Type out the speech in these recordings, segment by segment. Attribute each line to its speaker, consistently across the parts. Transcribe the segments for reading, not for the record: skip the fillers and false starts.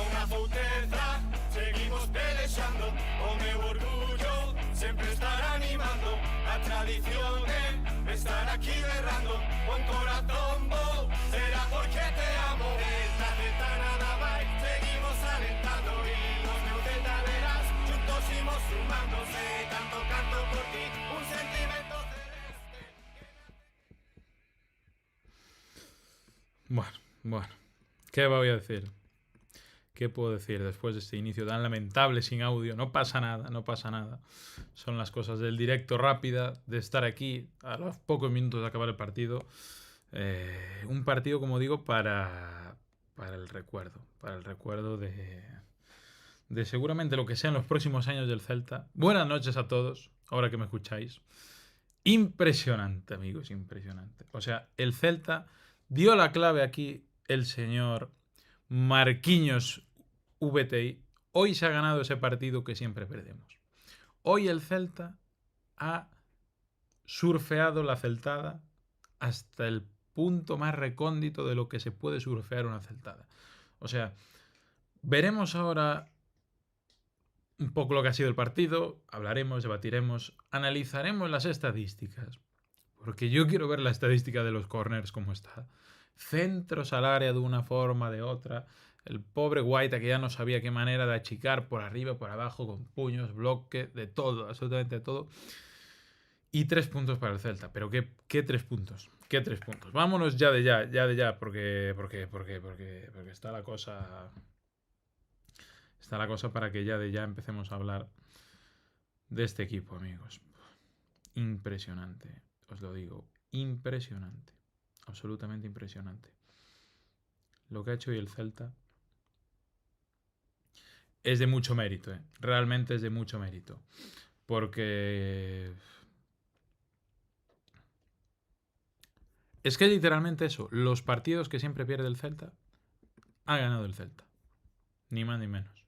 Speaker 1: unha fouteza, seguimos pelexando, o meu orgullo sempre estar animando, a tradición é estar aquí berrando, con corazón vou, será porque te amo. Esta celta nada vai, seguimos alentando, e os meus celta verás, juntos imos sumando, se canto, canto por ti, un sentimento celeste.
Speaker 2: Bueno, ¿qué voy a decir? ¿Qué puedo decir después de este inicio tan lamentable sin audio? No pasa nada, no pasa nada. Son las cosas del directo, rápida, de estar aquí a los pocos minutos de acabar el partido. Un partido, como digo, para el recuerdo de seguramente lo que sea en los próximos años del Celta. Buenas noches a todos, ahora que me escucháis. Impresionante, amigos, impresionante. O sea, el Celta dio la clave aquí el señor Marquinhos VTI. Hoy se ha ganado ese partido que siempre perdemos. Hoy el Celta ha surfeado la celtada hasta el punto más recóndito de lo que se puede surfear una celtada. O sea, veremos ahora un poco lo que ha sido el partido, hablaremos, debatiremos, analizaremos las estadísticas, porque yo quiero ver la estadística de los corners como está. Centros al área de una forma, de otra. El pobre Guaita que ya no sabía qué manera de achicar por arriba, por abajo, con puños, bloque, de todo, absolutamente de todo. Y 3 puntos para el Celta. Pero ¿qué 3 puntos? ¿Qué 3 puntos? Vámonos ya de ya, porque está la cosa... Está la cosa para que ya de ya empecemos a hablar de este equipo, amigos. Impresionante, os lo digo. Impresionante. Absolutamente impresionante. Lo que ha hecho hoy el Celta es de mucho mérito, ¿eh? Realmente es de mucho mérito. Porque... es que literalmente eso. Los partidos que siempre pierde el Celta, ha ganado el Celta. Ni más ni menos.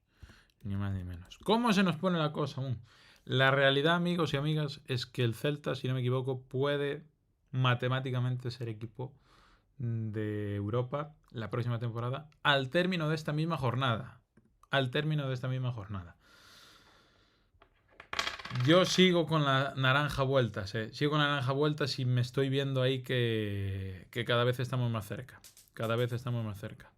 Speaker 2: Ni más ni menos. ¿Cómo se nos pone la cosa aún? La realidad, amigos y amigas, es que el Celta, si no me equivoco, puede matemáticamente ser equipo de Europa la próxima temporada al término de esta misma jornada. Al término de esta misma jornada. Yo sigo con la naranja vueltas, sigo con la naranja vueltas y me estoy viendo ahí que cada vez estamos más cerca. Cada vez estamos más cerca.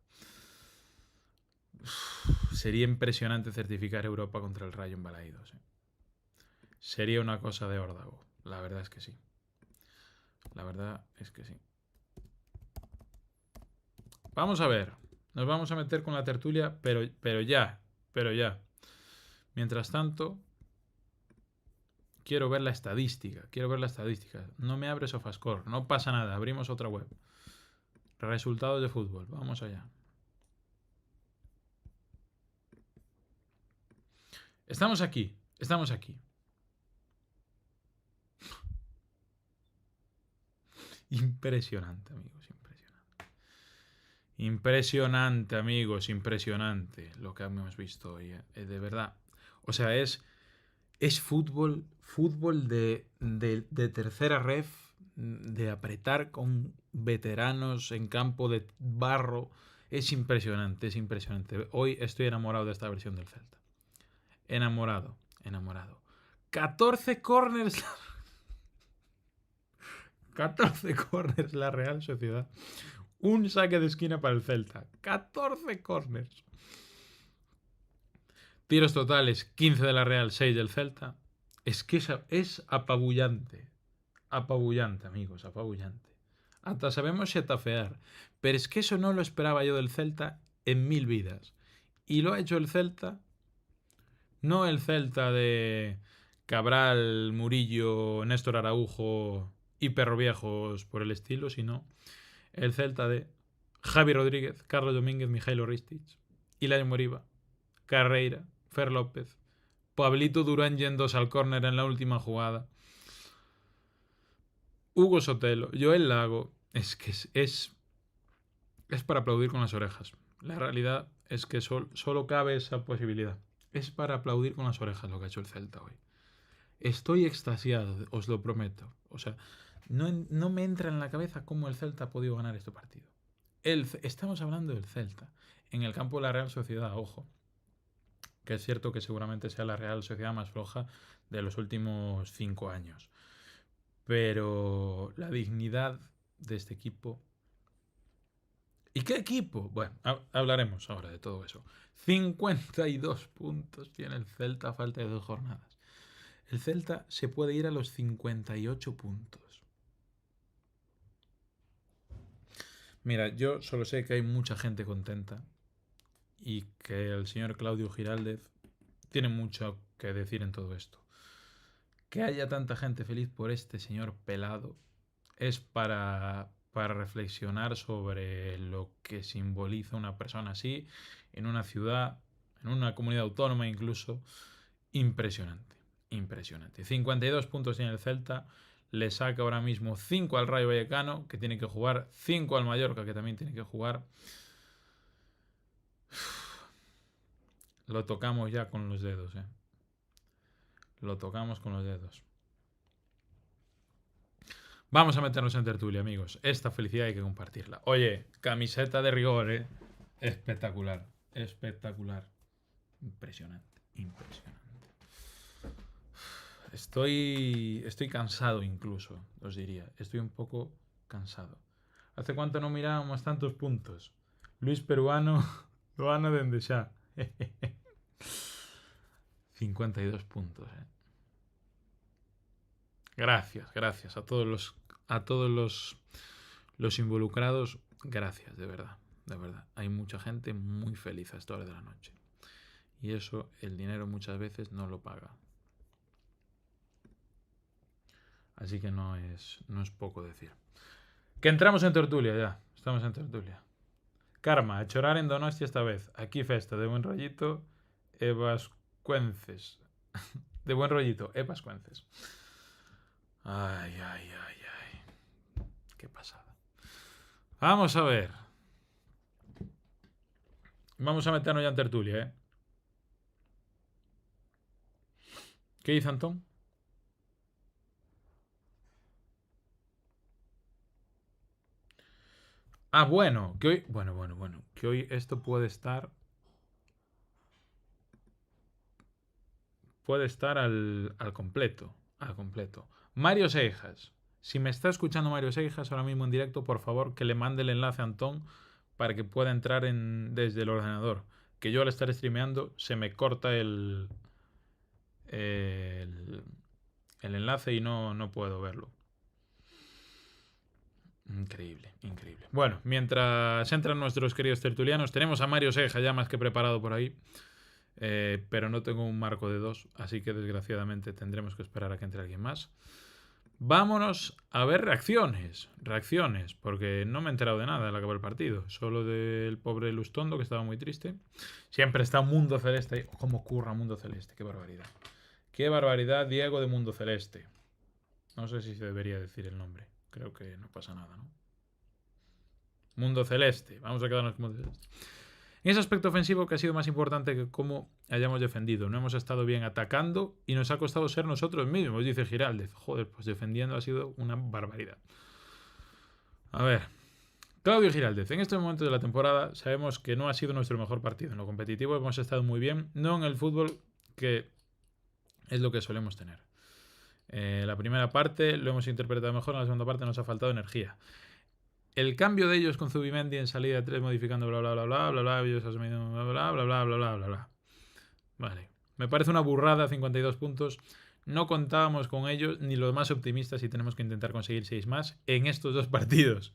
Speaker 2: Sería impresionante certificar Europa contra el Rayo en Balaídos. Sería una cosa de órdago. La verdad es que sí. La verdad es que sí. Vamos a ver. Nos vamos a meter con la tertulia, pero ya. Mientras tanto, quiero ver la estadística. No me abre Sofascore. No pasa nada. Abrimos otra web. Resultados de fútbol. Vamos allá. Estamos aquí. Impresionante, amigos, impresionante lo que hemos visto hoy, de verdad. O sea, es fútbol de tercera ref, de apretar con veteranos en campo de barro. Es impresionante. Hoy estoy enamorado de esta versión del Celta. Enamorado. 14 corners. 14 corners la Real Sociedad. Un saque de esquina para el Celta. 14 corners. Tiros totales, 15 de la Real, 6 del Celta. Es que es apabullante. Apabullante, amigos, apabullante. Hasta sabemos setafear. Pero es que eso no lo esperaba yo del Celta en 1000 vidas. Y lo ha hecho el Celta. No el Celta de Cabral, Murillo, Néstor Araujo y Perro Viejos por el estilo, sino el Celta de Javi Rodríguez, Carlos Domínguez, Mijailo Ristic, Ilario Moriba, Carreira, Fer López, Pablito Durán yéndose al córner en la última jugada, Hugo Sotelo, Joel Lago. Es que es para aplaudir con las orejas. La realidad es que solo cabe esa posibilidad. Es para aplaudir con las orejas lo que ha hecho el Celta hoy. Estoy extasiado, os lo prometo. O sea, no me entra en la cabeza cómo el Celta ha podido ganar este partido. Estamos hablando del Celta. En el campo de la Real Sociedad, ojo. Que es cierto que seguramente sea la Real Sociedad más floja de los últimos 5 años. Pero la dignidad de este equipo... ¿Y qué equipo? Bueno, hablaremos ahora de todo eso. 52 puntos tiene el Celta a falta de 2 jornadas. El Celta se puede ir a los 58 puntos. Mira, yo solo sé que hay mucha gente contenta y que el señor Claudio Giraldez tiene mucho que decir en todo esto. Que haya tanta gente feliz por este señor pelado es para reflexionar sobre lo que simboliza una persona así en una ciudad, en una comunidad autónoma incluso. Impresionante, impresionante. 52 puntos tiene el Celta, le saca ahora mismo 5 al Rayo Vallecano, que tiene que jugar, 5 al Mallorca, que también tiene que jugar. Lo tocamos ya con los dedos, Lo tocamos con los dedos. Vamos a meternos en tertulia, amigos. Esta felicidad hay que compartirla. Oye, camiseta de rigor, Espectacular, espectacular. Impresionante, impresionante. Estoy cansado incluso, os diría. Estoy un poco cansado. ¿Hace cuánto no mirábamos tantos puntos? Luis Peruano, Doana de Endesá. 52 puntos, Gracias a todos los involucrados. Gracias, de verdad, de verdad. Hay mucha gente muy feliz a esta hora de la noche. Y eso el dinero muchas veces no lo paga. Así que no es poco decir. Que entramos en tertulia ya. Estamos en tertulia. Karma, a chorar en Donosti esta vez. Aquí festa, de buen rollito, Evascuences. De buen rollito, Evascuences. Ay. Qué pasada. Vamos a ver. Vamos a meternos ya en tertulia, ¿Qué dice Antón? Bueno, que hoy... Bueno, que hoy esto puede estar... Puede estar al completo. Al completo. Mario Seijas. Si me está escuchando Mario Seijas ahora mismo en directo, por favor, que le mande el enlace a Antón para que pueda entrar desde el ordenador. Que yo al estar streameando se me corta el enlace y no puedo verlo. Increíble. Bueno, mientras entran nuestros queridos tertulianos, tenemos a Mario Seja ya más que preparado por ahí. Pero no tengo un marco de 2, así que desgraciadamente tendremos que esperar a que entre alguien más. Vámonos a ver reacciones, porque no me he enterado de nada al acabar el partido, solo del pobre Lustondo, que estaba muy triste. Siempre está Mundo Celeste ahí. ¿Cómo curra Mundo Celeste? Qué barbaridad, Diego de Mundo Celeste. No sé si se debería decir el nombre, creo que no pasa nada, ¿no? Mundo Celeste, vamos a quedarnos con Mundo Celeste. En ese aspecto ofensivo que ha sido más importante que cómo hayamos defendido. No hemos estado bien atacando y nos ha costado ser nosotros mismos, dice Giraldez. Joder, pues defendiendo ha sido una barbaridad. A ver, Claudio Giraldez. En este momento de la temporada sabemos que no ha sido nuestro mejor partido. En lo competitivo hemos estado muy bien, no en el fútbol, que es lo que solemos tener. La primera parte lo hemos interpretado mejor, en la segunda parte nos ha faltado energía. El cambio de ellos con Zubimendi en salida de 3 modificando bla bla bla bla bla bla ellos bla bla bla bla bla bla bla bla. Vale. Me parece una burrada 52 puntos. No contábamos con ellos ni los más optimistas y tenemos que intentar conseguir 6 más en estos 2 partidos.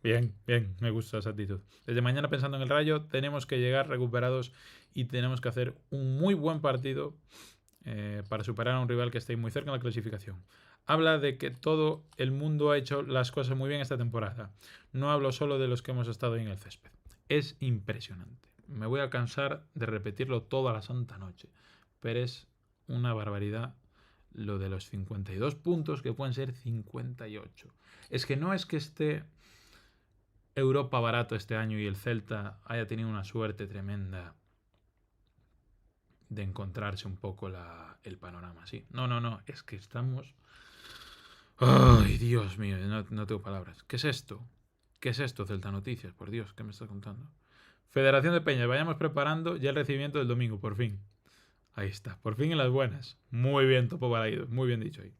Speaker 2: Bien, me gusta esa actitud. Desde mañana pensando en el Rayo, tenemos que llegar recuperados y tenemos que hacer un muy buen partido para superar a un rival que esté muy cerca en la clasificación. Habla de que todo el mundo ha hecho las cosas muy bien esta temporada. No hablo solo de los que hemos estado en el césped. Es impresionante. Me voy a cansar de repetirlo toda la santa noche. Pero es una barbaridad lo de los 52 puntos, que pueden ser 58. Es que no es que esté Europa barato este año y el Celta haya tenido una suerte tremenda de encontrarse un poco el panorama así. No. Es que estamos... ¡Ay, Dios mío! No tengo palabras. ¿Qué es esto? ¿Qué es esto, Celta Noticias? Por Dios, ¿qué me estás contando? Federación de Peñas, vayamos preparando ya el recibimiento del domingo, por fin. Ahí está, por fin en las buenas. Muy bien, Topo Balaídos, muy bien dicho ahí.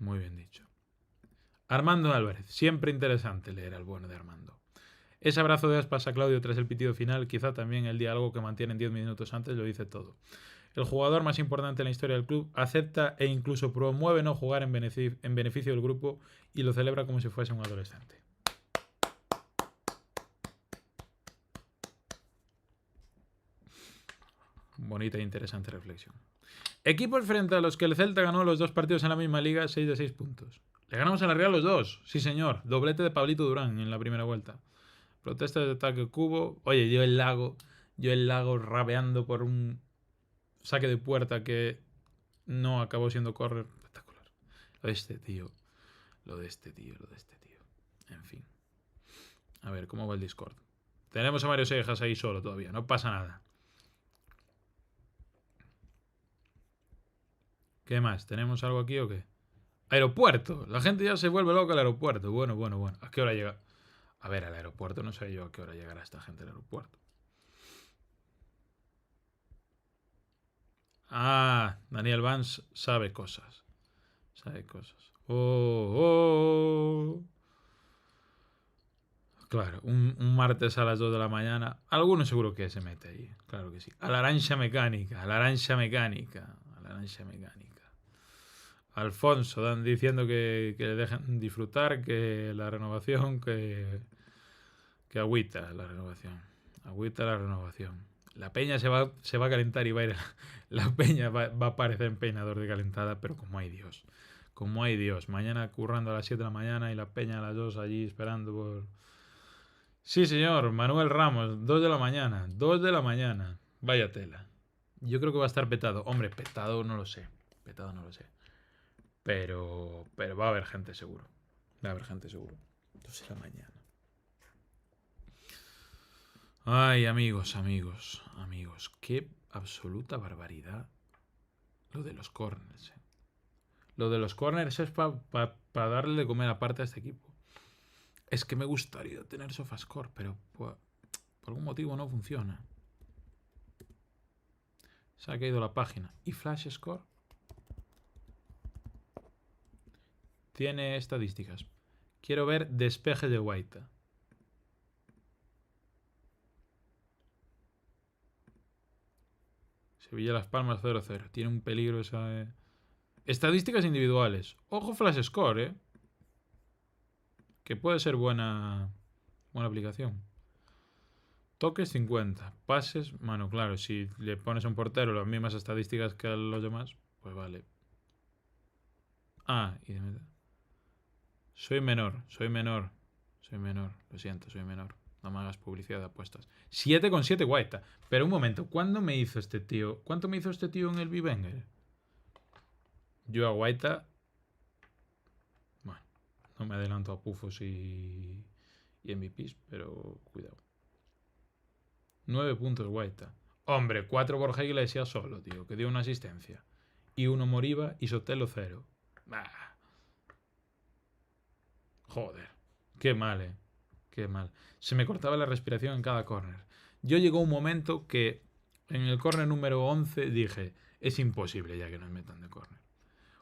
Speaker 2: Muy bien dicho. Armando Álvarez, siempre interesante leer al bueno de Armando. Ese abrazo de Aspas a Claudio tras el pitido final, quizá también el diálogo que mantienen 10 minutos antes lo dice todo. El jugador más importante en la historia del club acepta e incluso promueve no jugar en beneficio del grupo y lo celebra como si fuese un adolescente. Bonita e interesante reflexión. Equipos frente a los que el Celta ganó los 2 partidos en la misma liga, 6 de 6 puntos. Le ganamos a la Real los 2, sí señor. Doblete de Pablito Durán en la primera vuelta. Protesta de ataque Cubo. Oye, yo el lago rabeando por un saque de puerta que no acabó siendo córner. Espectacular. Lo de este tío. En fin. A ver, ¿cómo va el Discord? Tenemos a Mario Seijas ahí solo todavía. No pasa nada. ¿Qué más? ¿Tenemos algo aquí o qué? Aeropuerto. La gente ya se vuelve loca al aeropuerto. Bueno. ¿A qué hora llega? A ver, al aeropuerto no sé yo a qué hora llegará esta gente al aeropuerto. Ah, Daniel Vance sabe cosas. Oh. Claro, un martes a las 2 de la mañana. Alguno seguro que se mete ahí. Claro que sí. A la Arancha Mecánica. Alfonso dan diciendo que le dejen disfrutar, que la renovación, que agüita la renovación. La peña se va a calentar y va a ir. La peña va a aparecer en peinador de calentada, pero como hay Dios. Mañana currando a las 7 de la mañana y la peña a las 2 allí esperando por. Sí, señor. Manuel Ramos, 2 de la mañana. Vaya tela. Yo creo que va a estar petado. Hombre, petado no lo sé. Pero va a haber gente seguro. 2 de la mañana. Ay, amigos. Qué absoluta barbaridad lo de los corners. Lo de los corners es para darle de comer aparte a este equipo. Es que me gustaría tener SofaScore, pero por algún motivo no funciona. Se ha caído la página. ¿Y FlashScore? Tiene estadísticas. Quiero ver despeje de Guaita. Sevilla Las Palmas 0-0. Tiene un peligro esa. Estadísticas individuales. Ojo FlashScore, que puede ser buena aplicación. Toques 50. Pases, mano, claro. Si le pones a un portero las mismas estadísticas que a los demás, pues vale. Ah, y soy menor. Lo siento, soy menor. No me hagas publicidad de apuestas. 7,7 Guaita. Pero un momento, ¿cuánto me hizo este tío en el Bivenger? Yo a Guaita. Bueno, no me adelanto a pufos y MVPs, pero cuidado. 9 puntos Guaita. Hombre, 4 Borja Iglesias solo, tío, que dio una asistencia. Y 1 Moriba y Sotelo 0. Bah. Joder, qué mal. Se me cortaba la respiración en cada córner. Yo llegó un momento que en el córner número 11 dije, es imposible ya que nos metan de córner.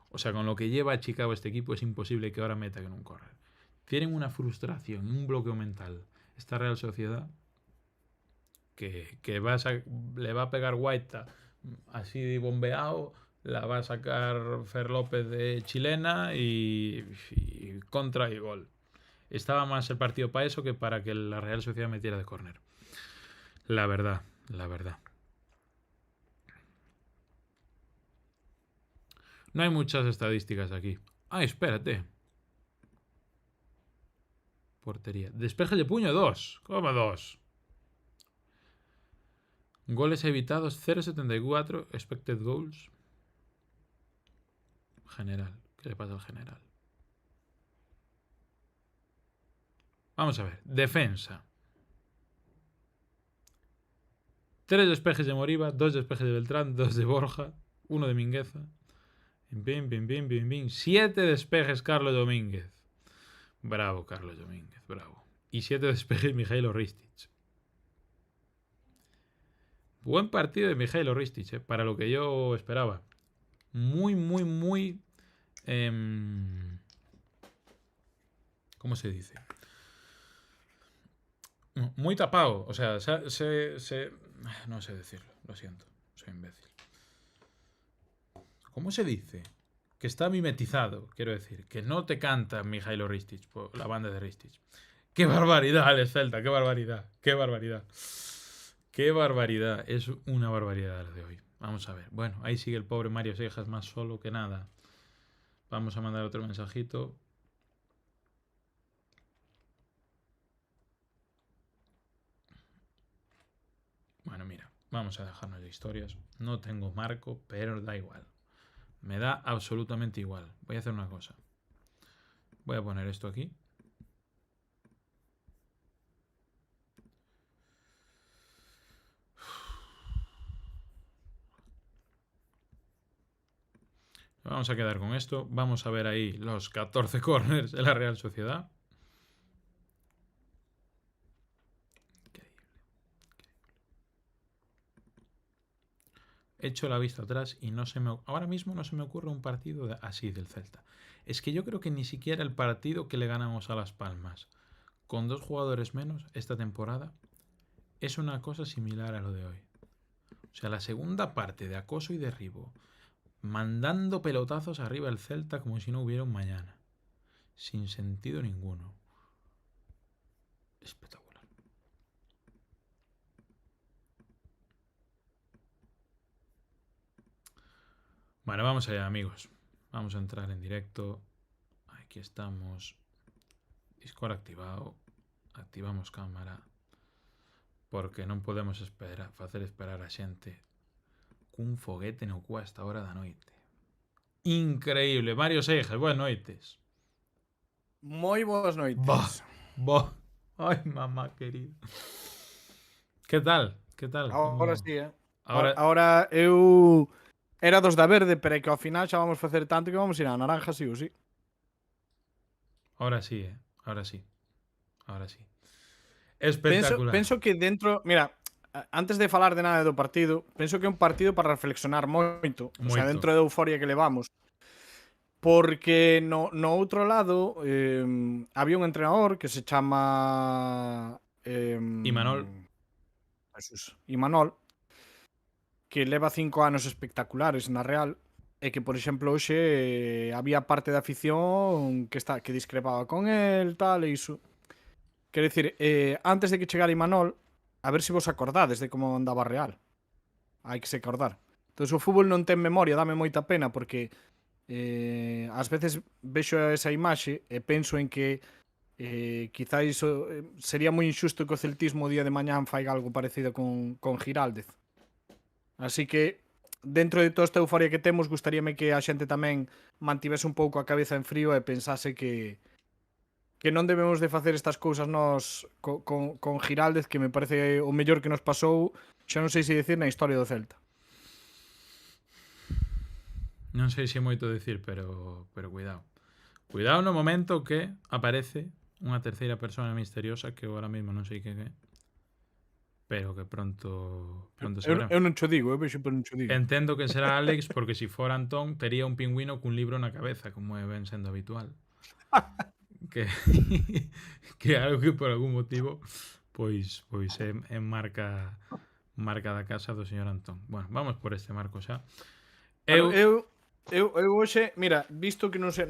Speaker 2: O sea, con lo que lleva a Chicago este equipo es imposible que ahora metan en un córner. Tienen una frustración, un bloqueo mental. Esta Real Sociedad que le va a pegar Guaita así bombeado, la va a sacar Fer López de chilena y contra y gol. Estaba más el partido para eso que para que la Real Sociedad metiera de córner. La verdad. No hay muchas estadísticas aquí. Ah, espérate. Portería. Despeje de puño 2. ¿Cómo 2? Goles evitados 0,74. Expected goals. General. ¿Qué le pasa al general? Vamos a ver. Defensa. 3 despejes de Moriba, 2 despejes de Beltrán, 2 de Borja, 1 de Mingueza. 7 despejes Carlos Domínguez. Bravo, Carlos Domínguez, bravo. y 7 despejes Mijailo Ristic. Buen partido de Mijailo Ristic, para lo que yo esperaba. Muy... ¿cómo se dice? Muy tapado. O sea, no sé decirlo. Lo siento. Soy imbécil. ¿Cómo se dice? Que está mimetizado, quiero decir. Que no te canta Mijailo Ristic, la banda de Ristic. ¡Qué barbaridad, Alex Celta! ¡Qué barbaridad! ¡Qué barbaridad! ¡Qué barbaridad! Es una barbaridad lo de hoy. Vamos a ver. Bueno, ahí sigue el pobre Mario Seijas más solo que nada. Vamos a mandar otro mensajito. Bueno, mira, vamos a dejarnos de historias. No tengo marco, pero da igual. Me da absolutamente igual. Voy a hacer una cosa. Voy a poner esto aquí. Vamos a quedar con esto. Vamos a ver ahí los 14 corners de la Real Sociedad. Increíble. Echo la vista atrás y ahora mismo no se me ocurre un partido así del Celta. Es que yo creo que ni siquiera el partido que le ganamos a Las Palmas, con 2 jugadores menos esta temporada, es una cosa similar a lo de hoy. O sea, la segunda parte de acoso y derribo, mandando pelotazos arriba el Celta como si no hubiera un mañana. Sin sentido ninguno. Espectacular. Bueno, vamos allá, amigos. Vamos a entrar en directo. Aquí estamos. Discord activado. Activamos cámara. Porque non podemos facer esperar a xente cun foguete no cu a esta hora da noite. Increíble. Mario Seijas, boas noites.
Speaker 3: Moi boas noites.
Speaker 2: Bah. Ai, mamá querida. Que tal? Que tal?
Speaker 3: Ahora sí,
Speaker 2: Ahora
Speaker 3: eu era dos da verde, pero é que ao final xa vamos facer tanto que vamos ir a naranja, sí ou sí.
Speaker 2: Ahora sí, Ahora sí. Ahora sí. Espectacular.
Speaker 3: Penso que dentro, mira, antes de falar de nada do partido, penso que é un partido para reflexionar moito. O sea, dentro da euforia que levamos. Porque no outro lado había un entrenador que se chama
Speaker 2: Imanol.
Speaker 3: Imanol, que leva 5 anos espectaculares na Real e que, por exemplo, hoxe había parte da afición que discrepaba con el, tal, e iso. Quero dicir, antes de que chegara Imanol, a ver se vos acordades de como andaba a Real. Hai que se acordar. Entón, o fútbol non ten memoria, dame moita pena, porque ás veces vexo esa imaxe e penso en que quizáis sería moi injusto que o celtismo o día de mañán faiga algo parecido con Giraldez. Así que dentro de toda esta euforia que temos, gustaríame que a xente tamén mantivese un pouco a cabeza en frío e pensase que non debemos de facer estas cousas nós con Giraldez, que me parece o mellor que nos pasou, xa non sei se dicir, na historia do Celta.
Speaker 2: Non sei se é moito decir, pero cuidado. Cuidado no momento que aparece unha terceira persona misteriosa que agora mesmo non sei que é, pero que pronto será.
Speaker 3: Eu non cho digo, eu vexo, pero non cho digo.
Speaker 2: Entendo que será Alex, porque se fora Antón tería un pingüino cun libro na cabeza, como é ben sendo habitual. que é algo que por algún motivo pois é marca da casa do señor Antón. Bueno, vamos por este marco xa.
Speaker 3: Eu hoxe, mira, visto que non sei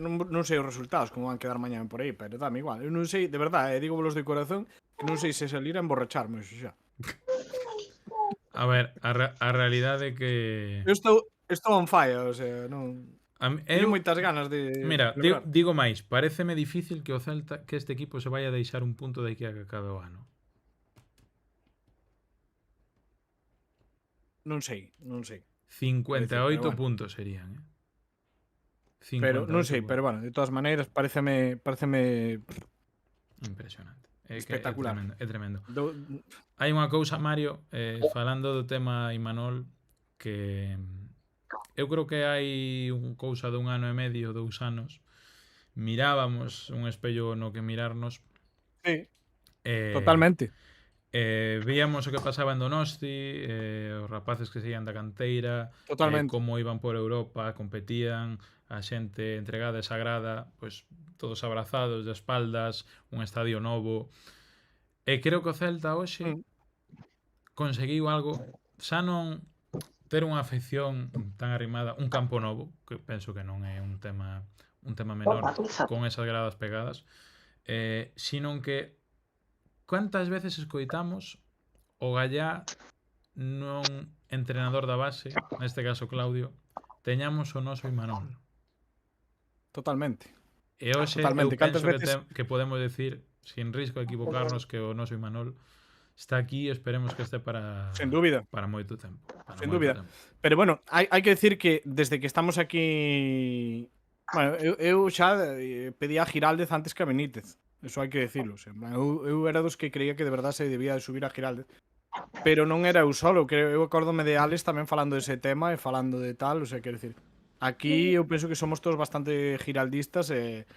Speaker 3: os resultados como van quedar mañá por aí, pero dame igual. Eu non sei, de verdade, digo volos de corazón, que non sei se salir a emborracharme hoxe xa.
Speaker 2: A ver, a realidade é que
Speaker 3: Eu estou on fire, o sea, non teño moitas ganas de
Speaker 2: mira, digo máis, paréceme difícil que o Celta, que este equipo se vaya a deixar un punto de aquí a que acabe o ano. Non sei. 58
Speaker 3: bueno.
Speaker 2: puntos serían,
Speaker 3: Pero non sei, pero bueno, de todas maneiras pareceme
Speaker 2: impresionante.
Speaker 3: Espectacular.
Speaker 2: É tremendo. Hai unha cousa, Mario, falando do tema Imanol, que eu creo que hai unha cousa de 1 ano e medio, 2 anos, mirábamos un espello no que mirarnos.
Speaker 3: Sí. Totalmente.
Speaker 2: Víamos o que pasaba en Donosti, os rapaces que seguían da canteira,
Speaker 3: Totalmente.
Speaker 2: como iban por Europa, competían, a xente entregada e sagrada, pois todos abrazados de espaldas, un estadio novo. E creo que o Celta hoxe
Speaker 3: Mm.
Speaker 2: conseguiu algo, xa non ter unha afección tan arrimada, un campo novo, que penso que non é un tema menor con esas gradas pegadas, sino que cantas veces escoitamos o Gallá non entrenador da base, neste caso Claudio, teñamos o noso Imanol.
Speaker 3: Totalmente.
Speaker 2: E hoxe eu
Speaker 3: Totalmente. Cantas
Speaker 2: penso
Speaker 3: veces...
Speaker 2: que podemos decir, sin risco de equivocarnos, que o noso Imanol está aquí e esperemos que este
Speaker 3: Sen dúbida.
Speaker 2: para moito tempo. Para
Speaker 3: Sen
Speaker 2: moito
Speaker 3: dúbida.
Speaker 2: tempo.
Speaker 3: Pero bueno, hai que decir que desde que estamos aquí... Bueno, eu xa pedía a Giraldez antes que a Benítez. Eso hai que decirlo. Eu era dos que creía que de verdad se debía de subir a Giraldez. Pero non era eu solo. Eu acórdome de Alex tamén falando dese tema e falando de tal. O sea, quero decir... Aquí eu penso que somos todos bastante giraldistas e...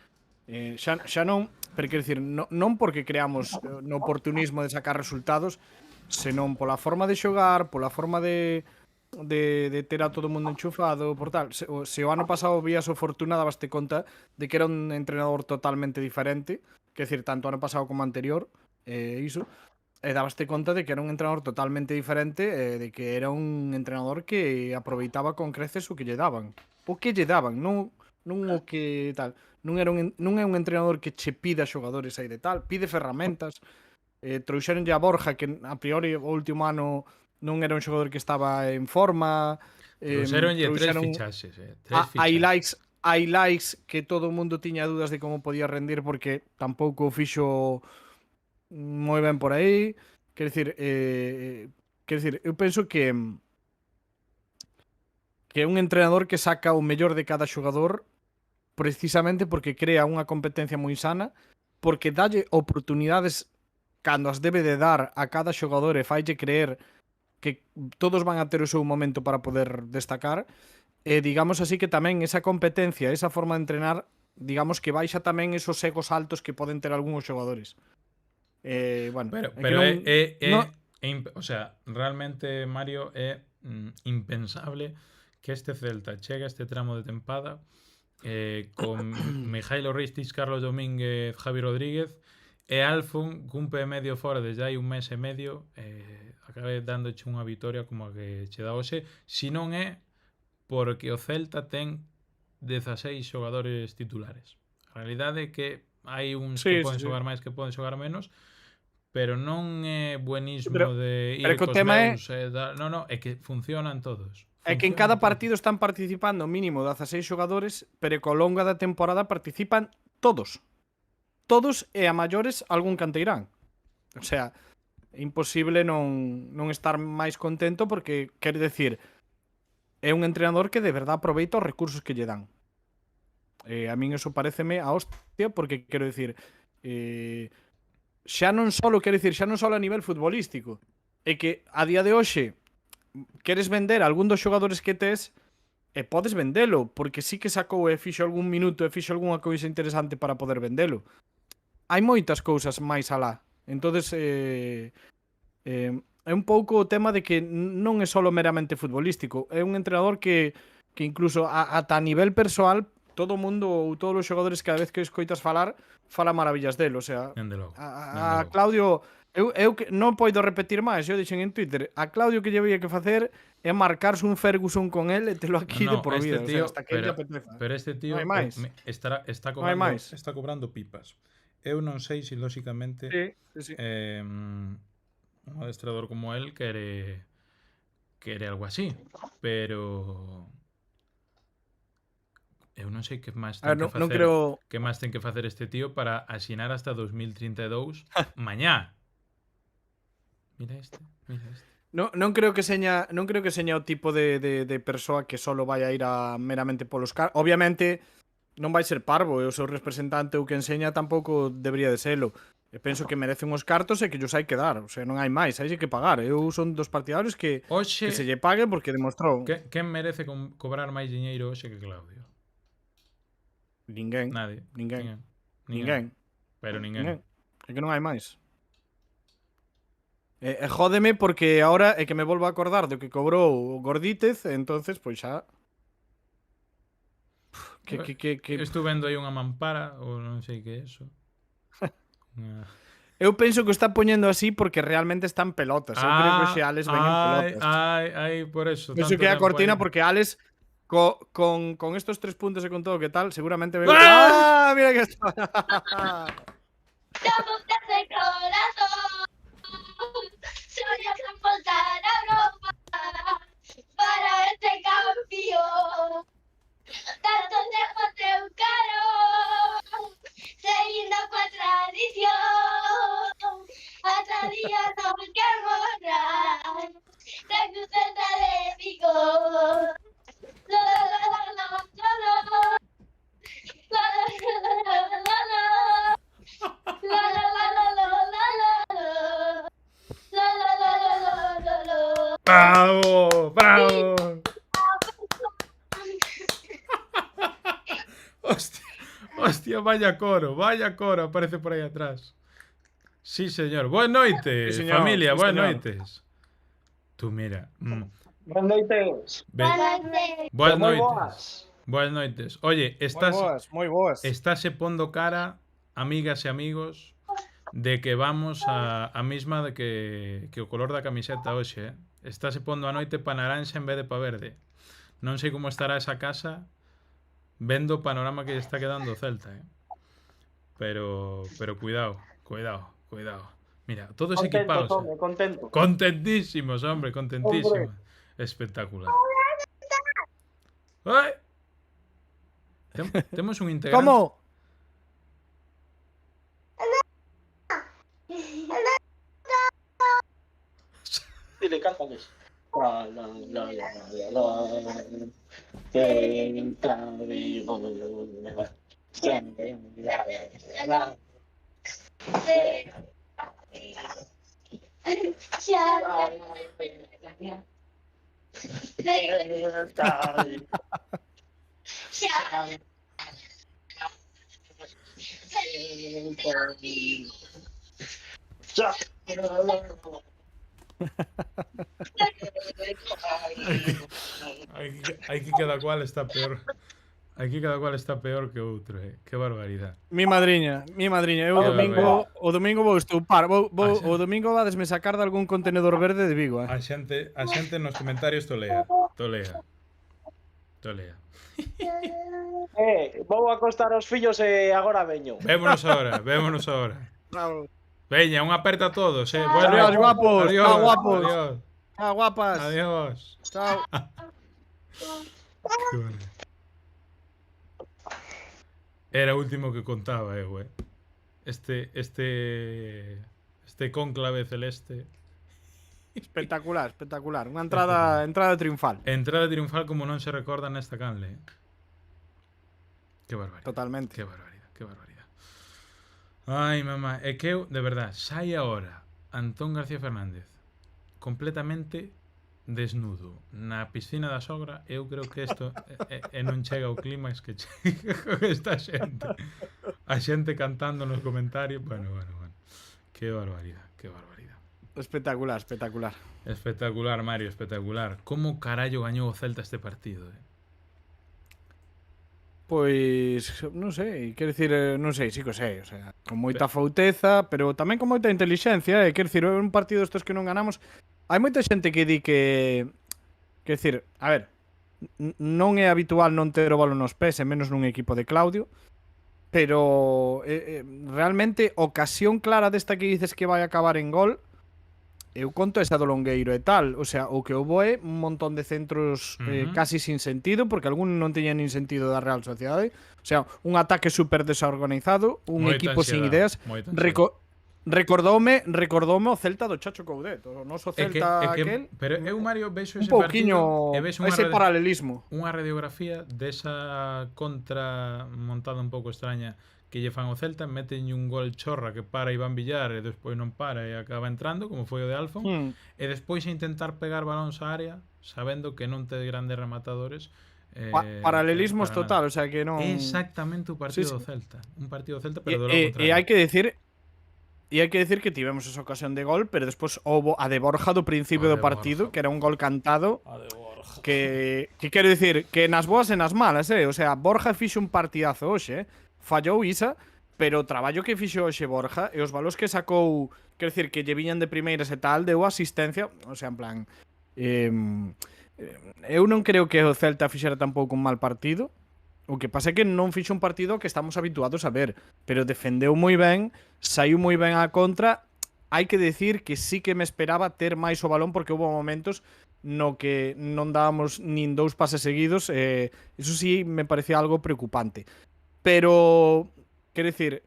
Speaker 3: xa non, pero quero dicir, non porque creamos no oportunismo de sacar resultados, senón pola forma de xogar, pola forma de ter a todo o mundo enchufado, por tal. Se o ano pasado vías o Fortuna, dabaste conta de que era un entrenador totalmente diferente, quero dicir, tanto ano pasado como anterior, iso, e dabaste conta de que era un entrenador totalmente diferente, de que era un entrenador que aproveitaba con creces o que lle daban. O que lle daban, non o que tal. Non é un entrenador que che pida xogadores aí de tal, pide ferramentas. Trouxeronlle a Borja, que a priori o último ano non era un xogador que estaba en forma.
Speaker 2: Trouxeronlle tres
Speaker 3: Trouxeron
Speaker 2: fichaxes,
Speaker 3: a Ilaix, que todo o mundo tiña dúdas de como podía rendir porque tampouco o fixo moi ben por aí. Quer dicir, eu penso que é un entrenador que saca o mellor de cada xogador precisamente porque crea unha competencia moi sana, porque dalle oportunidades cando as debe de dar a cada xogador e faille creer que todos van a ter o seu momento para poder destacar. E digamos así que tamén esa competencia, esa forma de entrenar, digamos que baixa tamén esos egos altos que poden ter algúns xogadores. Bueno,
Speaker 2: pero
Speaker 3: non...
Speaker 2: o sea, realmente, Mario, é impensable que este Celta chegue a este tramo de tempada con Mijailo Ristic, Carlos Domínguez, Javi Rodríguez e Alfon cumpe medio fora desde hai un mes e medio, acabe dándoche unha vitoria como a que che dá hoxe, si non é porque o Celta ten 16 xogadores titulares. A realidade é que hai uns que poden xogar máis, que poden xogar menos, pero non é buenismo de ir cos meus... Non, é que funcionan todos.
Speaker 3: É que en cada partido están participando mínimo 16 xogadores, pero que ao longo da temporada participan todos. Todos e a maiores algún canteirán. O sea, é imposible non estar máis contento porque, quer decir, é un entrenador que de verdad aproveita os recursos que lle dan. A min eso pareceme a hostia porque, quero decir, xa non só a nivel futbolístico, é que a día de hoxe queres vender algún dos xogadores que tes e podes vendelo, porque sí que sacou e fixo algún minuto e fixo algunha cousa interesante para poder vendelo. Hai moitas cousas máis alá. Entonces, é un pouco o tema de que non é só meramente futbolístico. É un entrenador que incluso ata a nivel persoal todo o mundo ou todos os xogadores cada vez que escoitas fala maravillas del, o sea, a Claudio... Eu non podo repetir máis, eu dixen en Twitter, a Claudio que lle veía que facer é marcarse un Ferguson con el e telo aquí de por vida,
Speaker 2: tío,
Speaker 3: o sea, hasta que lle apeteza.
Speaker 2: Pero este tío está cobrando pipas. Eu non sei se lóxicamente
Speaker 3: sí.
Speaker 2: Un adestrador como el quere algo así, pero eu non sei que máis ten que facer, que máis ten que facer este tío para asinar hasta 2032 mañá. Mira este.
Speaker 3: Non creo que seña o tipo de persoa que solo vai a ir a meramente polos cartos. Obviamente non vai ser parvo, e o seu representante ou que enseña tampouco debería de selo. Eu penso que merecen os cartos e que llos hai que dar, o sea, non hai máis, hai que pagar. Eu son dos partidarios que se lle pague porque demostrou.
Speaker 2: Quen merece cobrar máis diñeiro hoxe que Claudio?
Speaker 3: Ninguén.
Speaker 2: Nadie.
Speaker 3: Ninguén.
Speaker 2: Pero ninguén.
Speaker 3: É que non hai máis. Jódeme porque ahora é que me volvo a acordar do que cobrou o Gordítez, entonces, pois xa... Que...
Speaker 2: Estou vendo aí unha mampara, ou non sei que é eso.
Speaker 3: Eu penso que o está poñendo así porque realmente están pelotas. Eu creo que hoxe Alex ven en pelotas.
Speaker 2: Por eso.
Speaker 3: Penso
Speaker 2: tanto
Speaker 3: que é a
Speaker 2: tempo
Speaker 3: cortina
Speaker 2: aí.
Speaker 3: porque Alex con estos 3 puntos e con todo que tal, seguramente ve...
Speaker 2: ¡Ah!
Speaker 3: ¡Ah! Mira que está.
Speaker 4: Estamos de corazón. Soy a transportar a Europa para este campeón. Tanto lejos de un caro, seguindo coa tradición. Ata día non quer morrar, da cruceta de Vigo. La la la la la la la. La la la la la la. La la la la la la la. La la la la la la la.
Speaker 2: ¡Bravo! ¡Bravo! Hostia, vaya coro, aparece por aí atrás. Sí, señor. Buenas noites,
Speaker 3: Sí, señor,
Speaker 2: familia,
Speaker 3: sí,
Speaker 2: buenas
Speaker 3: señor.
Speaker 2: noites. Tú mira.
Speaker 5: Boas noites.
Speaker 2: Buenas
Speaker 5: Moi
Speaker 2: noites.
Speaker 5: boas.
Speaker 2: Buenas noites. Oye,
Speaker 3: Moi boas.
Speaker 2: estáse pondo cara, amigas e amigos, de que vamos a mesma de que o color da camiseta hoxe, Estáse pondo a noite pa naranxa en vez de pa verde. Non sei como estará esa casa vendo o panorama que lle está quedando o Celta, Pero cuidado. Mira, todos equipados.
Speaker 5: Contento, contento.
Speaker 2: Contentísimos, hombre, contentísimos. Espectacular. ¡Ay! Temos un integrante.
Speaker 3: ¿Cómo?
Speaker 5: Dile, cántales. La, la, la, la, la, la. Celta Vigo. Siempre la, la. Celta Vigo. Celta Vigo.
Speaker 2: Aquí cada cual está peor. Aquí cada cual está peor que outro, Que barbaridade.
Speaker 3: Mi madriña. Eu o domingo vou estupar. O domingo vadesme sacar de algún contenedor verde de Vigo,
Speaker 2: A xente nos comentarios tolea.
Speaker 5: Vou acostar os fillos e agora veño.
Speaker 2: Vémonos ahora.
Speaker 3: Bravo.
Speaker 2: Veña, un aperta a todos,
Speaker 3: Adiós, guapos.
Speaker 2: Adiós,
Speaker 3: Chao, guapos.
Speaker 2: Adiós.
Speaker 3: Ah, guapas.
Speaker 2: Adiós.
Speaker 3: Chao.
Speaker 2: Qué bueno. Era o último que contaba, Este cónclave celeste.
Speaker 3: Espectacular. Unha entrada triunfal.
Speaker 2: Entrada triunfal como non se recorda nesta canle. Qué barbaridade.
Speaker 3: Totalmente.
Speaker 2: Qué barbaridade. Ai, mamá, é que eu, de verdad, sai agora Antón García Fernández completamente desnudo na piscina da sogra, eu creo que isto non chega ao clímax que chega con esta xente. A xente cantando nos comentarios. Bueno. Qué barbaridade.
Speaker 3: Espectacular.
Speaker 2: Espectacular, Mario, espectacular. Como carallo gañou o Celta este partido,
Speaker 3: Pois, non sei, quero dicir, non sei, sí que o sei, o sea, con moita fouteza, pero tamén con moita intelixencia, quero dicir, é un partido estos que non ganamos. Hai moita xente que di que, quero dicir, a ver, non é habitual non ter o balón nos pés, e menos nun equipo de Claudio, pero realmente ocasión clara desta que dices que vai acabar en gol, eu conto esa do Longueiro e tal, o sea, o que houbo é un montón de centros casi sin sentido, porque algún non teña nin sentido da Real Sociedade, o sea, un ataque super desorganizado, un
Speaker 2: moita
Speaker 3: equipo sin
Speaker 2: ansiedade,
Speaker 3: ideas.
Speaker 2: moita ansiedade.
Speaker 3: Recordoume o Celta do Chacho Coudet, o noso Celta aquel.
Speaker 2: Pero eu, Mario, vexo
Speaker 3: Un
Speaker 2: ese
Speaker 3: pouquiño
Speaker 2: partido e vexo
Speaker 3: ese paralelismo.
Speaker 2: unha radiografía desa contra montada un pouco extraña que lle fan o Celta, meten un gol chorra que para Iván Villar e despois non para e acaba entrando, como foi o de Alfon, e despois a intentar pegar balóns á área, sabendo que non ten grandes rematadores.
Speaker 3: Paralelismos total, o sea que non...
Speaker 2: Exactamente o partido do Celta. Un partido do Celta, pero do logo
Speaker 3: E hai que decir... E hai que decir que tivemos esa ocasión de gol, pero despois houbo a de Borja do principio
Speaker 2: A
Speaker 3: do
Speaker 2: de
Speaker 3: partido,
Speaker 2: Borja.
Speaker 3: que era un gol cantado,
Speaker 2: A de Borja.
Speaker 3: que quero dicir, que nas boas e nas malas, O sea, Borja fixo un partidazo hoxe, fallou Isa, pero o traballo que fixo hoxe Borja e os balos que sacou, quero dicir, que lle viñan de primeiras e tal, deu asistencia, o sea, en plan, eu non creo que o Celta fixera tampouco un mal partido. O que pasa é que non fixo un partido que estamos habituados a ver, pero defendeu moi ben, saiu moi ben á contra. Hai que decir que sí que me esperaba ter máis o balón porque houve momentos no que non dábamos nin 2 pases seguidos, eso sí me parecía algo preocupante. Pero, quero dicir,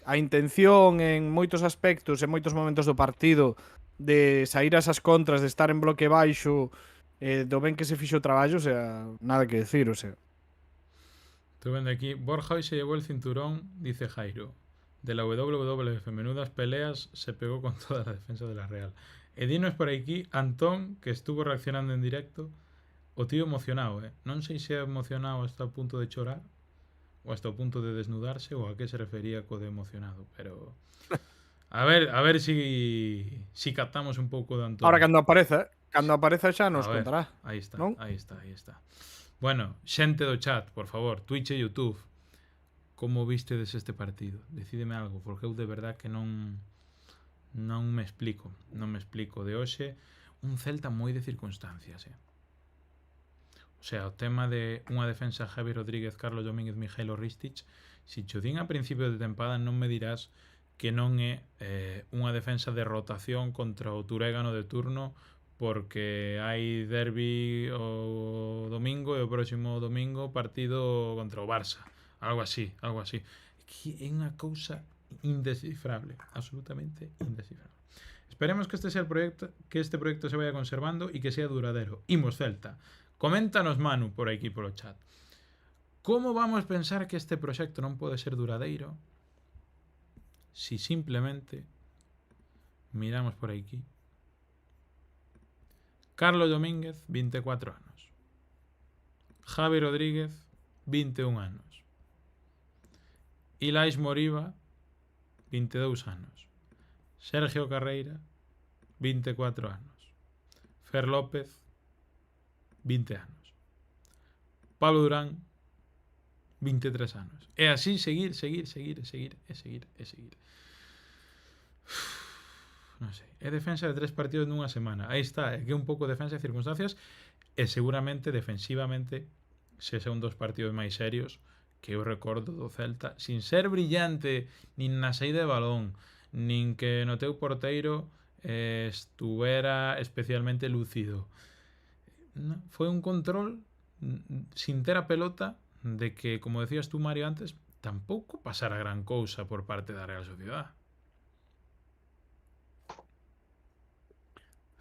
Speaker 3: a intención en moitos aspectos, en moitos momentos do partido, de sair a esas contras, de estar en bloque baixo, do ben que se fixo o traballo, o sea, nada que decir, o sea.
Speaker 2: Estoy viendo aquí, Borja hoy se llevó el cinturón, dice Jairo. De la WWF, menudas peleas, se pegó con toda la defensa de la Real. Edino es por aquí, Antón, que estuvo reaccionando en directo. O tío emocionado, Non sei se é emocionado hasta o punto de chorar, ou hasta o punto de desnudarse, ou a que se refería co de emocionado, pero... A ver si captamos un pouco de Antón.
Speaker 3: Ahora cando apareza xa nos
Speaker 2: A ver,
Speaker 3: contará.
Speaker 2: Aí está,
Speaker 3: non?
Speaker 2: aí está, aí está. Bueno, xente do chat, por favor, Twitch e YouTube, como vistedes este partido? Decídeme algo, porque eu de verdad que non me explico. Non me explico de hoxe. Un Celta moi de circunstancias, O sea, o tema de unha defensa Javi Rodríguez, Carlos Domínguez, Mijailo Ristic, si cho din a principio de tempada non me dirás que non é unha defensa de rotación contra o Turégano de turno porque hai derbi o domingo e o próximo domingo partido contra o Barça. Algo así. Que é unha cousa indescifrable, absolutamente indescifrable. Esperemos que este proyecto se vaya conservando y que sea duradero. Imos Celta. Coméntanos, Manu, por aquí polo chat. Como vamos pensar que este proxecto non pode ser duradeiro si simplemente miramos por aquí? Carlos Domínguez, 24 anos. Javi Rodríguez, 21 anos. Ilais Moriba, 22 anos. Sergio Carreira, 24 anos. Fer López, 20 anos. Pablo Durán, 23 anos. E así seguir. Non sei. É defensa de 3 partidos nunha semana. Aí está, é que un pouco defensa de circunstancias e seguramente defensivamente se son dos partidos máis serios que eu recordo do Celta, sin ser brillante nin na saída de balón, nin que no teu porteiro estuvera especialmente lúcido. Foi un control sin ter a pelota de que, como decías tú, Mario, antes, tampouco pasara gran cousa por parte da Real Sociedad.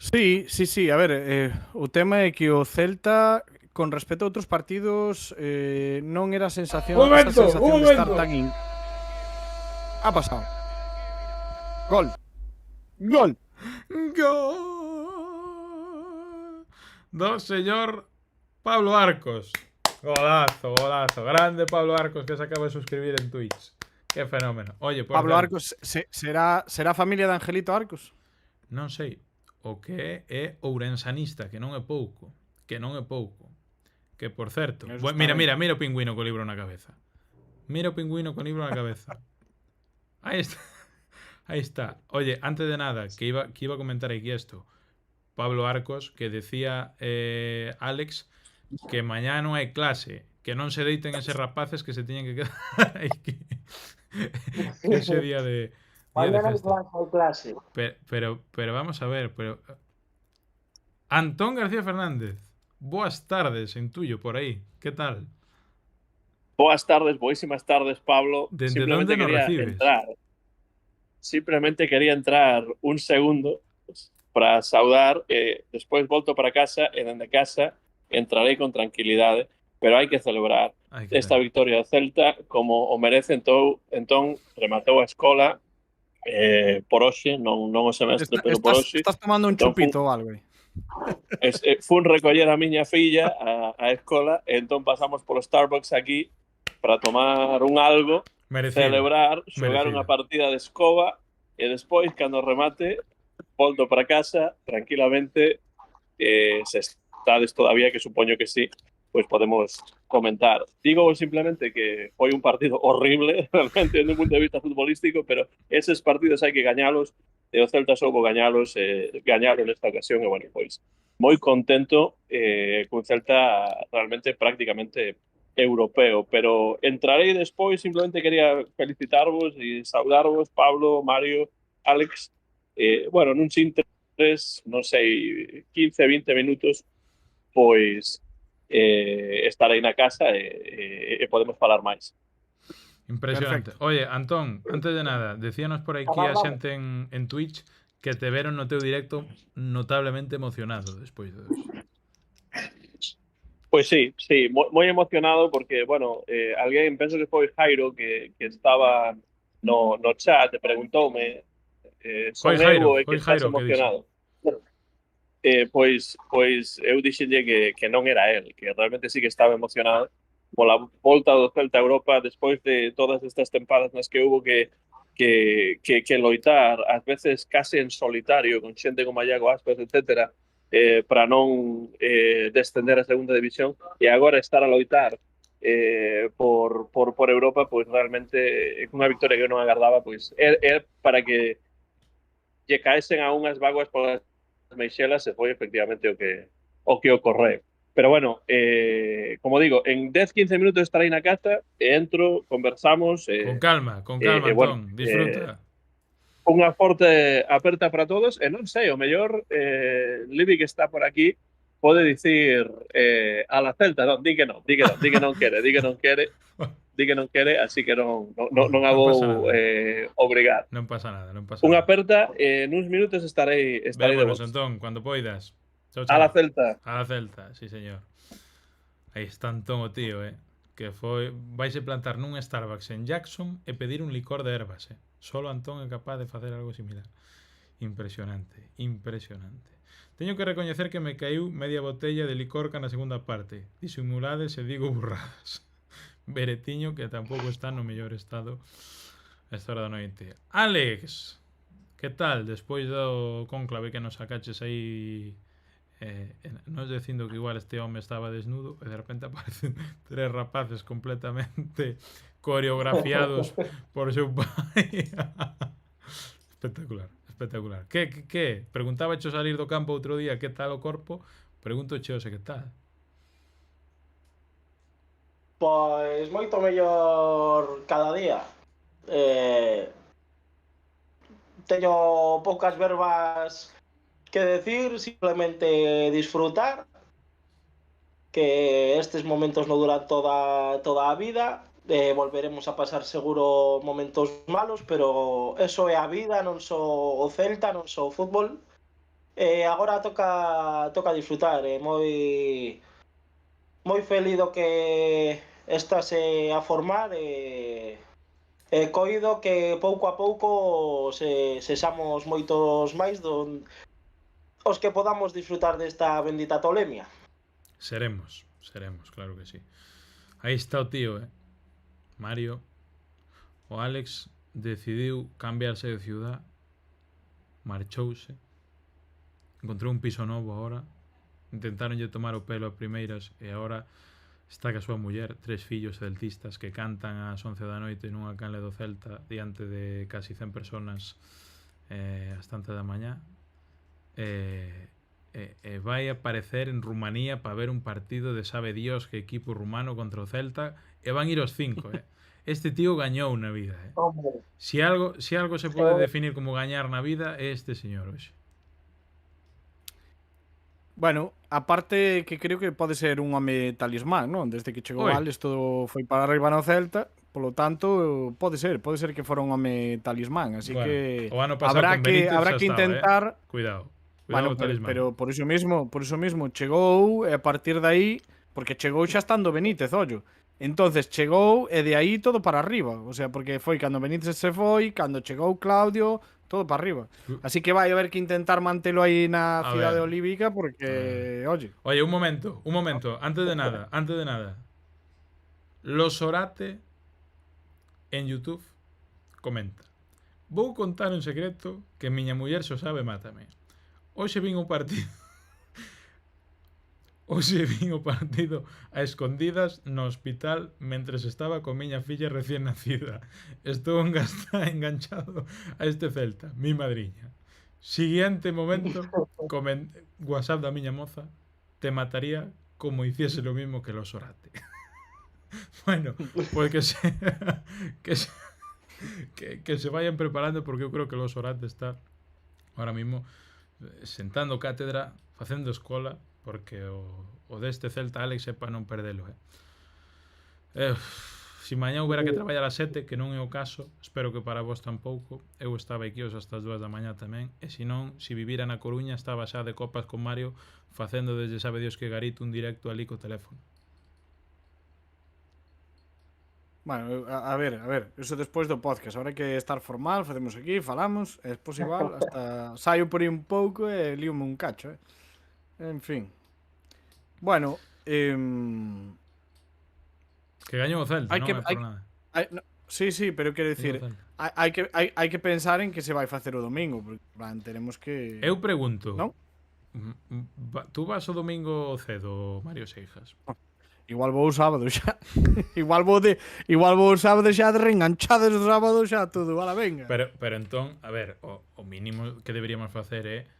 Speaker 3: Sí. A ver, o tema é que o Celta, con respecto a outros partidos, non era a sensación,
Speaker 2: Un momento,
Speaker 3: esa sensación
Speaker 2: un
Speaker 3: de estar
Speaker 2: momento.
Speaker 3: tan Ha pasado. Gol. Gol.
Speaker 2: Gol do señor Pablo Arcos. Golazo. Grande Pablo Arcos, que se acaba de suscribir en Twitch. Qué fenómeno. Oye, por
Speaker 3: Pablo
Speaker 2: certo,
Speaker 3: Arcos, será familia de Angelito Arcos?
Speaker 2: non sei o que é ourensanista, que non é pouco. Que por certo,
Speaker 3: Eso está
Speaker 2: mira
Speaker 3: ben.
Speaker 2: o pingüino co libro na cabeza. Mira o pingüino co libro na cabeza. Ahí está. Oye, antes de nada, que iba a comentar aquí esto. Pablo Arcos, que decía Alex que mañá non hai clase, que non se deiten eses rapaces que se tiñen que quedar aí que ese día de
Speaker 5: Mañana
Speaker 2: festa.
Speaker 5: clase.
Speaker 2: Pero vamos a ver, Antón García Fernández, boas tardes en tuyo por aí, ¿qué tal?
Speaker 6: Boas tardes, boísimas tardes, Pablo.
Speaker 2: ¿Desde dónde nos recibes?
Speaker 6: Simplemente quería entrar un segundo para saudar, despois volto para casa e dende casa entrarei con tranquilidade, pero hai que celebrar esta victoria do Celta como o merece. Entón rematou a escola por hoxe, non o semestre, pero por hoxe.
Speaker 3: Estás tomando un chupito ou algo aí?
Speaker 6: Fun recoller a miña filla á escola e entón pasamos polo Starbucks aquí para tomar un algo.
Speaker 2: Merecido.
Speaker 6: celebrar, xogar
Speaker 2: Merecido.
Speaker 6: unha partida de escoba e despois, cando remate, volto para casa tranquilamente. Se estades todavía, que supoño que sí, pues podemos comentar. Digo simplemente que foi un partido horrible, realmente, desde un punto de vista futbolístico, pero eses partidos hai que gañalos, e o Celta soubo gañalos, gañaron nesta ocasión, e bueno, pois moi contento cun Celta realmente prácticamente europeo, pero entrarei despois, simplemente quería felicitarvos e saudarvos, Pablo, Mario, Alex, bueno, nun sintes, non sei, 15, 20 minutos, pois estarei na casa e podemos falar máis.
Speaker 2: Impresionante.
Speaker 3: Perfecto.
Speaker 2: Oye, Antón, antes de nada, decíanos por aquí a xente en Twitch que te veron no teu directo notablemente emocionado despois de dos.
Speaker 6: Pois sí, moi emocionado porque, bueno, alguén, penso que foi Jairo, que estaba no chat, e preguntoume son eu e que estás
Speaker 2: Jairo que dixe.
Speaker 6: emocionado. Pois eu dixenlle que non era el, que realmente sí que estaba emocionado pola volta do Celta a Europa despois de todas estas tempadas nas que hubo que loitar, ás veces case en solitario, con xente como Iago Aspas, etc., para non descender a segunda división, e agora estar a loitar por Europa, pois realmente é unha victoria que eu non agardaba, pois é para que lle caesen a unhas vaguas polas meixelas, e foi efectivamente o que ocorreu. Pero bueno, como digo, en 10-15 minutos estarei na casa, e entro, conversamos.
Speaker 2: Con calma, Antón,
Speaker 6: bueno,
Speaker 2: disfruta.
Speaker 6: Unha forte aperta para todos, e non sei, o mellor Libby, que está por aquí, pode dicir a la Celta, non, di que non quere, así que non a vou obrigar.
Speaker 2: Non pasa nada.
Speaker 6: Unha aperta, nuns minutos estarei de
Speaker 2: Vémonos,
Speaker 6: volta.
Speaker 2: Antón, cuando poidas. Chao,
Speaker 6: A la Celta.
Speaker 2: A la Celta, sí, señor. Aí está Antón, o tío, que foi... Vaise plantar nun Starbucks en Jackson e pedir un licor de ervas, Solo Antón é capaz de facer algo similar. Impresionante. Teño que recoñecer que me caiu media botella de licor na segunda parte. Disimulades e digo burradas. Beretiño, que tampouco está no mellor estado a esta hora da noite. Alex, que tal? Despois do cónclave que nos sacaches aí, nos dicindo que igual este home estaba desnudo, e de repente aparecen 3 rapaces completamente coreografiados por seu pai. Espectacular. Que? Preguntaba cho salir do campo outro día que tal o corpo, pregunto che que tal.
Speaker 5: Pois moito mellor cada día. Teño poucas verbas que decir, simplemente disfrutar, que estes momentos non duran toda a vida. Volveremos a pasar seguro momentos malos, pero eso é a vida, non só o Celta, non só o fútbol. Agora toca disfrutar, moi feliz do que estase a formar, e coido que pouco a pouco sexamos moitos máis os que podamos disfrutar desta bendita tolemia.
Speaker 2: Seremos, claro que sí. Aí está o tío, Mario. O Alex decidiu cambiarse de ciudad, marchouse, encontrou un piso novo agora, intentaronlle tomar o pelo a primeiras, e agora está ca súa muller, 3 fillos celtistas que cantan ás 11 da noite nunha canle do Celta diante de casi 100 personas ás tantas da mañá, e vai aparecer en Rumanía para ver un partido de sabe Dios que equipo rumano contra o Celta, e van ir os 5, Este tío gañou na vida, Si algo se pode definir como gañar na vida, é este señor hoxe.
Speaker 3: Bueno, aparte que creo que pode ser un home talismán, non? Desde que chegou Alex todo foi para arriba no Celta, polo tanto, pode ser que fora un home talismán, así
Speaker 2: bueno,
Speaker 3: que
Speaker 2: o ano pasado
Speaker 3: habrá que intentar,
Speaker 2: Cuidado
Speaker 3: bueno,
Speaker 2: talismán.
Speaker 3: pero por iso mesmo chegou, e a partir de aí, porque chegou xa estando Benítez, ollo. Entonces chegou e de aí todo para arriba, o sea, porque foi cando Benítez se foi, cando chegou Claudio, todo para arriba. Así que vai haber que intentar mantelo aí na cidade olívica porque, oye.
Speaker 2: Oye, un momento, antes de nada. Los Orate en YouTube, comenta: vou contar un secreto que miña muller xo sabe, mátame. Hoxe vin o partido a escondidas no hospital mentres estaba con miña filla recién nacida. Estou enganchado a este Celta, mi madriña. Siguiente momento, WhatsApp da miña moza: te mataría como hiciese lo mismo que los Orate. Bueno, pues que se vayan preparando, porque eu creo que los Orate está ahora mismo sentando cátedra, facendo escola, porque o deste Celta, Alex, é para non perdelo. Si mañá houbera que traballar a 7, que non é o caso, espero que para vos tampouco. Eu estaba aquí hasta as 2 da mañá tamén, e se non, si vivira na Coruña, estaba xa de copas con Mario, facendo desde sabe Dios que garito un directo ali co teléfono.
Speaker 3: Bueno, a ver, eso despois do podcast. Ahora hai que estar formal, facemos aquí, falamos, e despois igual, hasta saio por aí un pouco e líome un cacho, En fin. Bueno,
Speaker 2: Que gañou o Celta, non é por nada.
Speaker 3: sí, pero quero dicir, hai que pensar en que se vai facer o domingo, porque plan, tenemos que...
Speaker 2: Eu pregunto,
Speaker 3: non?
Speaker 2: Tú vas o domingo cedo, Mario Seijas?
Speaker 3: Igual vou o sábado xa. igual vou o sábado xa de reenganchades do sábado xa todo, ala venga.
Speaker 2: Pero entón, a ver, o mínimo que deberíamos facer é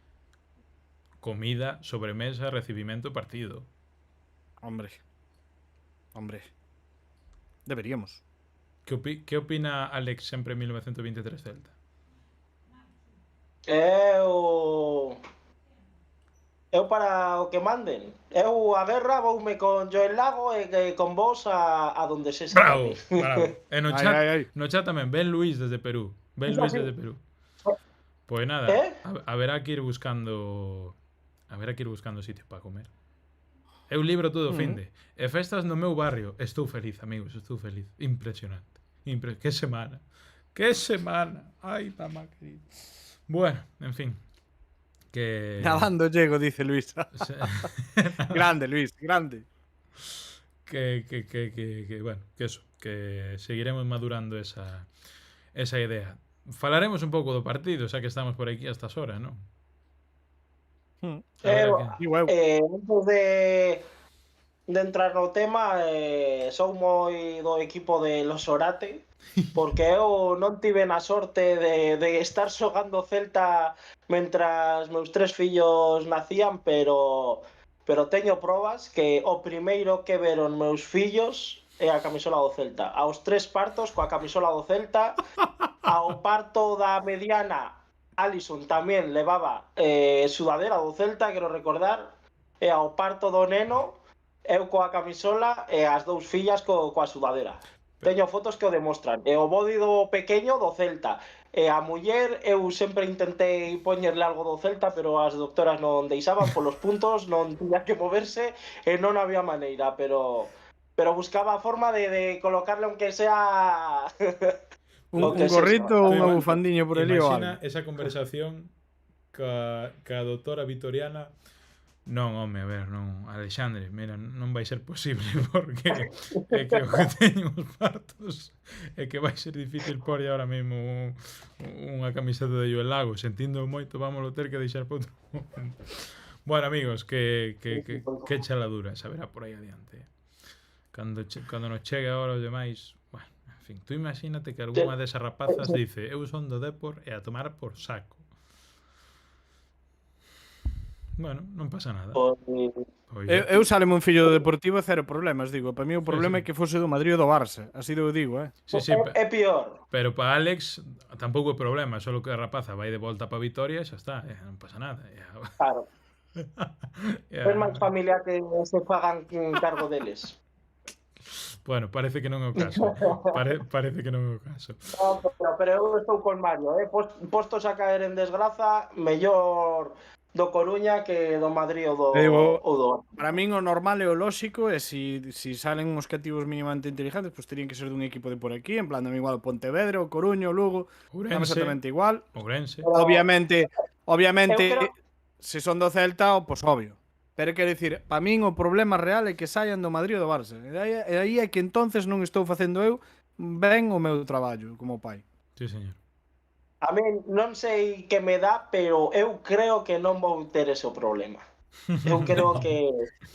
Speaker 2: comida, sobremesa, recibimento, partido.
Speaker 3: Hombre. Deberíamos.
Speaker 2: Que opina Alex sempre 1923 Celta?
Speaker 5: Eu para o que manden. Eu a guerra voume con Joel Lago e con vos a donde se
Speaker 2: Bravo,
Speaker 5: sabe.
Speaker 2: bravo. E no chat tamén, ven Luis desde Perú. Pois nada, haberá que ir buscando sitios para comer. Eu libro todo o finde. E festas no meu barrio. Estou feliz, amigos, estou feliz. Impresionante. Que semana. Ai, mamá querida. Bueno, en fin. Que...
Speaker 3: Nadando llego, dice Luis. Grande, Luis, grande.
Speaker 2: Bueno, que eso, que seguiremos madurando esa idea. Falaremos un pouco do partido, xa que estamos por aquí a estas horas, non?
Speaker 5: Antes de entrar no tema, sou moi do equipo de los Orate, porque eu non tive na sorte de estar xogando Celta mentras meus 3 fillos nacían, pero teño probas que o primeiro que veron meus fillos é a camisola do Celta. Aos 3 partos coa camisola do Celta, ao parto da mediana, Alison tamén levaba sudadera do Celta, quero recordar, e ao parto do neno, eu coa camisola e as 2 fillas coa sudadera. Teño fotos que o demostran. E o body do pequeño do Celta. E a muller, eu sempre intentei poñerle algo do Celta, pero as doctoras non deixaban polos puntos, non tiña que moverse e non había maneira, pero buscaba a forma de colocarle aunque sea
Speaker 3: un gorrito ou unha bufandiña por ali ou algo.
Speaker 2: Imagina esa conversación ca doutora Vitoriana. Non, home, a ver, non, Alexandre, mira, non vai ser posible, porque é que o que teño os partos é que vai ser difícil por ahora mesmo unha camiseta de Joel Lago. Sentindo moito, vámoslo ter que deixar por outro momento. Bueno, amigos, que chaladura esa verá por aí adiante. Cando nos chegue agora os demais, bueno, en fin, tú imagínate que algunha desas rapazas dice: eu son do Depor e a tomar por saco. Bueno, non pasa nada.
Speaker 3: Eu saleme un fillo do Deportivo e cero problemas, digo. Para mí o problema é que fose do Madrid ou do Barça. Así eu digo,
Speaker 2: Sí,
Speaker 5: é pior.
Speaker 2: Pero para Alex tampouco é problema, só que a rapaza vai de volta para Vitoria e xa está, non pasa nada.
Speaker 5: Claro. É máis familia que se fagan cargo deles.
Speaker 2: Bueno, parece que non é o caso. Parece que non é o caso.
Speaker 5: No, pero eu estou con Mario, postos a caer en desgraza, mellor do Coruña que do Madrid ou do...
Speaker 3: Para min o normal e o lóxico é se salen uns cativos mínimamente inteligentes, pois terían que ser dun equipo de por aquí, en plan, igual o Pontevedra, o Coruña, o Lugo, non exactamente igual.
Speaker 2: Ourense.
Speaker 3: Obviamente, se son do Celta, pois obvio. Pero quero dicir, para min o problema real é que saian do Madrid ou do Barça. E aí é que entonces non estou facendo eu ben o meu traballo como pai.
Speaker 2: Sí, señor.
Speaker 5: A mí non sei que me dá, pero eu creo que non vou ter ese problema. Eu creo que...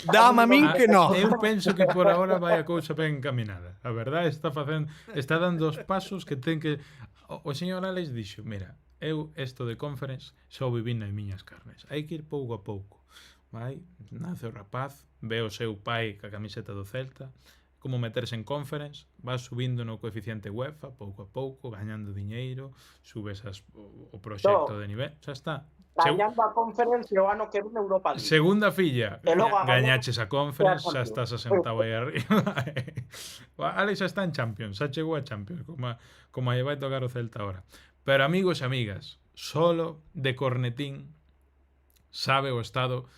Speaker 3: Dame a min que no.
Speaker 2: Eu penso que por agora vai a cousa ben encaminada. A verdade está dando os pasos que ten que... O señor Alex dixo, mira, eu esto de conference só viví nas miñas carnes. Hai que ir pouco a pouco. Vai, nace o rapaz, ve o seu pai ca camiseta do Celta, como meterse en conference, vas subindo no coeficiente UEFA pouco a pouco, gañando diñeiro, subes o proxecto de nivel, xa está.
Speaker 5: Gañando a conference o ano que viene Europa League.
Speaker 2: Segunda filla,
Speaker 5: E logo a
Speaker 2: gañaches a conference, xa
Speaker 5: Champions.
Speaker 2: estás asentado aí arriba. Alex xa está en Champions, xa chegou a Champions, como aí vai tocar o Celta ahora. Pero amigos e amigas, solo de cornetín sabe o estado.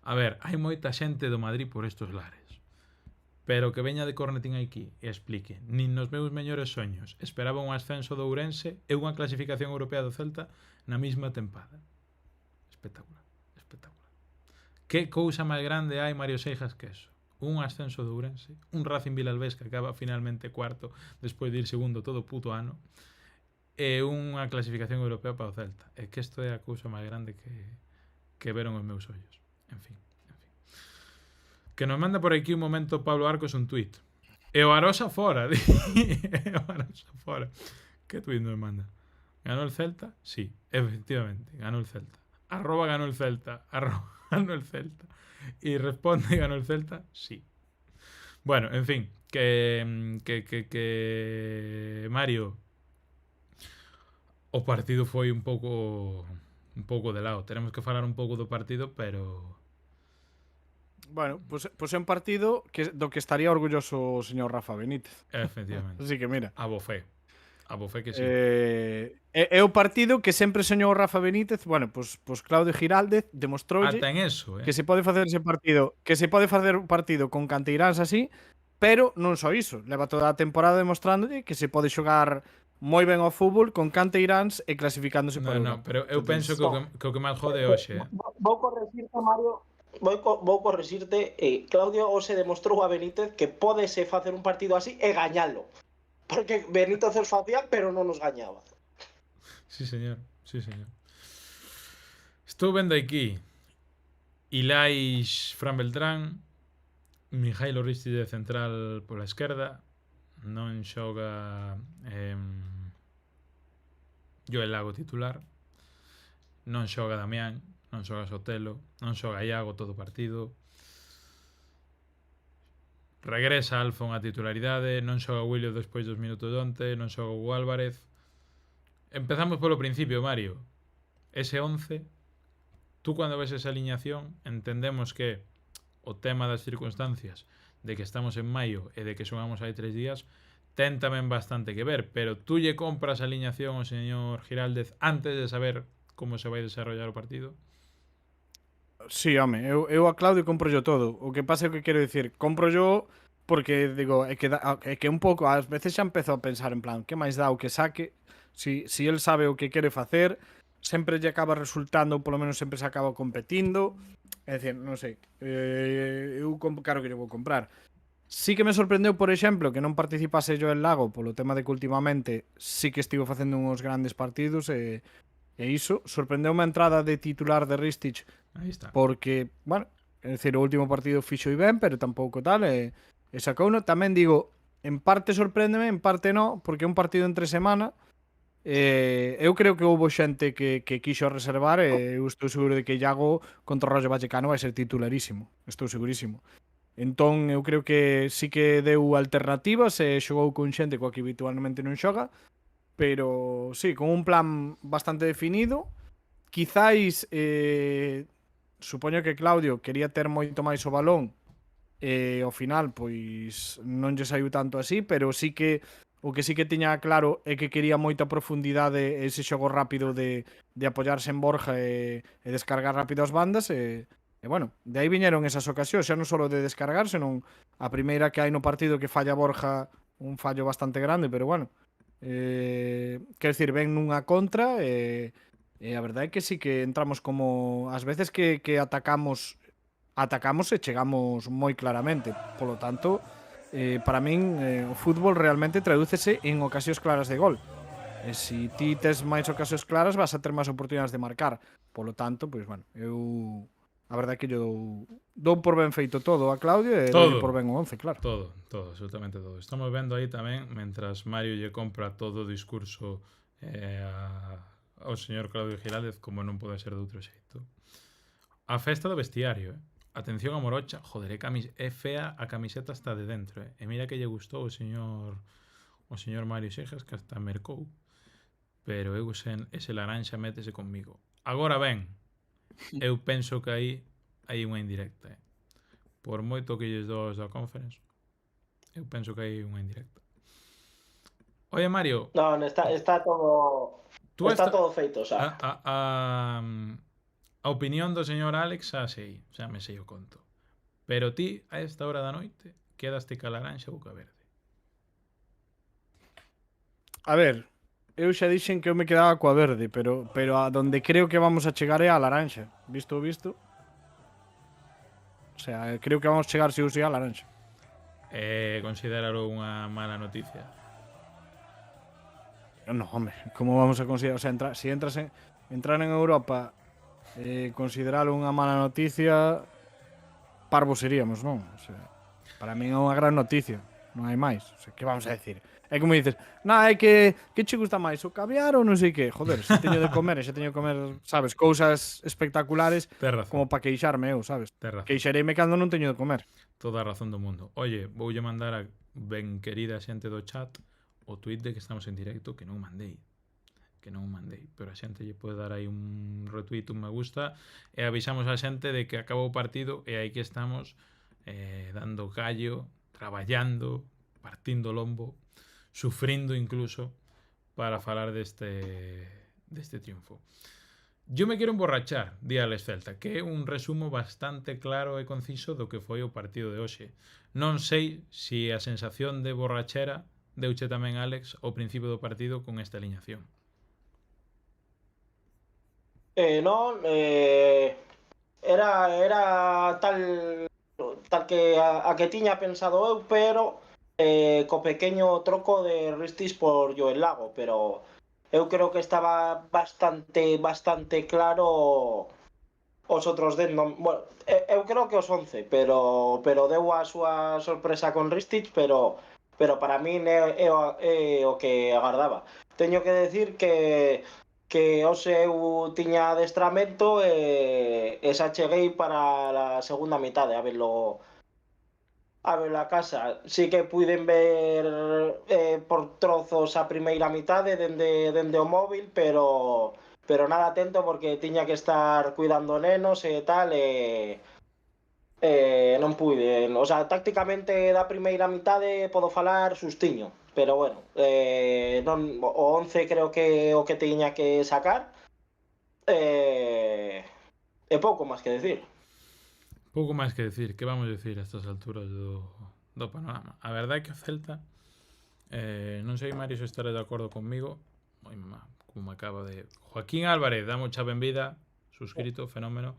Speaker 2: A ver, hai moita xente do Madrid por estos lares. Pero que veña de cornetín aquí e explique, nin nos meus mellores soños esperaba un ascenso do Ourense e unha clasificación europea do Celta na mesma tempada. Espectacular, espectacular. Que cousa máis grande hai, Mario Seijas, que eso? Un ascenso do Ourense, un Racing Vilalbés que acaba finalmente cuarto despois de ir segundo todo o puto ano, e unha clasificación europea para o Celta. É que isto é a cousa máis grande que veron os meus ollos. En fin. Que nos manda por aquí un momento Pablo Arcos un tuit. E o Arosa fora. E o Arosa fora. Que tuit nos manda? ¿Ganó el Celta? Sí, efectivamente, ganó el Celta. @ ganó el Celta. @ ganó el Celta. Y responde, ¿ganó el Celta? Sí. Bueno, en fin, que Mario, o partido foi un pouco de lado. Tenemos que falar un pouco do partido, pero...
Speaker 3: Bueno, pues é un partido do que estaría orgulloso o señor Rafa Benítez.
Speaker 2: Efectivamente.
Speaker 3: Así que mira.
Speaker 2: A bofé que sí.
Speaker 3: É o partido que sempre soñou Rafa Benítez. Bueno, pues Claudio Giraldez demostroulle
Speaker 2: Ata en eso,
Speaker 3: que se pode facer ese partido, que se pode facer un partido con canteiráns así, pero non só iso, leva toda a temporada demostrándolle que se pode xogar moi ben ao fútbol con canteiráns e clasificándose para
Speaker 2: No, pero eu penso que o que máis jode hoxe,
Speaker 5: Vou corregirte, Mario. Vou corregirte. Claudio hoxe demostrou a Benítez que pódese facer un partido así e gañalo. Porque Benítez os facía, pero non nos gañaba.
Speaker 2: Sí, señor. Estou vendo aquí Ilais Fran Beltrán, Mijailo Risti de central pola esquerda, non xoga Joel Lago titular, non xoga Damián, non xoga Sotelo, non xoga Iago todo o partido. Regresa Alfon a titularidade, non xoga William despois dos minutos de onte, non xoga Hugo Álvarez. Empezamos polo principio, Mario. Ese 11, tú cando ves esa aliñación, entendemos que o tema das circunstancias de que estamos en maio e de que xogamos hai 3 días ten tamén bastante que ver, pero tú lle compras a aliñación ao señor Giraldez antes de saber como se vai desarrollar o partido?
Speaker 3: Sí, home, eu a Claudio compro yo todo. O que pasa é o que quero dicir, compro yo porque digo, é que un pouco ás veces xa empezo a pensar en plan, que máis dá o que saque? Si el sabe o que quere facer, sempre lle acaba resultando, ou polo menos sempre se acaba competindo. É dicir, non sei, eu claro que lle vou comprar. Sí que me sorprendeu, por exemplo, que non participase Joel Lago polo tema de que últimamente sí que estivo facendo uns grandes partidos e iso, sorprendeu-me a entrada de titular de Ristich.
Speaker 2: Aí está.
Speaker 3: Porque, bueno, é dicir, o último partido fixo ben, pero tampouco tal, e sacouno. Tamén digo, en parte sorpréndeme, en parte non, porque é un partido entre semana. Eu creo que houbo xente que quixo reservar e eu estou seguro de que Iago contra o Rayo Vallecano vai ser titularísimo. Estou segurísimo. Entón, eu creo que sí que deu alternativas e xogou con xente coa que habitualmente non xoga, pero sí, con un plan bastante definido. Quizáis supoño que Claudio quería ter moito máis o balón e ao final pois non lle saiu tanto así, pero sí que o que sí que tiña claro é que quería moita profundidade ese xogo rápido de apoiarse en Borja e descargar rápido as bandas e bueno, de aí viñeron esas ocasións, xa non só de descargar, senón a primeira que hai no partido que falla Borja, un fallo bastante grande, pero bueno, quer dicir, ven nunha contra e a verdade é que sí que entramos como as veces que atacamos e chegamos moi claramente, polo tanto para min o fútbol realmente tradúcese en ocasións claras de gol. E se ti tes máis ocasións claras vas a ter máis oportunidades de marcar. Polo tanto, pois bueno, eu a verdade é que yo dou por ben feito todo a Claudio e dou por ben o 11, claro.
Speaker 2: Todo, absolutamente todo. Estamos vendo aí tamén, mentras Mario lle compra todo o discurso ao señor Claudio Giraldez, como non pode ser de outro xeito. A festa do vestiario, Atención a Morocha, joder, é fea a camiseta está de dentro, E mira que lle gustou o señor Mario Sejas, que hasta mercou. Pero eu ese laranxa métese conmigo. Agora ben, eu penso que aí hai unha indirecta, Por moito que lles dou da conference, eu penso que hai unha indirecta. Oye, Mario.
Speaker 5: No, está todo. Está todo feito, xa.
Speaker 2: A opinión do señor Alex xa me sei o conto. Pero ti, a esta hora da noite, quedaste ca laranxa ou ca verde?
Speaker 3: A ver, eu xa dixen que eu me quedaba coa verde, pero a donde creo que vamos a chegar é a laranxa. Visto o visto. O sea, creo que vamos a chegar se a laranxa.
Speaker 2: Consideralo unha mala noticia.
Speaker 3: No, hombre, como vamos a considerar? O sea, entrar en Europa consideralo unha mala noticia, parvos seríamos, non? O sea, para min é unha gran noticia, non hai máis. O sea, que vamos a decir? É como dices, é que che gusta máis, o caviar ou non sei que? Joder, se teño de comer, sabes, cousas espectaculares como para queixarme eu, sabes? Queixareime cando non teño de comer.
Speaker 2: Toda a razón do mundo. Oye, voulle mandar a ben querida xente do chat o tweet de que estamos en directo, que non mandei, pero a xente lle pode dar aí un retweet, un me gusta, e avisamos a xente de que acabou o partido e aí que estamos dando callo, traballando, partindo lombo, sufrindo incluso para falar deste triunfo. Yo me quero emborrachar, di Alex Celta, que é un resumo bastante claro e conciso do que foi o partido de hoxe. Non sei se a sensación de borrachera deuche tamén Alex ao principio do partido con esta aliñación.
Speaker 5: Non, era tal que a que tiña pensado eu, pero co pequeño troco de Ristis por Joel Lago, pero eu creo que estaba bastante claro os outros 10, bueno, eu creo que os 11, pero deu a súa sorpresa con Ristis, pero para min é o que agardaba. Teño que decir que hoxe eu tiña adestramento e xa cheguei para a segunda mitade a verlo a casa. Sí que puiden ver por trozos a primeira mitade dende o móvil, pero nada atento porque tiña que estar cuidando nenos e tal, e non pude. O sea, tácticamente da primeira mitade podo falar sustiño, pero bueno, o 11 creo que o que tiña que sacar, e pouco máis que decir.
Speaker 2: Pouco máis que decir, que vamos decir a estas alturas do panorama? A verdade é que o Celta, non sei, Mario, se estaré de acordo conmigo, como me acaba de... Joaquín Álvarez, dá mucha benvida, suscrito, fenómeno,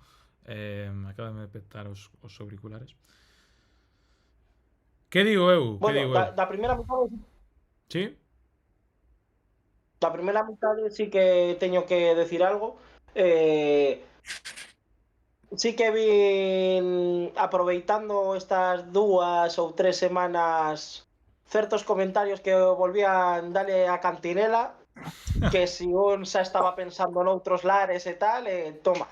Speaker 2: acaba de petar os auriculares. Que digo eu?
Speaker 5: Bueno, da primeira mitade...
Speaker 2: Sí?
Speaker 5: Da primeira mitade sí que teño que decir algo. Sí que vin, aproveitando estas 2 ou 3 semanas, certos comentarios que volvían darle a cantinela, que si un xa estaba pensando noutros lares e tal, toma,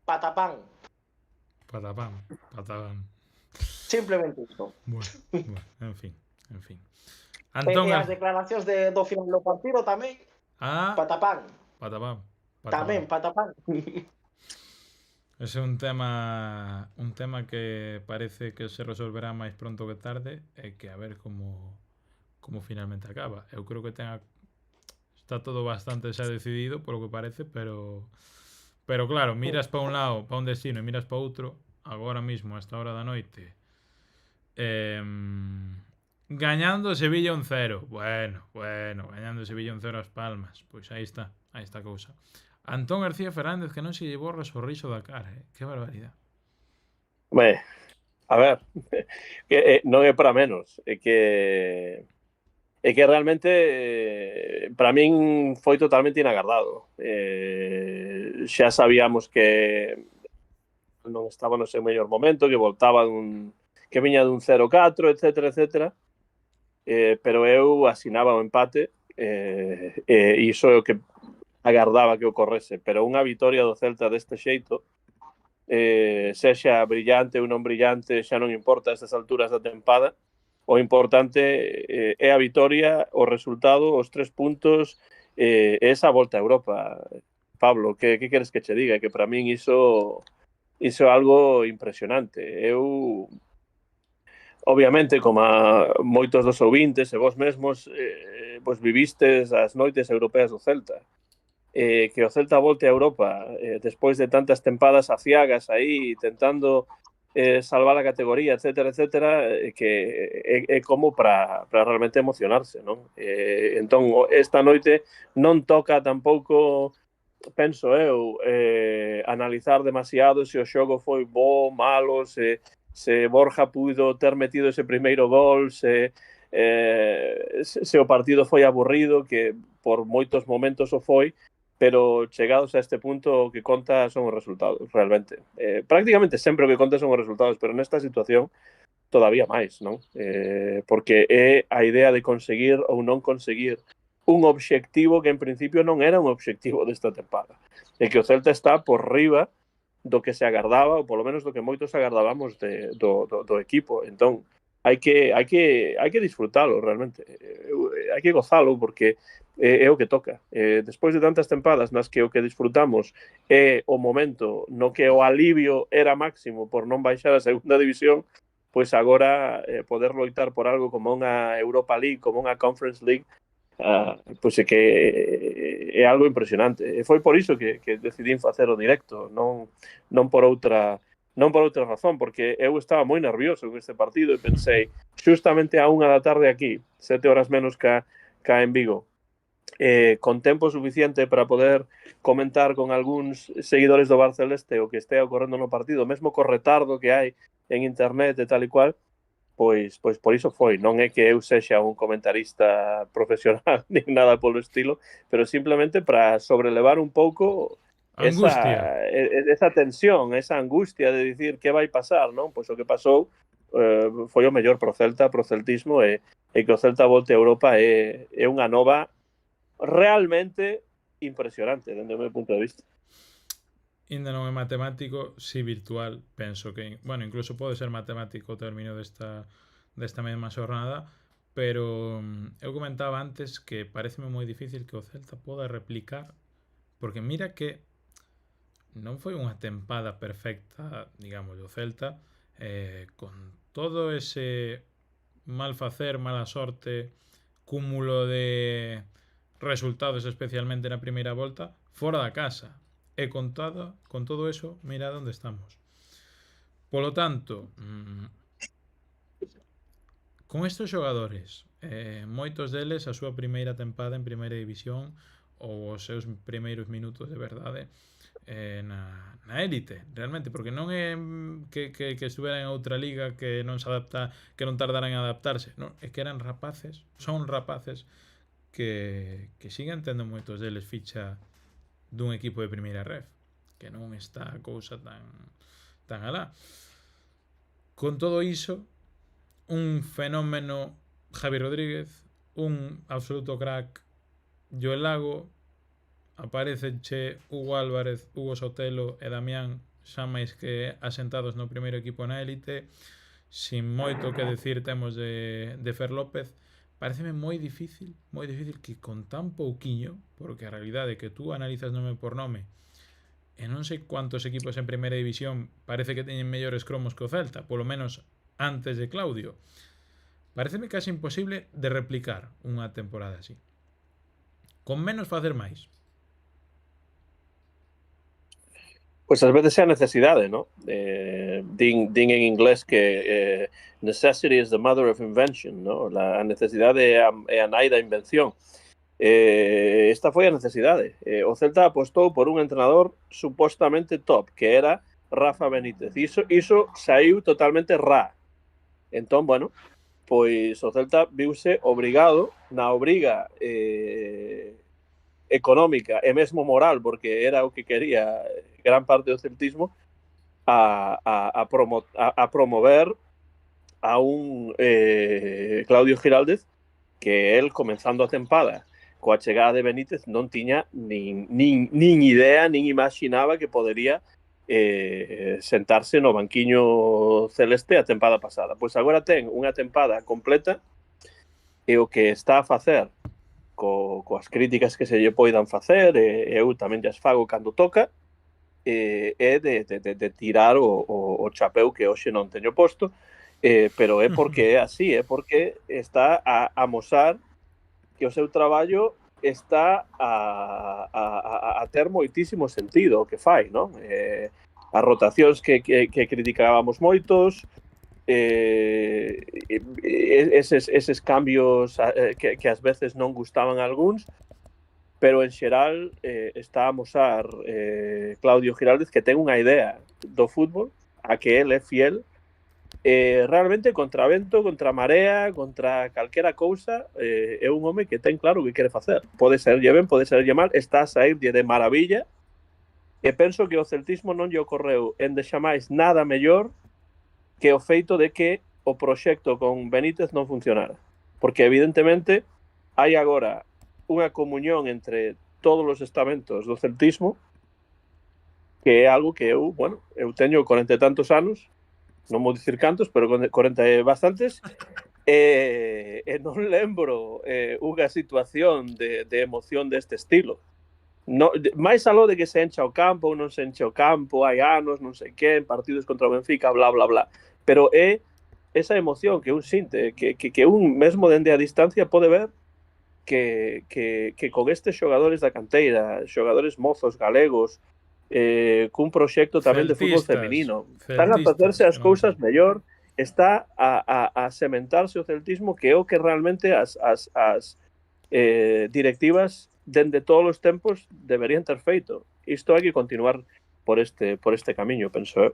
Speaker 5: patapán.
Speaker 2: Patapán.
Speaker 5: Simplemente isto.
Speaker 2: Bueno, en fin.
Speaker 5: Antón, as declaracións do final do partido tamén, patapán. Tamén, patapán.
Speaker 2: Ese é un tema que parece que se resolverá máis pronto que tarde, e que a ver como finalmente acaba. Eu creo que está todo bastante xa decidido, polo que parece, pero claro, miras para un lado, para un destino, e miras para outro, agora mismo, a esta hora da noite, gañando Sevilla 1-0. Bueno, gañando Sevilla 1-0 as Palmas. Pois aí está a cousa. Antón García Fernández, que non se lle borra o sorriso da cara, Que barbaridade.
Speaker 6: A ver, que non é para menos, é que realmente para min foi totalmente inagardado. Xa sabíamos que non estaba no seu mellor momento, que voltaba que viña dun 0-4, etcétera, etcétera. Pero eu asinaba o empate e iso é o que agardaba que ocorrese. Pero unha vitoria do Celta deste xeito, sexa brillante ou non brillante, xa non importa a estas alturas da tempada. O importante é a vitoria, o resultado, os 3 puntos e esa volta a Europa. Pablo, que queres que che diga? Que para min iso é algo impresionante. Eu, obviamente, como a moitos dos ouvintes e vos mesmos, pois vivistes as noites europeas do Celta. Que o Celta volte a Europa despois de tantas tempadas aciagas aí, tentando salvar a categoría, etcétera, etcétera, que é como para realmente emocionarse, non? Entón, esta noite non toca tampouco, penso eu, analizar demasiado se o xogo foi bo, malo, se Borja puido ter metido ese primeiro gol, se o partido foi aburrido, que por moitos momentos o foi, pero chegados a este punto o que conta son os resultados, realmente. Prácticamente sempre o que conta son os resultados, pero nesta situación todavía máis, non? Porque é a idea de conseguir ou non conseguir un obxectivo que en principio non era un obxectivo desta tempada. E que o Celta está por riba do que se agardaba, ou polo menos do que moitos agardábamos do equipo. Entón, hai que disfrutalo realmente. Hai que gozalo porque é o que toca. Despois de tantas tempadas nas que o que disfrutamos é o momento no que o alivio era máximo por non baixar a segunda división, pois agora poder loitar por algo como unha Europa League, como unha Conference League, pois é que é algo impresionante. E foi por iso que decidín facer o directo, non por outra razón, porque eu estaba moi nervioso con este partido e pensei, xustamente a 1 da tarde aquí, 7 horas menos que en Vigo, con tempo suficiente para poder comentar con algúns seguidores do Barceleste o que estea ocorrendo no partido, mesmo co retardo que hai en internet e tal e cual, pois por iso foi. Non é que eu sexa un comentarista profesional nin nada polo estilo, pero simplemente para sobrelevar un pouco esa tensión, esa angustia de dicir que vai pasar, non? Pois o que pasou foi o mellor pro Celta, pro celtismo, e que o Celta volte a Europa é unha nova realmente impresionante dende o meu punto de vista.
Speaker 2: Ainda non é matemático, si virtual, penso que, bueno, incluso pode ser matemático o término desta mesma xornada, pero eu comentaba antes que pareceme moi difícil que o Celta poda replicar, porque mira que non foi unha tempada perfecta, digamos, do Celta, con todo ese mal facer, mala sorte, cúmulo de resultados, especialmente na primeira volta, fora da casa. E con todo eso, mira onde estamos. Polo tanto, con estes xogadores, moitos deles a súa primeira tempada en primeira división ou os seus primeiros minutos de verdade na élite, realmente, porque non é que estuveran en outra liga que non se adapta, que non tardaran en adaptarse, non, é que eran rapaces, son rapaces que siguen tendo moitos deles ficha dun equipo de primeira ref, que non está a cousa tan alá. Con todo iso, un fenómeno Javi Rodríguez, un absoluto crack Joel Lago, aparecenche Hugo Álvarez, Hugo Sotelo e Damián, xa máis que asentados no primeiro equipo na élite, sin moito que decir temos de Fer López. Pareceme moi difícil que con tan pouquiño, porque a realidade é que tú analizas nome por nome e non sei cuántos equipos en primeira división parece que teñen mellores cromos que o Celta, polo menos antes de Claudio. Pareceme case imposible de replicar unha temporada así. Con menos facer máis.
Speaker 6: Pois ás veces é a necesidade, non? Din en inglés que necessity is the mother of invention, non? A necesidade é a nai da invención. Esta foi a necesidade. O Celta apostou por un entrenador supostamente top, que era Rafa Benítez. Iso saiu totalmente ra. Entón, bueno, pois o Celta viuse obrigado na obriga económica e mesmo moral, porque era o que quería gran parte do celtismo, a promover a un Claudio Giraldez que él, comenzando a tempada coa chegada de Benítez, non tiña nin idea, nin imaginaba que podería sentarse no banquiño celeste a tempada pasada. Pois agora ten unha tempada completa e o que está a facer coas críticas que se lle poidan facer, eu tamén as fago cando toca, é de tirar o chapeu que hoxe non teño posto, pero é porque é así, é porque está a amosar que o seu traballo está a ter moitísimo sentido o que fai, non? As rotacións que criticábamos moitos, eses cambios que ás veces non gustaban a algúns, pero en xeral está a amosar Claudio Giraldez que ten unha idea do fútbol a que ele é fiel, realmente contra vento, contra marea, contra calquera cousa, é un home que ten claro o que quere facer. Pode serlle ben, pode serlle mal, está a saírlle de maravilla, e penso que o celtismo non lle ocorreu en deixamais nada mellor que o feito de que o proxecto con Benítez non funcionara. Porque evidentemente hai agora unha comunión entre todos os estamentos do celtismo que é algo que eu teño 40 e tantos anos, non vou dicir cantos, pero 40 e bastantes, e non lembro unha situación de emoción deste estilo. No, máis aló de que se encha o campo ou non se encha o campo, hai anos, non sei que, en partidos contra o Benfica, bla, bla, bla. Pero é esa emoción que un sinte, que un mesmo dende a distancia pode ver que con estes xogadores da canteira, xogadores mozos galegos, cun proxecto tamén de fútbol feminino, están a facerse as cousas mellor, está a sementarse o celtismo, que é o que realmente as directivas dende todos os tempos deberían ter feito. Isto hai que continuar por este camiño, penso eu.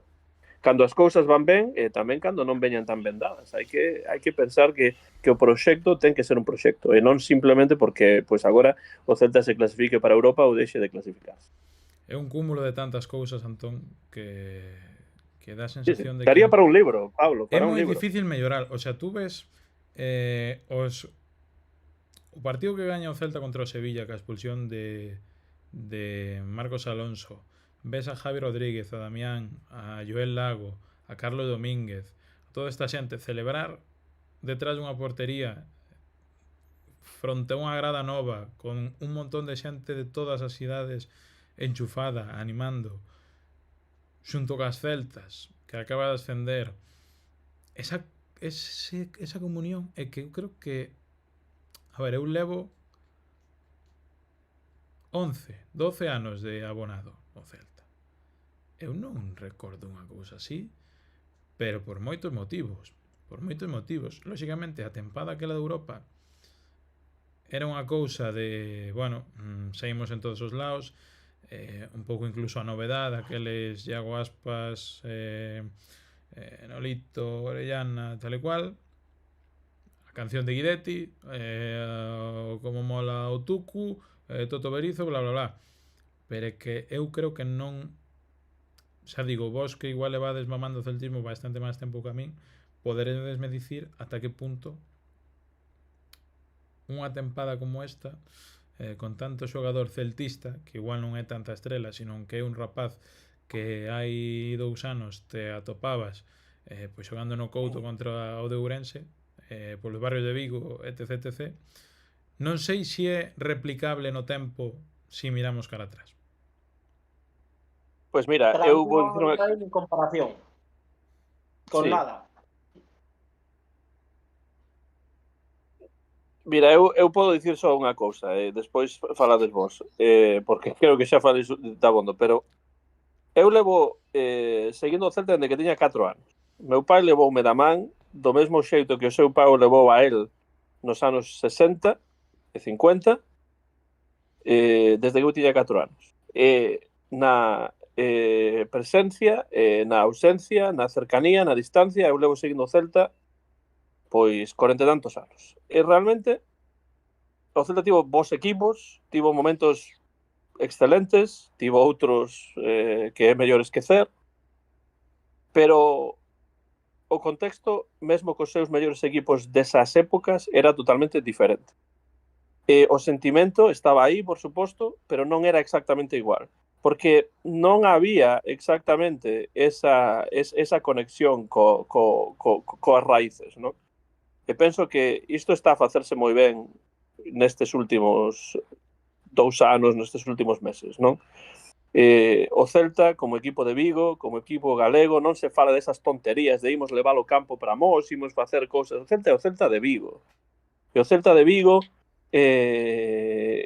Speaker 6: Cando as cousas van ben, e tamén cando non veñan tan ben dadas. Hai que pensar que o proxecto ten que ser un proxecto, e non simplemente porque pois agora o Celta se clasifique para Europa ou deixe de clasificarse.
Speaker 2: É un cúmulo de tantas cousas, Antón, que dá a sensación de que...
Speaker 6: Daría para un libro, Pablo, para
Speaker 2: un libro. É moi
Speaker 6: libro.
Speaker 2: difícil mellorar. O sea, tú ves o partido que gaña o Celta contra o Sevilla, que a expulsión de Marcos Alonso, ves a Javi Rodríguez, a Damián, a Joel Lago, a Carlos Domínguez, toda esta xente celebrar detrás dunha portería fronte a unha grada nova con un montón de xente de todas as cidades enchufada, animando xunto cas Celtas que acaba de ascender, esa comunión é que eu creo que, a ver, eu levo 11, 12 anos de abonado ao Celta. Eu non recordo unha cousa así, pero por moitos motivos. Lóxicamente, a tempada aquela de Europa era unha cousa de, bueno, saímos en todos os lados, un pouco incluso a novedade, aqueles Iago Aspas, Nolito, Orellana, tal e cual, a canción de Guidetti, como mola o Tucu, Toto Berizo, bla, bla, bla. Pero é que eu creo que non, xa digo, vos que igual levades mamando o celtismo bastante máis tempo que a min, poderedesme dicir ata que punto unha tempada como esta, con tanto xogador celtista, que igual non é tanta estrela, sino que é un rapaz que hai 2 anos te atopabas pois xogando no Couto contra o de Ourense, polos barrios de Vigo, etc, etc. Non sei se é replicable no tempo se miramos cara atrás.
Speaker 6: Pois mira, eu vou dicir
Speaker 5: unha... Non hai comparación con nada.
Speaker 6: Mira, eu podo dicir só unha cousa, despois falades vos, porque creo que xa falei dabondo, pero eu levo seguindo o Celta desde que tiña 4 anos. Meu pai levoume da man do mesmo xeito que o seu pai o levou a él nos anos 60 e 50, desde que eu tiña 4 anos. presencia, na ausencia, na cercanía, na distancia. Eu levo seguindo o Celta pois 40 e tantos anos. E realmente o Celta tivo bons equipos, tivo momentos excelentes, tivo outros que é mellor esquecer, pero o contexto, mesmo cos seus mellores equipos desas épocas, era totalmente diferente. O sentimento estaba aí, por suposto, pero non era exactamente igual, porque non había exactamente esa conexión coas raíces, non? E penso que isto está a facerse moi ben nestes últimos 2 anos, nestes últimos meses, non? O Celta, como equipo de Vigo, como equipo galego, non se fala desas tonterías de imos levar o campo para Mos, imos facer cousas. O Celta é o Celta de Vigo. E o Celta de Vigo é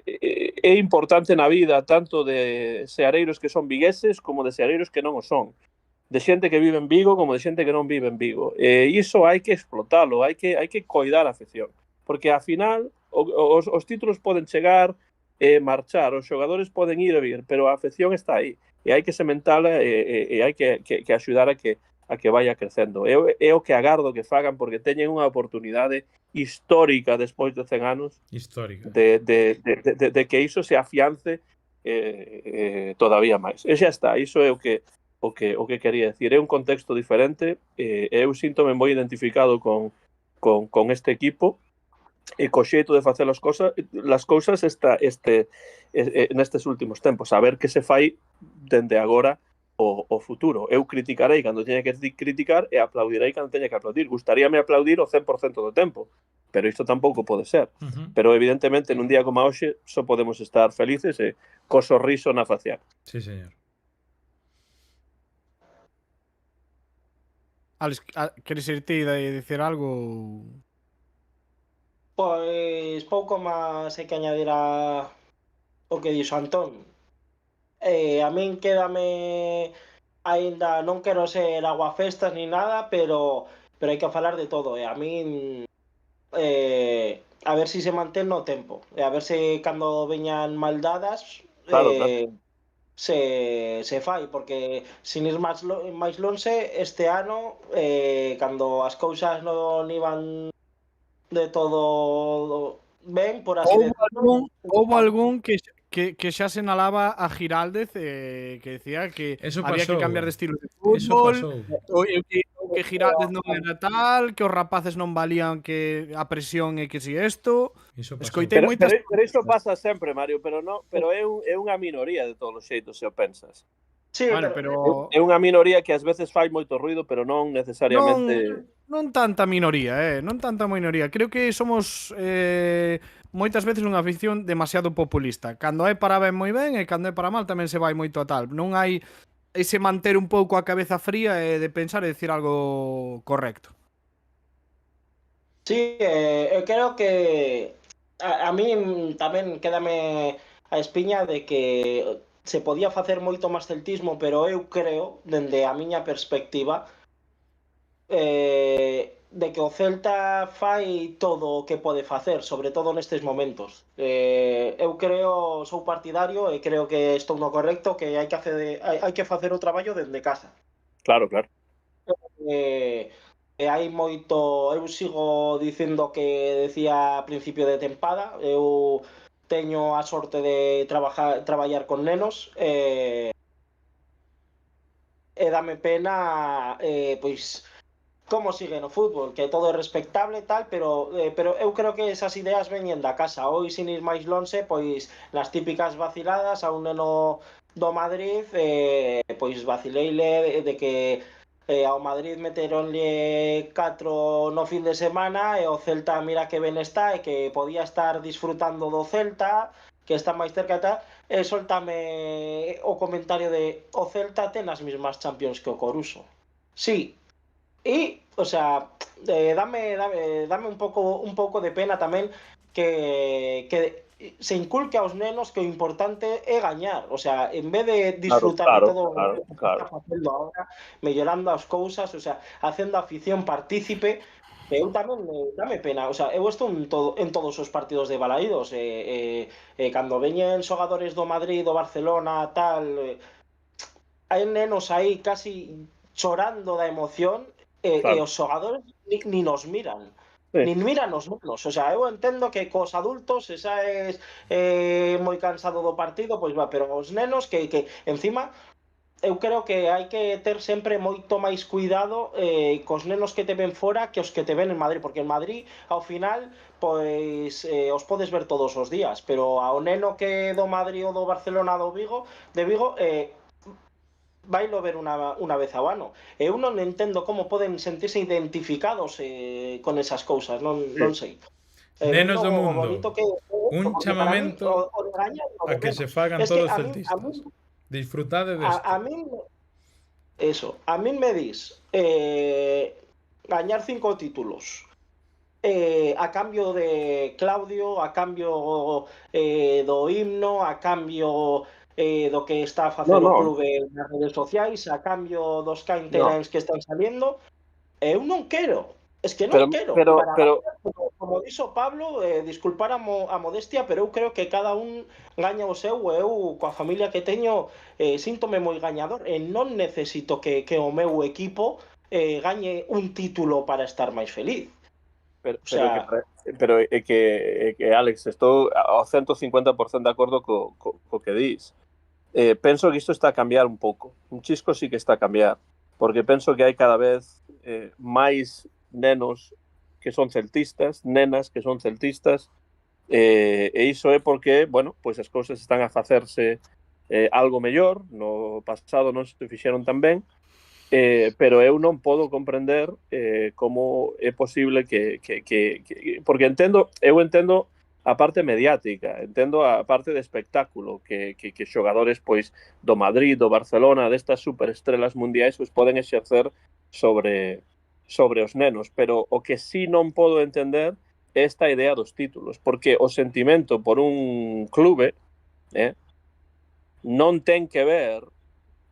Speaker 6: importante na vida tanto de seareiros que son vigueses como de seareiros que non o son. De xente que vive en Vigo como de xente que non vive en Vigo. E iso hai que explotalo, hai que coidar a afección. Porque, ao final, os títulos poden chegar marchar, os xogadores poden ir e vir, pero a afección está aí e hai que sementala e hai que axudar a que vaya crecendo. É o que agardo que fagan, porque teñen unha oportunidade histórica despois de 100 anos de que iso se afiance todavía máis. E xa está, iso é o que quería decir. É un contexto diferente, eu síntome moi identificado con este equipo e co xeito de facer as cousas nestes últimos tempos, a ver que se fai dende agora o futuro. Eu criticarei cando teña que criticar e aplaudirei cando teña que aplaudir. Gustaríame aplaudir o 100% do tempo, pero isto tampouco pode ser. Pero evidentemente nun día como hoxe só podemos estar felices e co sorriso na facial.
Speaker 2: Sí, señor.
Speaker 3: Alex, queres irte e dicir algo?
Speaker 5: Pois pouco máis hai que añadir o que dixo Antón. A min quédame aínda, non quero ser aguafestas ni nada, pero hai que falar de todo. A min a ver se se mantén no tempo. A ver se cando veñan maldadas
Speaker 6: claro.
Speaker 5: se fai, porque sin ir máis lonxe, este ano cando as cousas non iban de todo ben, por así decirlo.
Speaker 3: Houbo algún que xa sinalaba a Giraldez que decía que había que cambiar de estilo de fútbol, que Giraldez non era tal, que os rapaces non valían, que a presión e que si isto. Escoitei moitas.
Speaker 6: Pero isto pasa sempre, Mario, pero é unha minoría de todos os xeitos, se o pensas.
Speaker 5: Sí,
Speaker 3: bueno, pero
Speaker 6: é unha minoría que ás veces fai moito ruido, pero non necesariamente
Speaker 3: non tanta minoría, non tanta minoría. Creo que somos moitas veces unha afición demasiado populista. Cando é para ben moi ben e cando é para mal tamén se vai moito a tal. Non hai ese manter un pouco a cabeza fría e de pensar e decir algo correcto.
Speaker 5: Sí, eu creo que a min tamén quédame a espiña de que se podía facer moito máis celtismo, pero eu creo, dende a miña perspectiva, de que o Celta fai todo o que pode facer, sobre todo nestes momentos. Eu creo, sou partidario e creo que estou no correcto, que hai que facer o traballo dende casa.
Speaker 6: Claro.
Speaker 5: E hai moito, eu sigo dicindo que decía a principio de tempada, eu teño a sorte de traballar con nenos e dame pena pois como sigue no fútbol, que todo é respectable e tal, pero eu creo que esas ideas veñen da casa. Hoy, sin ir máis lonxe, pois nas típicas vaciladas a un neno do Madrid, pois vacileile de que ao Madrid meteronlle 4 no fin de semana e o Celta mira que ben está e que podía estar disfrutando do Celta, que está máis cerca e tal, e soltame o comentario de o Celta ten as mesmas Champions que o Coruso. Sí, e, o sea, dame un pouco de pena tamén que se inculque aos nenos que o importante é gañar, o sea, en vez de disfrutar de todo o que está facendo ahora, mellorando as cousas, o sea, facendo a afición partícipe. Eu tamén dame pena, o sea, eu estou en todos os partidos de Balaídos cando veñen xogadores do Madrid, do Barcelona, tal, hai nenos aí casi chorando da emoción e
Speaker 6: Claro.
Speaker 5: os xogadores ni nos miran.
Speaker 6: Sí.
Speaker 5: Nin miran os nenos. O sea, eu entendo que cos adultos, se xa es moi cansado do partido, pois va, pero os nenos que encima eu creo que hai que ter sempre moito máis cuidado cos nenos que te ven fora que os que te ven en Madrid, porque en Madrid, ao final, pois os podes ver todos os días, pero ao neno que do Madrid ou do Barcelona de Vigo, vailo ver unha vez ao ano. Eu non entendo como poden sentirse identificados con esas cousas, non sei.
Speaker 2: Nenos do
Speaker 5: o
Speaker 2: mundo,
Speaker 5: bonito que
Speaker 2: un
Speaker 5: porque para min,
Speaker 2: chamamento
Speaker 5: o de gañar, o
Speaker 2: a
Speaker 5: de
Speaker 2: que
Speaker 5: menos.
Speaker 2: se fagan
Speaker 5: Es que
Speaker 2: todos
Speaker 5: a min
Speaker 2: celtistas. Disfrutade desto.
Speaker 5: a min me dis gañar 5 títulos a cambio de Claudio, a cambio do himno, a cambio do que está a facer o clube nas redes sociais, a cambio dos cainteráns que están saliendo, eu non quero. Es que non quero. Como dixo Pablo, disculpar a modestia, pero eu creo que cada un gaña o seu, e eu, coa familia que teño, síntome moi gañador, e non necesito que o meu equipo gañe un título para estar máis feliz.
Speaker 6: Pero é que Alex, estou ao 150% de acordo co que dis. Penso que isto está a cambiar un pouco. Un chisco sí que está a cambiar, porque penso que hai cada vez máis nenos que son celtistas, nenas que son celtistas, e iso é porque, bueno, pois as cousas están a facerse algo mellor, no pasado non se fixeron tan ben, pero eu non podo comprender como é posible que porque eu entendo a parte mediática, entendo a parte de espectáculo que xogadores pois do Madrid, do Barcelona, destas superestrelas mundiais pois poden exercer sobre os nenos, pero o que sí non podo entender é esta idea dos títulos, porque o sentimento por un clube non ten que ver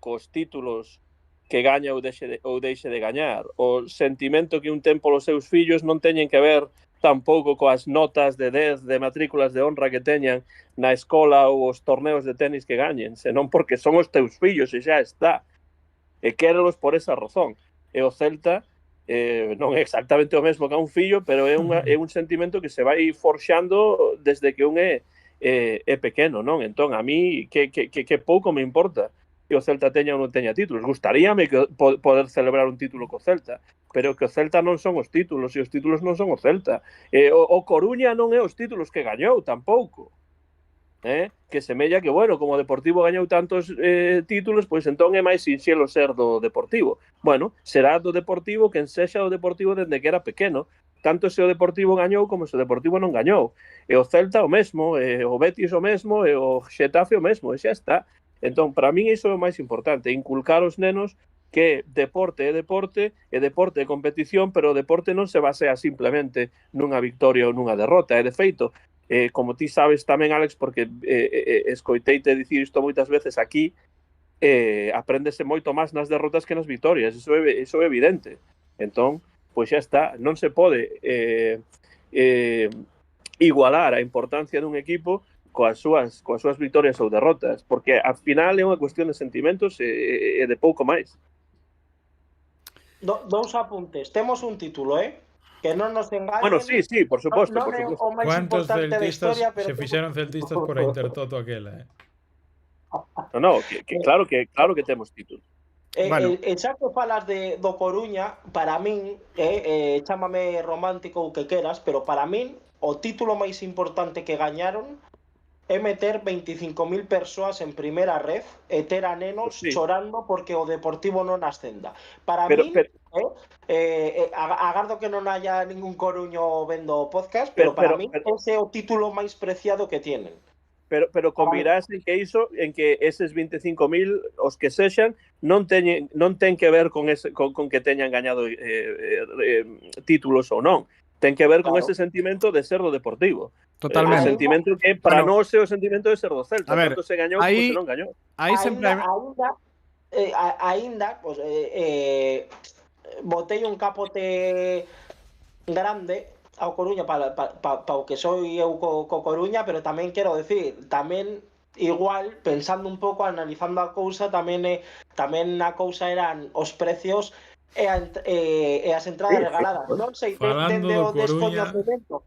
Speaker 6: cos títulos que gaña ou deixe de gañar. O sentimento que un ten polos seus fillos non teñen que ver tampouco coas notas de 10 de matrículas de honra que teñan na escola ou os torneos de tenis que gañen, senón porque son os teus fillos e xa está. E quérelos por esa razón. E o Celta non é exactamente o mesmo que a un fillo, pero é un sentimento que se vai forxando desde que un é pequeno, non? Entón, a mí, que pouco me importa que o Celta teña ou non teña títulos. Gustaríame poder celebrar un título co Celta, pero que o Celta non son os títulos, e os títulos non son o Celta. O Coruña non é os títulos que gañou, tampouco. Que semella que, bueno, como o Deportivo gañou tantos títulos, pois entón é máis sinxelo ser do Deportivo. Bueno, será do Deportivo quen sexa do Deportivo dende que era pequeno, tanto se o Deportivo gañou como se o Deportivo non gañou. E o Celta o mesmo, o Betis o mesmo, e o Xetafe o mesmo, e xa está. Entón, para min iso é o máis importante, inculcar aos nenos que deporte é deporte, e deporte é competición, pero o deporte non se basea simplemente nunha victoria ou nunha derrota. E, de feito, como ti sabes tamén, Alex, porque escoiteite dicir isto moitas veces aquí, apréndese moito máis nas derrotas que nas victorias, iso é evidente. Entón, pois xa está, non se pode igualar a importancia dun equipo coas súas victorias ou derrotas, porque ao final é unha cuestión de sentimentos e de pouco máis.
Speaker 5: Dous apuntes, temos un título, que non nos engañen.
Speaker 6: Bueno, sí, por suposto.
Speaker 5: Non é o máis
Speaker 2: ¿Cuántos
Speaker 5: importante da
Speaker 2: celtistas
Speaker 5: historia, pero
Speaker 2: se fixeron celtistas por a Intertoto aquela?
Speaker 6: No, claro que temos título.
Speaker 5: E xa que falas do Coruña, para min, chámame romántico ou que queras, pero para min o título máis importante que gañaron é meter 25.000 persoas en primeira red e ter a nenos chorando porque o Deportivo non ascenda. Para min, agardo que non haya ningún coruño vendo o podcast, pero para min ese é o título máis preciado que tienen.
Speaker 6: Pero convirás en que eses 25.000, os que sexan, non ten que ver con que teñan gañado títulos ou non. Ten que ver con ese sentimento de ser do Deportivo.
Speaker 3: Totalmente.
Speaker 6: O sentimento que para nós é o sentimento de ser do Celta. Tanto se gañou como se non gañou.
Speaker 3: Aí sempre...
Speaker 5: Ainda, pues, botei un capote grande ao Coruña para o que sou eu co Coruña, pero tamén quero decir, tamén igual, pensando un pouco, analizando a cousa, tamén a cousa eran os precios e as entradas regaladas. Non sei,
Speaker 2: Falando
Speaker 5: dende
Speaker 2: do
Speaker 5: o
Speaker 2: Coruña,
Speaker 5: descoñecemento,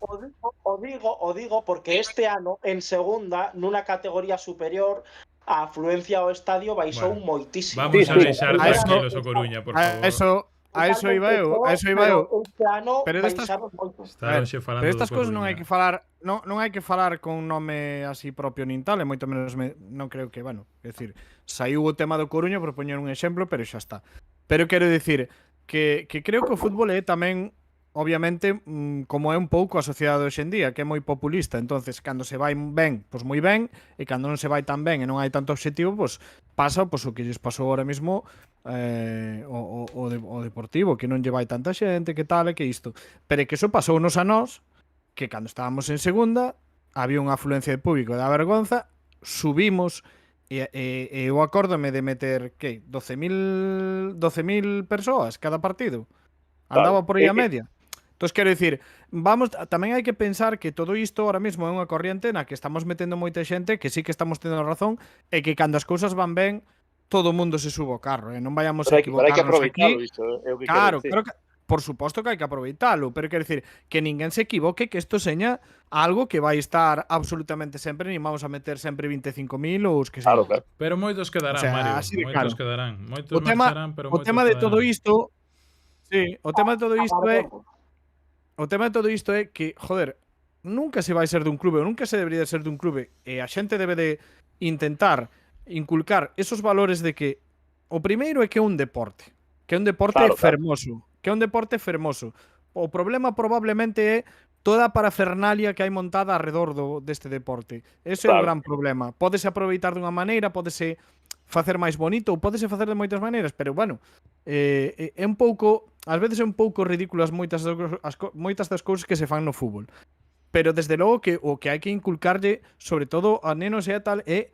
Speaker 5: o digo porque este ano, en segunda, nunha categoría superior, a afluencia ao estadio baixou
Speaker 2: bueno,
Speaker 5: moitísimo.
Speaker 2: vamos a
Speaker 6: Sí,
Speaker 2: deixar
Speaker 3: a eso-
Speaker 2: tranquilos o Coruña, por favor.
Speaker 3: A eso iba eu.
Speaker 5: Pero este ano
Speaker 3: Pero destas-
Speaker 5: baixaron moito.
Speaker 2: Estar
Speaker 3: A ver,
Speaker 2: hoxe
Speaker 3: pero
Speaker 2: falando do
Speaker 3: estas cousas non hai
Speaker 2: Coruña.
Speaker 3: que falar, non hai que falar con nome así propio nin tal, e moito menos non creo que, bueno, é dicir, saiu o tema do Coruña por poñer un exemplo, pero xa está. Pero quero dicir que creo que o fútbol é tamén obviamente como é un pouco a sociedade hoxe en día, que é moi populista, entonces cando se vai ben, pois moi ben, e cando non se vai tan ben e non hai tanto obxectivo, pois pasa pois o que lles pasou ahora mismo o Deportivo, que non lle vai tanta xente, que tal, e que isto. Pero é que eso pasounos a nós, que cando estábamos en segunda, había unha afluencia de público da vergonza, subimos, e eu acórdome de meter, que, 12.000 persoas cada partido. Andaba
Speaker 6: Claro.
Speaker 3: por aí a media. Entón, quero dicir, tamén hai que pensar que todo isto ahora mesmo é unha corriente na que estamos metendo moita xente, que sí que estamos tendo razón, e que cando as cousas van ben, todo o mundo se subo ao carro, non vayamos a
Speaker 6: Pero hai que
Speaker 3: equivocarnos
Speaker 6: aproveitalo,
Speaker 3: aquí.
Speaker 6: iso é o que
Speaker 3: Claro,
Speaker 6: quero dicir.
Speaker 3: claro que, por suposto que hai que aproveitalo, pero quero dicir que ninguén se equivoque, que isto seña algo que vai estar absolutamente sempre, nin vamos a meter sempre 25.000 ou os que
Speaker 6: Claro,
Speaker 3: sean.
Speaker 6: claro.
Speaker 2: Pero moitos quedarán,
Speaker 3: O sea,
Speaker 2: Mario.
Speaker 3: así de
Speaker 2: Moitos
Speaker 3: claro.
Speaker 2: quedarán. Moitos
Speaker 3: O tema,
Speaker 2: marcharán, pero
Speaker 3: o
Speaker 2: moitos
Speaker 3: tema de
Speaker 2: quedarán.
Speaker 3: todo isto, sí, o tema de todo isto é
Speaker 5: Agardemos.
Speaker 3: O tema de todo isto é que, joder, nunca se vai ser dun clube, ou nunca se debería ser dun clube, e a xente debe de intentar inculcar esos valores de que o primeiro é que é un deporte,
Speaker 6: Claro,
Speaker 3: fermoso, que é un deporte fermoso. O problema probablemente é toda a parafernalia que hai montada alrededor deste deporte. Ese é o
Speaker 6: Claro.
Speaker 3: gran problema. Pódese aproveitar dunha maneira, pódese facer máis bonito, ou pódese facer de moitas maneiras, pero bueno, é un pouco, ás veces é un pouco ridículas moitas das cousas que se fan no fútbol. Pero desde logo que o que hai que inculcarlle, sobre todo a nenos e a tal, é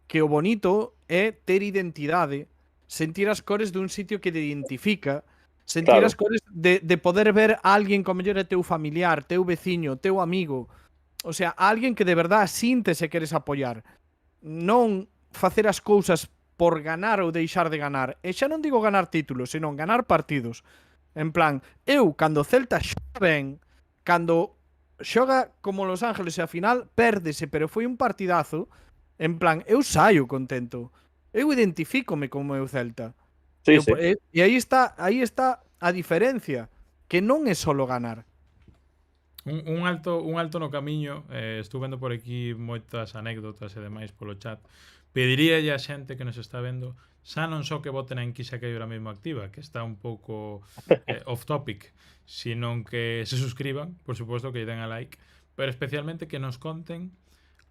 Speaker 3: que o bonito é ter identidade, sentir as cores dun sitio que te identifica, sentir
Speaker 6: Claro.
Speaker 3: as cores de poder ver a alguén como mellor é teu familiar, teu veciño, teu amigo, o sea, alguén que de verdad sinte se queres apoiar, non facer as cousas por ganar ou deixar de ganar. E xa non digo ganar títulos, senón ganar partidos. En plan, eu, cando o Celta xoga ben, cando xoga como Los Ángeles e a final pérdese, pero foi un partidazo, en plan, eu saio contento. Eu identifícome como é o Celta.
Speaker 6: Sí,
Speaker 3: Eu,
Speaker 6: sí.
Speaker 3: e aí está a diferencia, que non é solo ganar.
Speaker 2: Un alto no camiño, estou vendo por aquí moitas anécdotas e demais polo chat. Pediríalle a xente que nos está vendo xa non só que voten a enquisa que hai ahora mesmo activa, que está un pouco off topic, sino que se suscriban, por suposto que lle den a like, pero especialmente que nos conten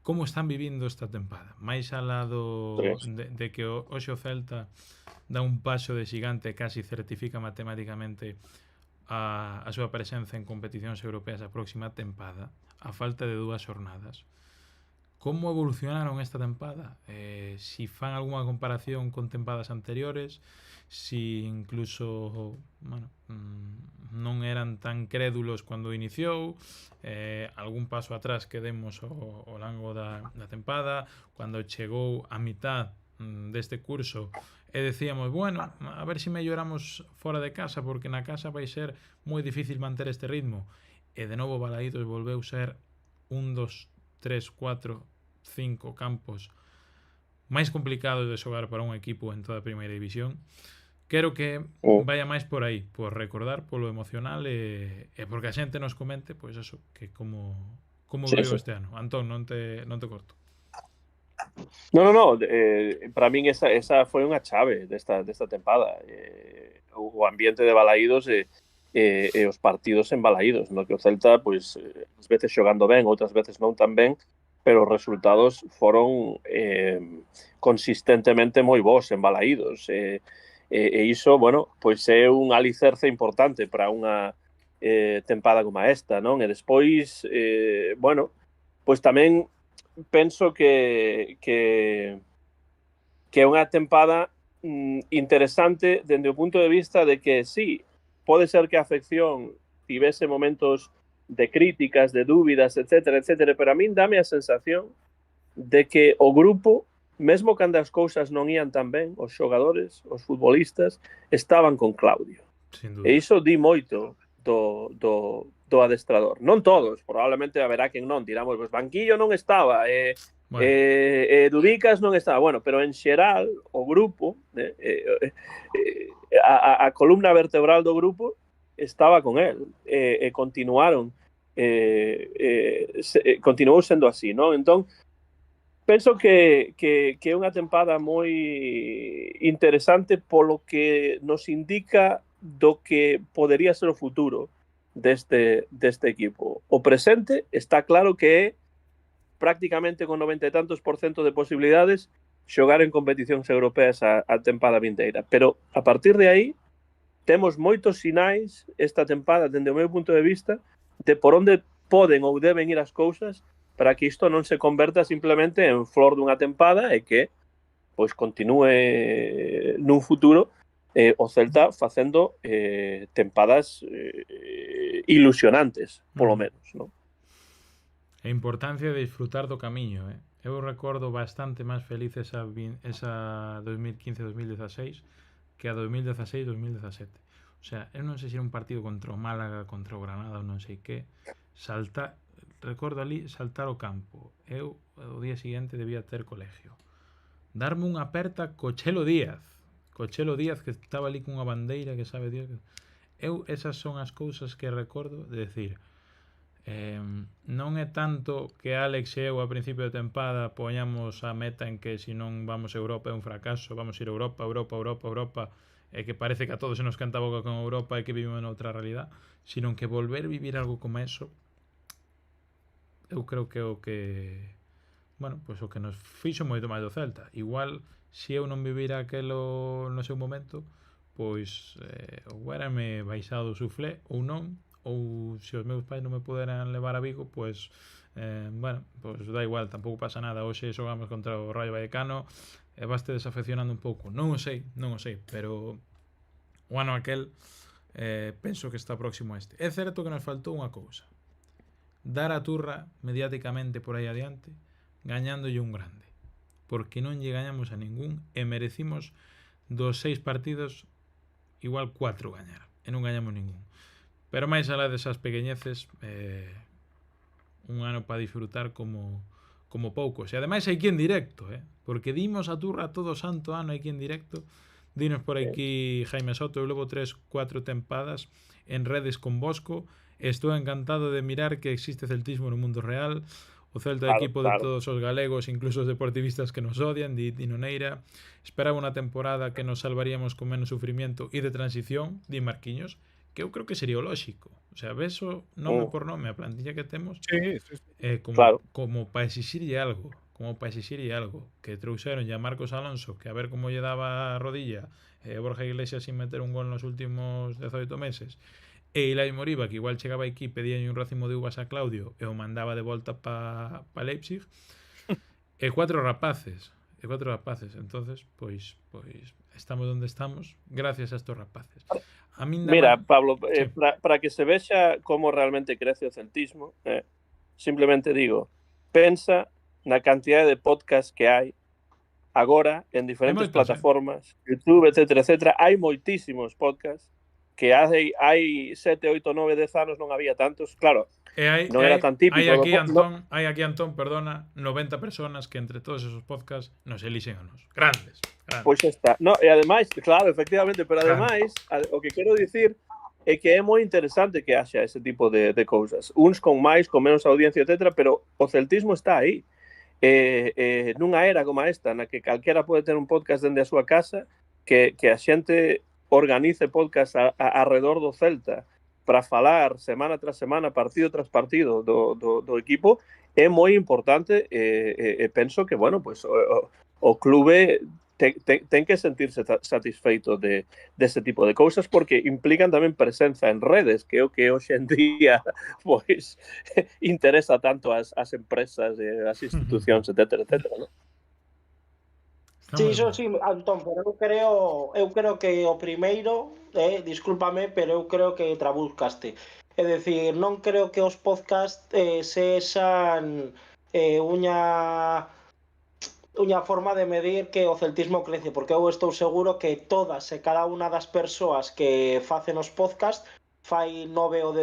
Speaker 2: como están vivindo esta tempada. Mais al lado de que hoxe o Celta dá un paso de xigante e casi certifica matemáticamente a súa presenza en competicións europeas a próxima tempada, a falta de 2 xornadas. Como evolucionaron esta tempada? Si fan algunha comparación con tempadas anteriores, si incluso, bueno, non eran tan crédulos cando iniciou, algún paso atrás que demos ao longo da tempada, cando chegou a mitad deste curso e decíamos, bueno, a ver se melloramos fora de casa, porque na casa vai ser moi difícil manter este ritmo, e de novo Balaídos volveu ser 1, 2, 3, 4, 5 campos máis complicados de xogar para un equipo en toda a primeira división. Quero que vaya máis por aí, por recordar polo emocional e porque a xente nos comente, pois eso, que como viu este ano. Antón, non te corto.
Speaker 6: No. Para min esa foi unha chave desta tempada. O ambiente de Balaídos e os partidos en Balaídos, no que o Celta, pois, ás veces xogando ben, outras veces non tan ben, pero os resultados foron consistentemente moi bons en Balaídos. E iso, bueno, pois é un alicerce importante para unha tempada como esta, non? E despois, bueno, pois tamén penso que é unha tempada interesante dende o punto de vista de que sí, pode ser que a afección tivese momentos de críticas, de dúbidas, etcétera, pero a min dame a sensación de que o grupo, mesmo cando as cousas non ían tan ben, os xogadores, os futbolistas, estaban con Claudio.
Speaker 2: Sin duda.
Speaker 6: E iso di moito do adestrador. Non todos, probablemente haberá quen non, tiramos, pues Banquillo non estaba, Dubicas non estaba, bueno, pero en xeral o grupo, a columna vertebral do grupo estaba con él, e continuaron, continuou sendo así, non? Entón, penso que é unha tempada moi interesante polo que nos indica do que podería ser o futuro deste equipo. O presente está claro que é prácticamente con 90 e tantos % de posibilidades xogar en competicións europeas a tempada vindeira. Pero a partir de aí temos moitos sinais esta tempada, dende o meu punto de vista, de por onde poden ou deben ir as cousas para que isto non se converta simplemente en flor dunha tempada e que pois continúe nun futuro o Celta facendo tempadas ilusionantes, polo menos, non?
Speaker 2: A importancia de disfrutar do camiño, Eu recordo bastante máis feliz esa 2015-2016 que a 2016-2017. O sea, eu non sei se era un partido contra o Málaga, contra o Granada ou non sei que, recordo ali saltar o campo. Eu o día seguinte debía ter colegio. Darme unha aperta co Chelo Díaz, que estaba ali cunha bandeira que sabe Dios. Esas son as cousas que recordo de decir, non é tanto que Alex e eu a principio de tempada poñamos a meta en que se non vamos a Europa é un fracaso, vamos a ir a Europa, e que parece que a todos se nos canta a boca con Europa e que vivimos noutra realidad, sino que volver a vivir algo como eso, eu creo que o que, bueno, pois o que nos fixo moito máis do Celta. Igual, se eu non vivira aquelo no seu momento, pois ou érame baixado o suflé ou non, ou se os meus pais non me puderan levar a Vigo, pois, bueno, pois da igual, tampouco pasa nada. Hoxe xogamos contra o Rayo Vallecano e vaste desafeccionando un pouco. Non o sei, pero o ano aquel penso que está próximo a este. É certo que nos faltou unha cousa: dar a turra mediáticamente por aí adiante, gañándolle un grande, porque non lle gañamos a ningún e merecimos dos 6 partidos igual 4 gañar, e non gañamos ningún. Pero máis alá desas pequeñeces, un ano para disfrutar como poucos. E ademais hai que en directo, porque dimos a turra todo o santo ano, hai que en directo. Dinos por aquí Jaime Soto, eu levo 3-4 tempadas en redes con Bosco. Estou encantado de mirar que existe celtismo no mundo real. O Celta é equipo de todos os galegos, incluso os deportivistas que nos odian, di Noneira. Esperaba unha temporada que nos salvaríamos con menos sufrimiento e de transición, di Marquiños, que eu creo que sería o lóxico. O sea, ves o nome por nome a plantilla que temos, como para exixirlle algo, que trouxeron ya Marcos Alonso, que a ver como lle daba a rodilla, Borja Iglesias sin meter un gol nos últimos 18 meses, e Ilai Moriba, que igual chegaba aquí, pedía un racimo de uvas a Claudio e o mandaba de volta pa Leipzig, e 4 rapaces. Entonces, pois estamos onde estamos gracias a estos rapaces.
Speaker 6: Mira, Pablo, para que se vexa como realmente crece o celtismo, simplemente digo, pensa na cantidad de podcast que hai agora en diferentes plataformas, YouTube, etcétera. Hai moitísimos podcasts que hai 7, 8, 9, 10 anos non había tantos. Claro, non era tan típico.
Speaker 2: Hai aquí, Antón, perdona, 90 personas que entre todos esos podcasts nos elixen a nos. Grandes.
Speaker 6: Pois está. No, e ademais, claro, efectivamente, pero ademais, o que quero dicir é que é moi interesante que haxa ese tipo de cousas. Uns con máis, con menos audiencia, etcétera, pero o celtismo está aí. Nunha era como esta, na que calquera pode ter un podcast dende a súa casa, que a xente organice podcast arredor do Celta para falar semana tras semana, partido tras partido do equipo, é moi importante e penso que, bueno, pues o clube ten que sentirse satisfeito dese tipo de cousas, porque implican tamén presenza en redes, que é o que hoxe en día pois interesa tanto as empresas, as institucións, etcétera, ¿no?
Speaker 5: Sí, iso sí, Antón, pero eu creo que o primeiro, discúlpame, pero eu creo que trabuscaste. É dicir, non creo que os podcasts sexan unha unha forma de medir que o celtismo crece, porque eu estou seguro que todas e cada unha das persoas que facen os podcast fai 9 ou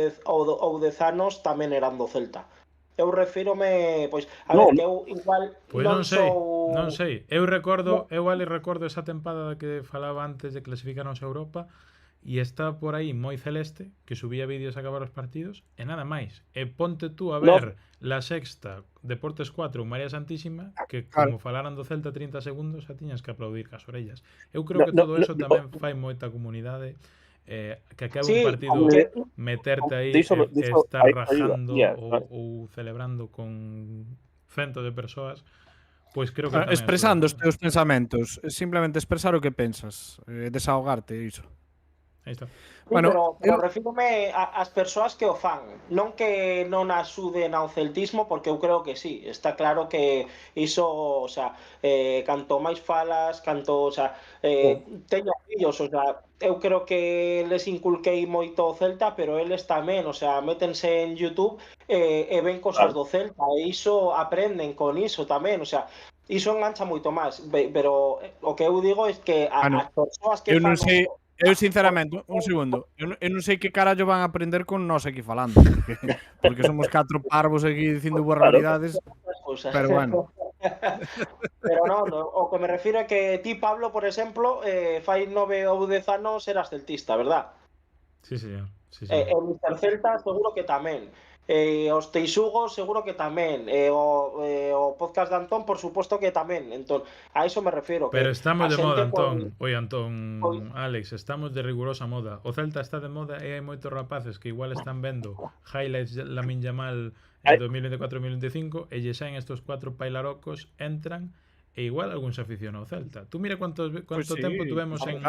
Speaker 5: 10 anos tamén eran do Celta. Eu refírome, pois, a ver, que eu igual
Speaker 2: Pois
Speaker 5: non
Speaker 2: non sei. Eu ali recordo esa tempada que falaba antes de clasificarnos a Europa e está por aí moi Celeste, que subía vídeos a acabar os partidos, e nada máis. E ponte tú a ver La Sexta, Deportes 4, María Santísima, que como falaran do Celta 30 segundos, xa tiñas que aplaudir cas orellas. Eu creo que todo eso tamén fai moita comunidade, que acabe un partido meterte aí e estar rajando ou celebrando con centos de persoas, pois creo que tamén
Speaker 3: expresando os teus pensamentos, simplemente expresar o que pensas, desahogarte, iso.
Speaker 2: Aí está.
Speaker 5: Bueno, pero refírome ás persoas que o fan, non que non axuden ao celtismo, porque eu creo que sí, está claro que iso, o sea, canto máis falas, canto, o sea, teño fillos, o sea, eu creo que les inculquei moito o Celta, pero eles tamén, o sea, métense en YouTube e ven cosas do Celta, e iso aprenden con iso tamén, o sea, iso engancha moito máis, pero o que eu digo é que as persoas que fan
Speaker 3: eu sinceramente, un segundo, eu non sei que carallo van a aprender con nós aquí falando, porque somos 4 parvos aquí dicindo barbaridades, pero bueno.
Speaker 5: Pero non, o que me refiro é que ti, Pablo, por exemplo, fai 9 ou 10 anos eras celtista, verdad?
Speaker 2: Sí, señor.
Speaker 5: E Mr. Celta seguro que tamén. Os Teixugos seguro que tamén, o podcast de Antón por suposto que tamén, entón a iso me refiro.
Speaker 2: Pero
Speaker 5: que
Speaker 2: estamos de moda, Antón.
Speaker 5: Antón,
Speaker 2: Alex, estamos de rigurosa moda. O Celta está de moda e hai moitos rapaces que igual están vendo highlights de Lamine Yamal en 2024-2025 e lle saen estos 4 pailarocos, entran e igual algún se aficiona ao Celta. Tú mira cuánto tempo tuvemos en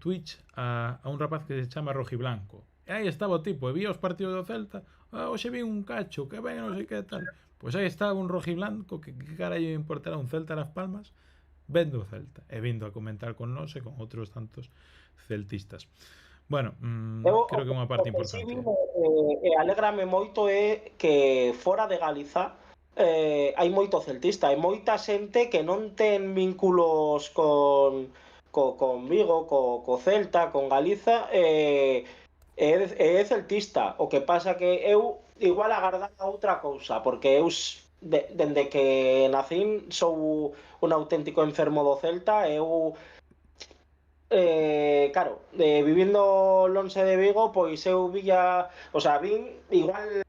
Speaker 2: Twitch a un rapaz que se chama Rojiblanco. E aí estaba o tipo, e vía os partidos do Celta, hoxe vi un cacho, que ben, non sei que tal. Pois aí estaba un rojiblanco que carallo importará un Celta Las Palmas vendo o Celta e vindo a comentar con nós e con outros tantos celtistas. Bueno, creo que é unha parte importante.
Speaker 5: E alégrame moito é que fora de Galiza hai moito celtista, hai moita xente que non ten vínculos con Vigo, co Celta, con Galiza, é celtista. O que pasa que eu igual agardaba outra cousa, porque eu dende que nacín sou un auténtico enfermo do Celta. Eu claro, vivindo lonxe de Vigo, pois eu vía, o sea, vin igual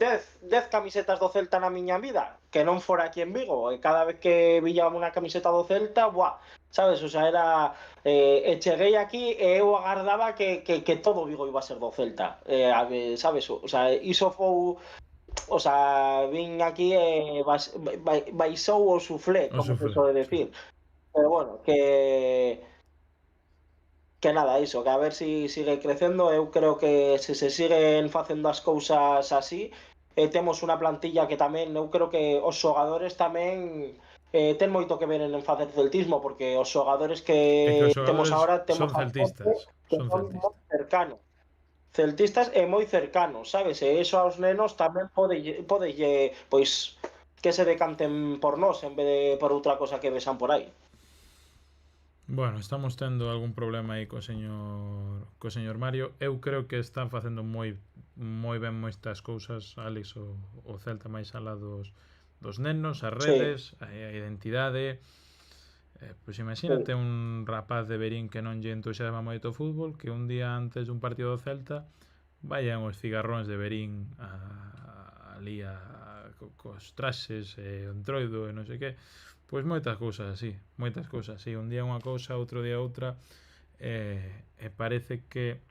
Speaker 5: 10 camisetas do Celta na miña vida, que non fora aquí en Vigo, e cada vez que villa unha camiseta do Celta, buah, sabes, o sea, era cheguei aquí e eu agardaba que todo Vigo iba a ser do Celta, sabes, o sea, iso foi, o sea, vin aquí e baixou o suflé, como se soe decir, pero bueno, que nada, iso, que a ver si sigue crecendo. Eu creo que se siguen facendo as cousas así, temos unha plantilla que tamén, eu creo que os xogadores tamén ten moito que ver en facer celtismo, porque os xogadores que temos agora temos
Speaker 2: celtistas,
Speaker 5: son moi cercanos, celtistas e moi cercanos, sabes? E iso aos nenos tamén pode pois que se decanten por nós en vez de por outra cosa que besan por aí.
Speaker 2: Bueno, estamos tendo algún problema aí co señor Mario. Eu creo que están facendo moi ben moitas cousas, Alex, o Celta, máis alá dos nenos, as redes, a identidade. Pois imagínate un rapaz de Verín que non lle entusiasma moito o fútbol, que un día antes dun partido do Celta vayan os cigarróns de Verín ali cos traxes e o entroido e non sei que. Pois moitas cousas así, un día unha cousa, outro día outra, e parece que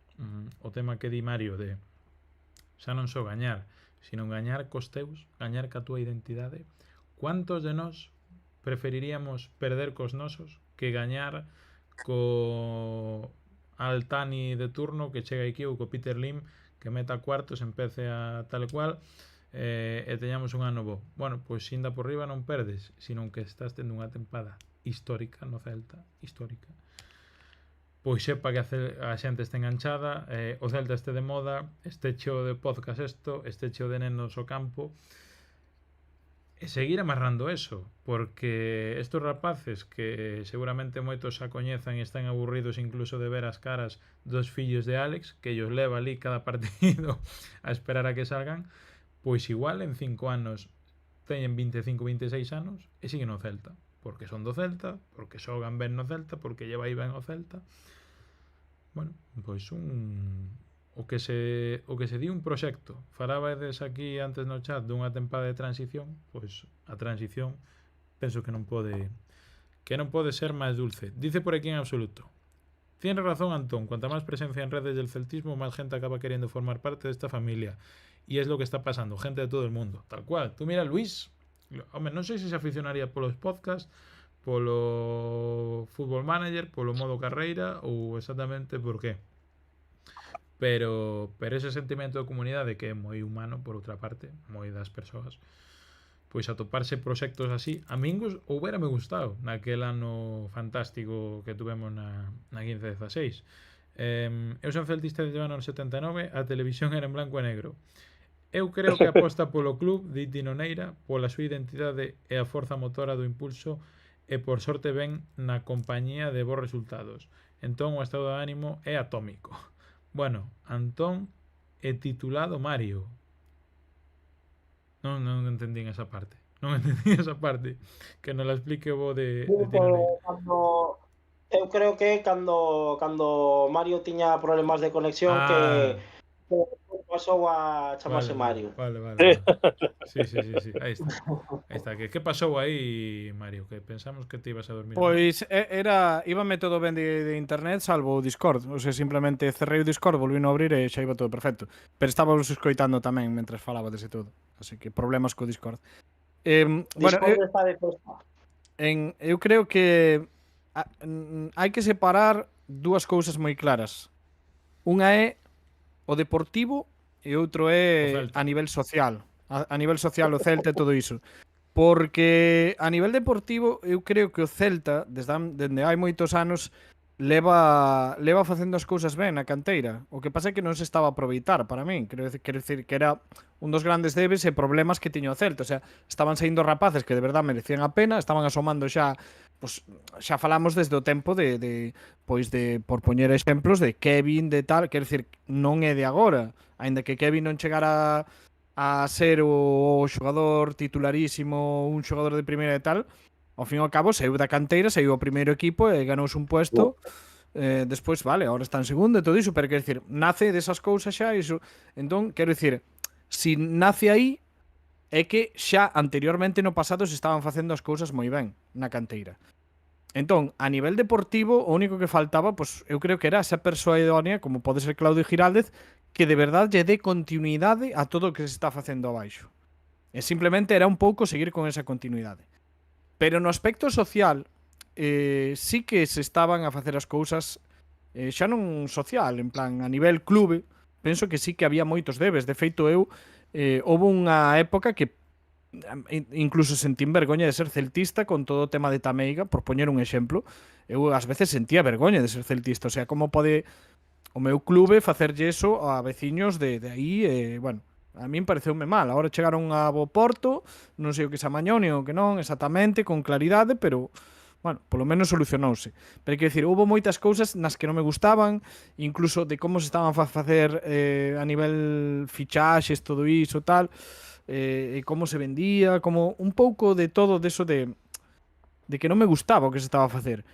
Speaker 2: o tema que di Mario de xa non só gañar, sino gañar cos teus, gañar ca túa identidade. Cuántos de nós preferiríamos perder cos nosos que gañar co Altani de turno que chega aquí ou co Peter Lim que meta cuartos, empece a tal e cual, e teñamos un ano bo. Bueno, pois inda por riba non perdes, sino que estás tendo unha tempada histórica no Celta, histórica. Pois sepa que a xente está enganchada, o Celta este de moda, este cheo de podcast este cheo de nenos ao campo, E seguir amarrando eso, porque estos rapaces que seguramente moitos xa coñezan e están aburridos incluso de ver as caras dos fillos de Alex, que ellos leva ali cada partido a esperar a que salgan, pois igual en 5 anos teñen 25, 26 anos e siguen no Celta, porque son do Celta, porque xogan ben no Celta, porque lleva aí ben o Celta. Bueno, pois o que se di un proxecto. Falabades aquí antes no chat dunha tempada de transición, pois a transición penso que non pode ser máis dulce. Dice por aquí en absoluto: tiene razón Antón, cuanta más presencia en redes del celtismo, más gente acaba queriendo formar parte de esta familia. Y es lo que está pasando, gente de todo el mundo. Tal cual. Tú mira Luis, hombre, non sei se se aficionaría polos podcasts, polo Football Manager, polo modo carreira ou exactamente por qué. Pero ese sentimento de comunidade que é moi humano, por outra parte, moi das persoas, pois atoparse proxectos así, a min houbérame gustado naquel ano fantástico que tuvemos na 15-16. Eu son celtista de ano 79, a televisión era en blanco e negro. Eu creo que aposta polo club de Tinoneira, pola súa identidade e a forza motora do impulso, e por sorte ven na compañía de bons resultados. Entón o estado de ánimo é atómico. Bueno, Antón é titulado Mario. Non entendín esa parte. Que nos la explique vos de Tinoneira.
Speaker 5: Eu creo que cando Mario tiña problemas de conexión que pasou a chamarse Mario.
Speaker 2: Vale. Sí. Aí está. ¿Qué pasou aí, Mario? Que pensamos que te ibas a dormir.
Speaker 3: Pois íbame todo ben de internet, salvo o Discord. O sea, simplemente cerrei o Discord, volvín a abrir e xa iba todo perfecto. Pero estábamos escoitando tamén mentres falaba dese todo. Así que problemas co Discord.
Speaker 5: Discord está de costa.
Speaker 3: Eu creo que hai que separar dúas cousas moi claras. Unha é o deportivo e outro é a nivel social. A nivel social o Celta e todo iso. Porque a nivel deportivo eu creo que o Celta desde hai moitos anos leva facendo as cousas ben na canteira. O que pasa é que non se estaba a aproveitar para min. Quero dicir que era un dos grandes debes e problemas que tiña o Celta. O sea, estaban saindo rapaces que de verdade merecían a pena, estaban asomando xa, pues, xa falamos desde o tempo de por poñer exemplos de Kevin, de tal, quero dicir, non é de agora. Aínda que Kevin non chegara a ser o xogador titularísimo, un xogador de primeira e tal, ao fin e ao cabo saiu da canteira, saiu ao primeiro equipo e ganouse un puesto. Despois, vale, agora está en segundo e todo iso, pero quero dicir, nace desas cousas xa iso. Entón, quero dicir, si nace aí é que xa anteriormente no pasado se estaban facendo as cousas moi ben na canteira. Entón, a nivel deportivo, o único que faltaba, pues, eu creo que era esa persoa idónea, como pode ser Claudio Giraldez, que de verdade lle dé continuidade a todo o que se está facendo abaixo. E simplemente era un pouco seguir con esa continuidade. Pero no aspecto social, sí que se estaban a facer as cousas xa non social, en plan, a nivel clube, penso que sí que había moitos debes. De feito, houve unha época que incluso sentín vergoña de ser celtista con todo o tema de Tameiga, por poñer un exemplo. Eu ás veces sentía vergoña de ser celtista, o sea, como pode o meu clube facerlle eso a veciños de aí, bueno, a min pareceume mal. Agora chegaron a bo porto, non sei o que se amañou, nin o que non, exactamente, con claridade, pero, bueno, polo menos solucionouse. Pero quero dicir, houve moitas cousas nas que non me gustaban, incluso de como se estaban a facer a nivel fichaxes, todo iso, tal, e como se vendía, como un pouco de todo deso de que non me gustaba o que se estaba a facer.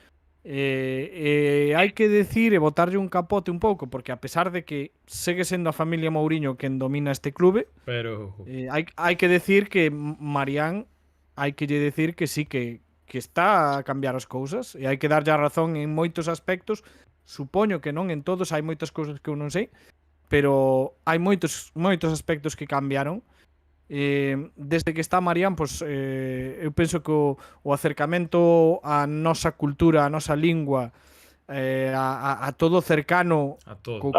Speaker 3: Hai que decir e botarlle un capote un pouco, porque a pesar de que segue sendo a familia Mourinho quen domina este clube,
Speaker 2: pero
Speaker 3: hai que decir que Marián, hai que lle decir que sí que está a cambiar as cousas e hai que darlle a razón en moitos aspectos. Supoño que non en todos, hai moitas cousas que eu non sei, pero hai moitos aspectos que cambiaron. Desde que está Marián, pues, eu penso que o acercamento á nosa cultura, á nosa lingua, a todo cercano
Speaker 2: a todo,
Speaker 3: co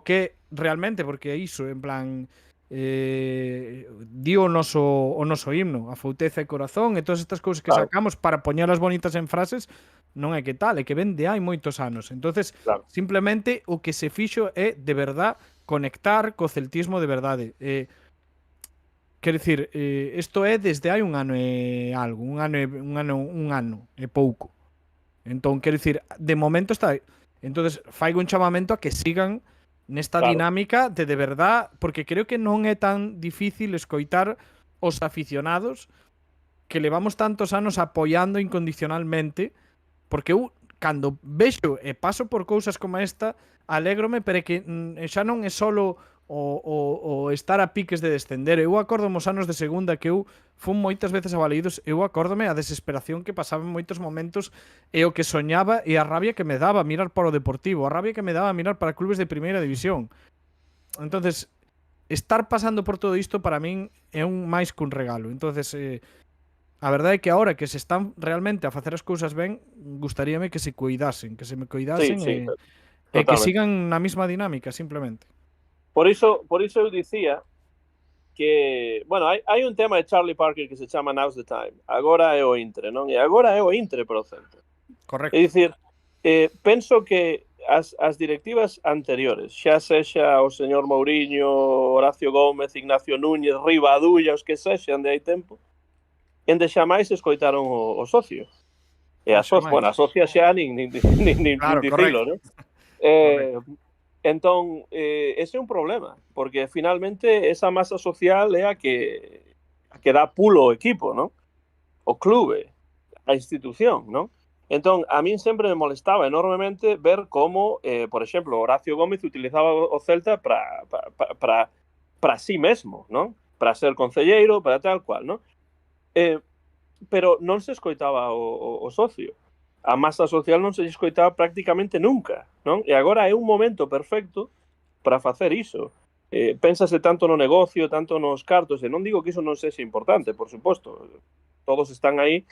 Speaker 3: que realmente, porque é iso, en plan, di o noso himno, a fouteza e corazón e todas estas cousas que sacamos para poñelas bonitas en frases, non é que tal, é que ven de hai moitos anos. Entonces, simplemente o que se fixo é de verdad conectar co celtismo de verdade. quero dicir, isto é desde hai un ano e algo, un ano e pouco. Entón, quero dicir, de momento está. Entonces, faigo un chamamento a que sigan nesta
Speaker 6: Claro.
Speaker 3: dinámica de verdad, porque creo que non é tan difícil escoitar os aficionados que levamos tantos anos apoiando incondicionalmente, porque eu, cando vexo e paso por cousas como esta, alégrome, pero é que xa non é solo o estar a piques de descender. Eu acordo os anos de segunda que eu fun moitas veces a Balaídos, eu acórdome a desesperación que pasaba en moitos momentos e o que soñaba e a rabia que me daba mirar para o Deportivo, a rabia que me daba mirar para clubes de primeira división. Entonces, estar pasando por todo isto para min é un máis que un regalo. Entonces, a verdade é que agora que se están realmente a facer as cousas ben, gustaríame que se cuidasen, que se me cuidasen
Speaker 6: Sí,
Speaker 3: e que
Speaker 6: totalmente.
Speaker 3: sigan na mesma dinámica, simplemente.
Speaker 6: Por iso eu dicía que, bueno, hai un tema de Charlie Parker que se chama Now's the Time. Agora é o Intre, non? E agora é o Intre para o Celta.
Speaker 3: Correcto.
Speaker 6: É dicir, penso que as directivas anteriores, xa sexa o señor Mourinho, Horacio Gómez, Ignacio Núñez, Rivadulla, os que sexan de hai tempo, ende xamais escoitaron o socio. E a socia, bueno, a socia xa nin
Speaker 3: Claro,
Speaker 6: dicilo, non? Entón, ese é un problema, porque finalmente esa masa social é a que dá pulo ao equipo, non? O clube, a institución, non? Entón, a min sempre me molestaba enormemente ver como, por exemplo, Horacio Gómez utilizaba o Celta para sí mesmo, non? Para ser concelleiro, para tal cual, non? Pero non se escoitaba o socio. A masa social non se escoitaba prácticamente nunca, non? E agora é un momento perfecto para facer iso. Pénsase tanto no negocio, tanto nos cartos, e non digo que iso non sexa importante, por suposto. Todos están aí,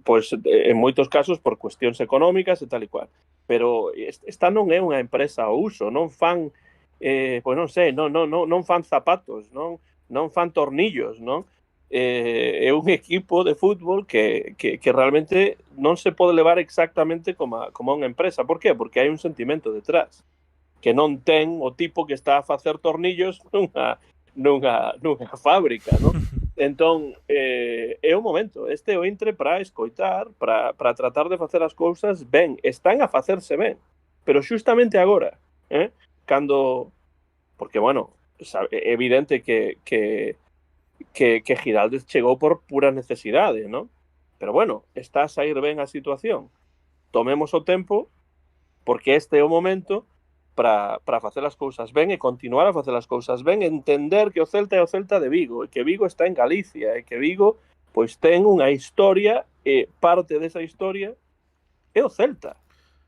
Speaker 6: pois, en moitos casos, por cuestións económicas e tal e cual. Pero esta non é unha empresa ao uso, non fan, pois non sei, non fan zapatos, non fan tornillos, non? É un equipo de fútbol que realmente non se pode levar exactamente como unha empresa. Por qué? Porque hai un sentimento detrás que non ten o tipo que está a facer tornillos nunha fábrica, non? Entón, é o momento. Este é o Intre para escoitar, para tratar de facer as cousas ben. Están a facerse ben. Pero xustamente agora, cando... Porque, bueno, é evidente que Giraldez chegou por pura necesidade, non? Pero bueno, está a sair ben a situación. Tomemos o tempo, porque este é o momento para facer as cousas ben e continuar a facer as cousas ben, entender que o Celta é o Celta de Vigo, e que Vigo está en Galicia, e que Vigo pois ten unha historia, e parte desa historia é o Celta.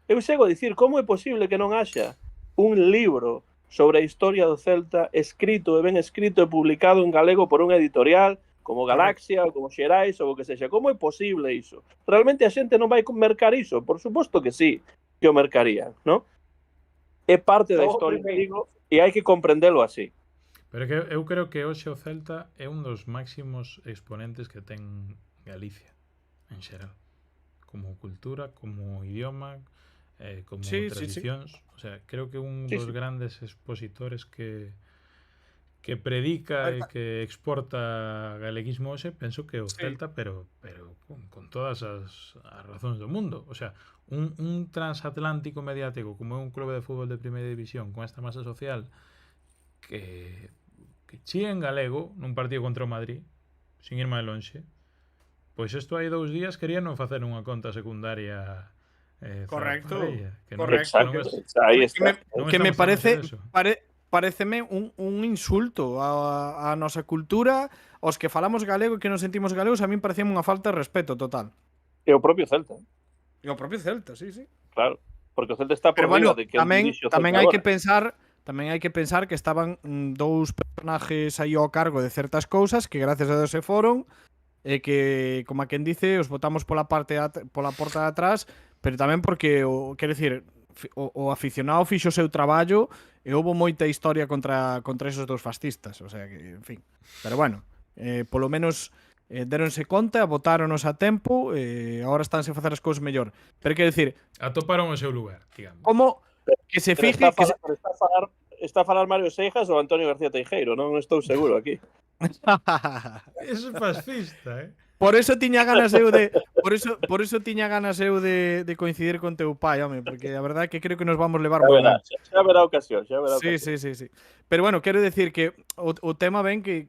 Speaker 6: Eu chego a dicir, como é posible que non haxa un libro sobre a historia do Celta escrito e ben escrito e publicado en galego por unha editorial como Galaxia ou como Xerais ou o que sexa? Como é posible iso? Realmente a xente non vai mercar iso? Por suposto que sí, que o mercarían, non? É parte da historia, digo, e hai que comprendelo así.
Speaker 2: Pero que eu creo que hoxe o Celta é un dos máximos exponentes que ten Galicia, en xeral. Como cultura, como idioma, como tradicións. O sea, creo que un dos grandes expositores que predica e que exporta galeguismo hoxe, penso que o Celta, pero con todas as razóns do mundo. O sea, un transatlántico mediático como é un clube de fútbol de primeira división con esta masa social que chía en galego nun partido contra o Madrid, sin ir máis lonxe, pois isto hai 2 días querían non facer unha conta secundaria.
Speaker 3: Correcto.
Speaker 6: Aí está.
Speaker 3: Que me pareceme un insulto a nosa cultura, aos que falamos galego e que nos sentimos galegos, a min pareceme unha falta de respeto total.
Speaker 6: E o propio Celta.
Speaker 3: E o propio Celta, sí.
Speaker 6: Claro, porque o Celta está por
Speaker 3: riba
Speaker 6: de que
Speaker 3: tamén hai que pensar que estaban 2 personajes aí ao cargo de certas cousas que gracias a Deus se foron e que, como a quen dice, os botamos pola porta de atrás, pero tamén porque, quero dicir, o aficionado fixo o seu traballo e houve moita historia contra esos 2 fascistas, o sea que, en fin. Pero bueno, polo menos deronse conta, votáronos a tempo e agora estánse a facer as cousas mellor. Pero quero dicir,
Speaker 2: atoparon o seu lugar, digamos.
Speaker 3: Como que se fixe
Speaker 6: está a falar está a falar Mario Seijas ou Antonio García Teijeiro, non estou seguro aquí.
Speaker 2: Eso é fascista,
Speaker 3: Por eso tiña ganas eu de por eso tiña ganas eu de coincidir con teu pai, home, porque a verdade é que creo que nos vamos levar moi ben.
Speaker 6: Xa verá ocasión, xa verá
Speaker 3: Sí,
Speaker 6: ocasión.
Speaker 3: sí. Pero bueno, quero decir que o tema ben que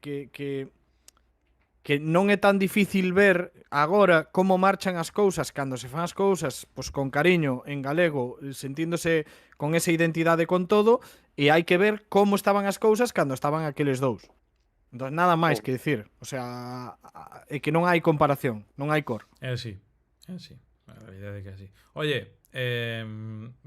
Speaker 3: non é tan difícil ver agora como marchan as cousas cando se fan as cousas pois con cariño, en galego, sentíndose con esa identidade con todo, e hai que ver como estaban as cousas cando estaban aqueles dous. Entón, nada máis que dicir. O sea, é que non hai comparación, non hai cor.
Speaker 2: É así. A realidade é que é así. Oye,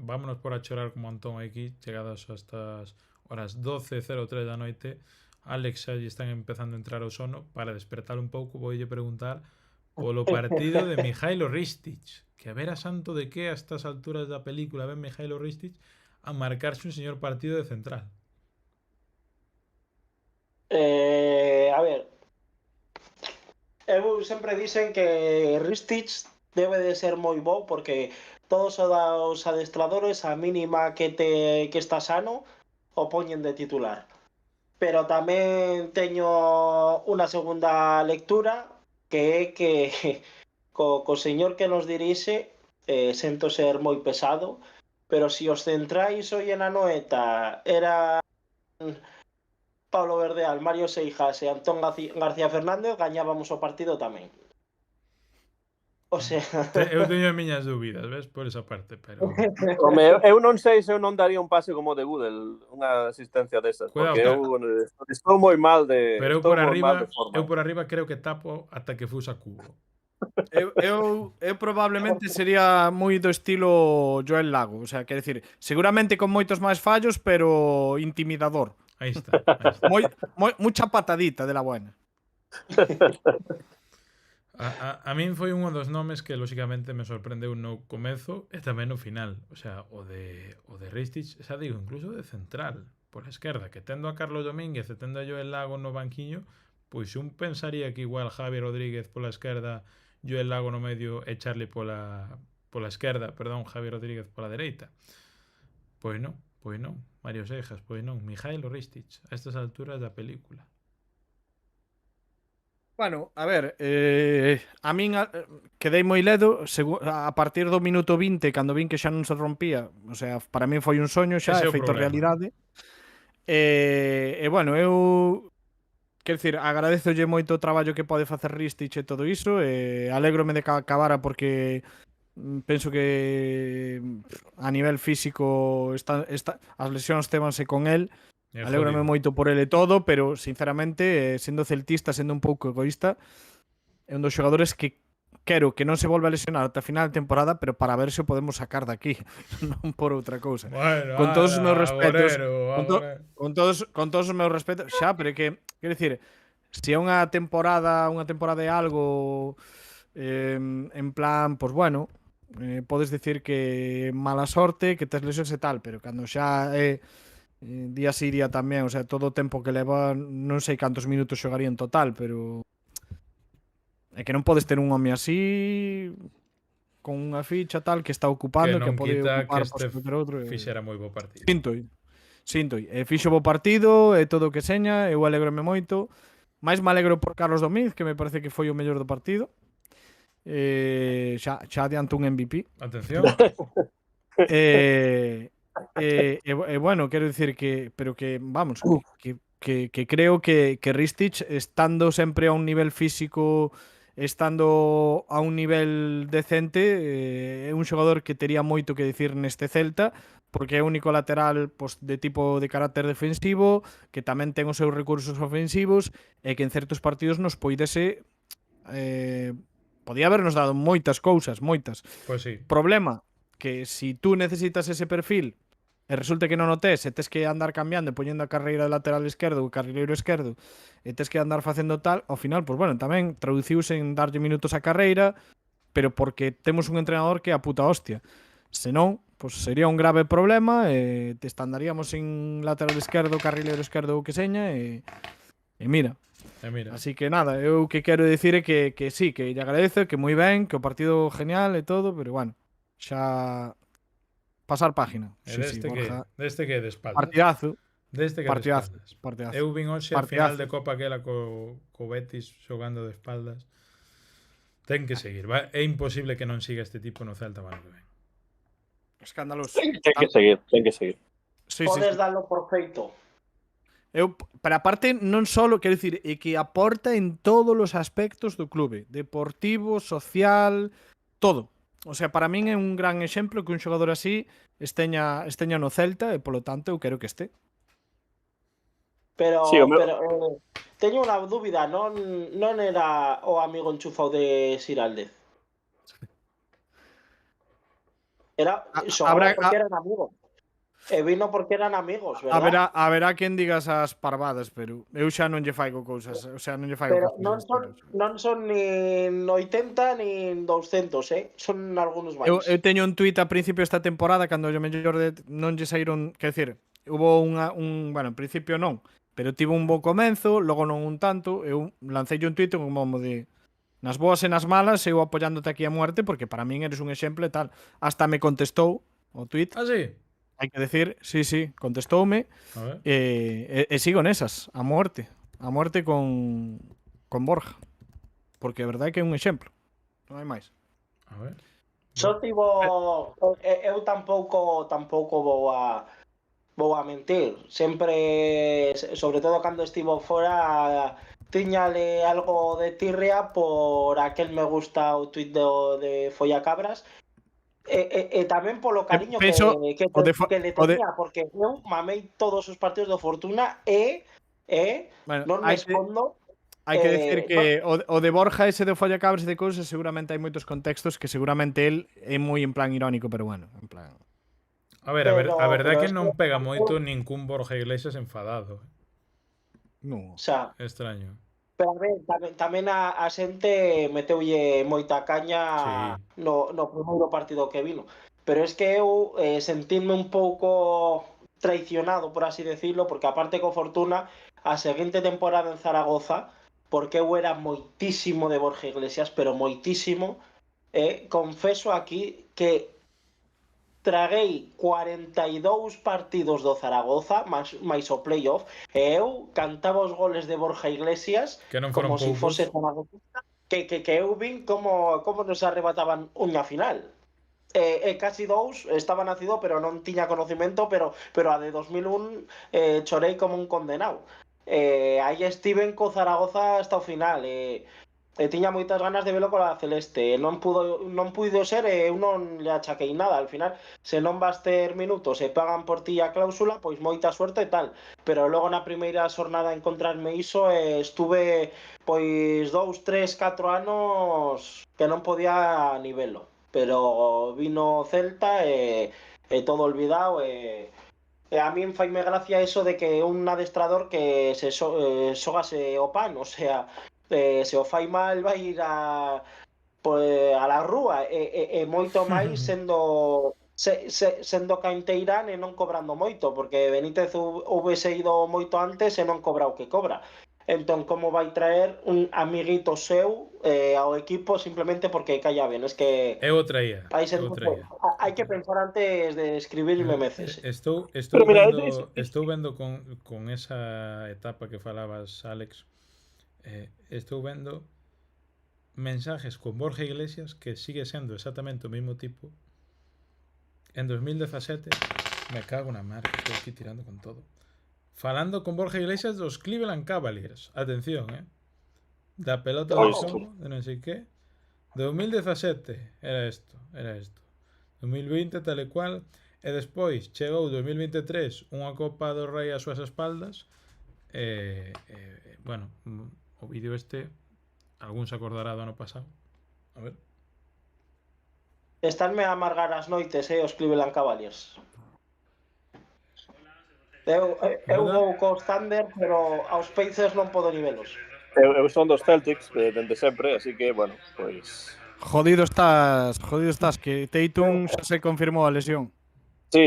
Speaker 2: vámonos por a chorar como Antón aquí, chegadas a estas horas 12:03 da noite. Alex xa lle están empezando a entrar ao sono. Para despertar un pouco, voulle preguntar polo partido de Mihailo Ristic. Que a ver a santo de que a estas alturas da película ven Mihailo Ristic a marcarse un señor partido de central.
Speaker 5: A ver, eu sempre dicen que Ristic debe de ser moi bo porque todos os adestradores a mínima que está sano o poñen de titular. Pero tamén teño unha segunda lectura que é que co señor que nos dirixe sento ser moi pesado, pero se os centrais hoxe na Noeta era Pablo Verdeal, Mario Seijas e Antón García Fernández, gañábamos o partido tamén. O sea...
Speaker 2: Eu teño as miñas dúbidas, ves, por esa parte, pero...
Speaker 6: Home, eu non sei se eu non daría un pase como de Gudel, unha asistencia desas,
Speaker 2: Cuidado,
Speaker 6: porque eu estou moi mal de
Speaker 2: pero
Speaker 6: forma.
Speaker 2: eu por arriba creo que tapo ata que fusa cubo.
Speaker 3: Eu probablemente sería moi do estilo Joel Lago, o sea, quer decir, seguramente con moitos máis fallos, pero intimidador.
Speaker 2: Aí está.
Speaker 3: Mucha patadita de la buena.
Speaker 2: A min foi un dos nomes que lóxicamente me sorprendeu no comezo e tamén no final. O sea, o de Ristic, xa digo, incluso de central, por a esquerda, que tendo a Carlos Domínguez e tendo a Joel Lago no banquiño, pois un pensaría que igual Javi Rodríguez pola esquerda, Joel Lago no medio e Charlie pola esquerda, perdón, Javi Rodríguez pola dereita. Pois non. Mario Seijas, pois non. Mihailo Ristic, a estas alturas da película.
Speaker 3: Bueno, a ver, a min quedei moi ledo a partir do minuto 20, cando vin que xa non se rompía. O sea, para min foi un soño xa, feito realidade. E bueno, eu quero dicir, agradezolle moito o traballo que pode facer Ristic e todo iso, e alégrome de que acabara porque penso que a nivel físico as lesións tébanse con el. Alégrame moito por ele todo, pero sinceramente, sendo celtista, sendo un pouco egoísta, é un dos xogadores que quero que non se volva a lesionar ata final de temporada, pero para ver se o podemos sacar daqui, non por outra cousa.
Speaker 2: Bueno,
Speaker 3: con todos os meus respetos,
Speaker 2: con
Speaker 3: todos os meus respetos, xa, pero é que, quero dicir, se é unha temporada de algo en plan, pois bueno, podes dicir que mala sorte, que tes lesións e tal, pero cando xa é día sí, día tamén, o sea, todo o tempo que leva, non sei cantos minutos xogaría en total, pero é que non podes ter un home así con unha ficha tal que está ocupando, que pode ocupar
Speaker 2: que outro. Fixera moi bo partido.
Speaker 3: Sinto, fixo bo partido e todo o que seña, eu alegrome moito. Mais me alegro por Carlos Domínguez, que me parece que foi o mellor do partido. Xa adianto un MVP.
Speaker 2: Atención.
Speaker 3: Bueno, quero dicir que vamos, que creo que Ristic, estando sempre a un nivel físico, estando a un nivel decente, é un xogador que tería moito que dicir neste Celta, porque é o único lateral de tipo de carácter defensivo, que tamén ten os seus recursos ofensivos e que en certos partidos nos poidese podía habernos dado moitas cousas, moitas.
Speaker 2: Pois sí.
Speaker 3: Problema que si tú necesitas ese perfil e resulta que non o tes e tes que andar cambiando e poñendo a carreira de lateral esquerdo ou carrileiro esquerdo e tes que andar facendo tal, ao final, pois bueno, tamén traduciuse en darlle minutos a carreira, pero porque temos un entrenador que é a puta hostia. Senón, pois sería un grave problema e te andaríamos en lateral esquerdo, carrileiro esquerdo ou que seña e mira. Así que nada, eu que quero dicir é que sí, que lle agradezo, que moi ben, que o partido genial e todo, pero bueno, xa pasar página.
Speaker 2: Deste que de espaldas.
Speaker 3: Partidazo.
Speaker 2: Desde que de
Speaker 3: Partidazo,
Speaker 2: espaldas.
Speaker 3: partidazo.
Speaker 2: Eu vin hoxe a final
Speaker 3: Partidazo.
Speaker 2: de Copa aquela co Betis xogando de espaldas. Ten que seguir. É imposible que non siga este tipo no Celta para o que ven.
Speaker 3: Escandaloso.
Speaker 6: Ten que seguir, ten que seguir.
Speaker 3: Sí, sí,
Speaker 5: Podes
Speaker 3: sí.
Speaker 5: darlo por feito.
Speaker 3: Pero aparte, non só, quero dicir, é que aporta en todos os aspectos do clube. Deportivo, social, todo. O sea, para min é un gran exemplo que un xogador así esteña no Celta e, polo tanto, eu quero que este.
Speaker 5: Pero,
Speaker 6: Sí, o meu-
Speaker 5: pero teño unha dúbida, non era o amigo enchufado de Siraldez. Era xogaba porque eran amigos. E vino porque eran amigos, verdad?
Speaker 3: Haberá quen diga esas parvadas, pero eu xa non lle faigo cousas, o sea, non lle faigo
Speaker 5: Pero
Speaker 3: cousas.
Speaker 5: non son nin 80 nin 200, son algunos máis.
Speaker 3: Eu teño un tuit a principio desta temporada cando o mellor non lle saíron, quer decir, hubo bueno, en principio non, pero tivo un bo comenzo, logo non un tanto, eu lancei un tuit como de nas boas e nas malas, eu apoiándote aquí a muerte porque para min eres un exemplo e tal. Hasta me contestou o tuit.
Speaker 2: Ah, sí?
Speaker 3: Hai que decir, sí, contestoume
Speaker 2: A ver.
Speaker 3: e sigo nesas, a muerte con Borja. Porque a verdade é que é un exemplo. Non hai máis.
Speaker 2: A ver.
Speaker 5: Só tivo eu tampouco vou a mentir. Sempre, sobre todo cando estivo fora, tiñale algo de tirria por aquel me gusta o tuit de Follacabras. E tamén polo cariño que le tenía, porque eu mamei todos os partidos do Fortuna e
Speaker 3: Bueno,
Speaker 5: non me escondo.
Speaker 3: Hai que decir que o de Borja ese de Follacabras e de cousas seguramente hai moitos contextos que seguramente él é moi en plan irónico, pero bueno, en plan.
Speaker 2: A verdade é que non pega moito ningún Borja Iglesias enfadado.
Speaker 3: No.
Speaker 5: O sea,
Speaker 2: É extraño.
Speaker 5: pero a ver, tamén a xente meteulle moita caña no primeiro partido que vino. Pero es que eu sentirme un pouco traicionado, por así decirlo, porque aparte co Fortuna, a seguinte temporada en Zaragoza, porque eu era moitísimo de Borja Iglesias, pero moitísimo, confeso aquí que traguei 42 partidos do Zaragoza máis o playoff e eu cantaba os goles de Borja Iglesias
Speaker 2: que non foron
Speaker 5: como se fose zaragocista, que eu vin como nos arrebataban unha final. Casi dous estaba nacido, pero non tiña conocimento, pero a de 2001 chorei como un condenado. Aí estiven co Zaragoza hasta o final e tiña moitas ganas de velo cola celeste. Non puido ser e eu non le achaquei nada. Al final, se non vas ter minutos e pagan por ti a cláusula, pois moita suerte e tal. Pero logo na primeira xornada encontrarme iso e estuve pois 2, 3, 4 anos que non podía ni velo. Pero vino Celta e todo olvidado e a min faime gracia eso de que un adestrador que se xogase o pan, o sea, se o fai mal vai ir a la rúa e moito máis sendo Canteirán e non cobrando moito, porque Benítez houvese ido moito antes e non cobra o que cobra. Entón, como vai traer un amiguito seu ao equipo simplemente porque calla ben? Es que
Speaker 2: eu traía.
Speaker 5: Hai que pensar antes de escribir memeces.
Speaker 2: Estou vendo con esa etapa que falabas, Alex. Estou vendo mensajes con Borja Iglesias que sigue sendo exactamente o mesmo tipo. En 2017 me cago na mar, estou aquí tirando con todo. Falando con Borja Iglesias dos Cleveland Cavaliers. Atención, da pelota do xogo, de non sei que. 2017 era isto. 2020 tal e cual. E despois chegou 2023 unha Copa do Rei ás súas espaldas. Bueno, o vídeo algún se acordará do ano pasado. A ver.
Speaker 5: Estánme a amargar as noites, os Cleveland Cavaliers. Eu vou cos Thunder, pero aos Pacers non podo nivelos.
Speaker 6: Eu son dos Celtics dende sempre, así que, bueno, pois...
Speaker 3: Jodido estás, que Tatum xa se confirmou a lesión.
Speaker 6: Sí.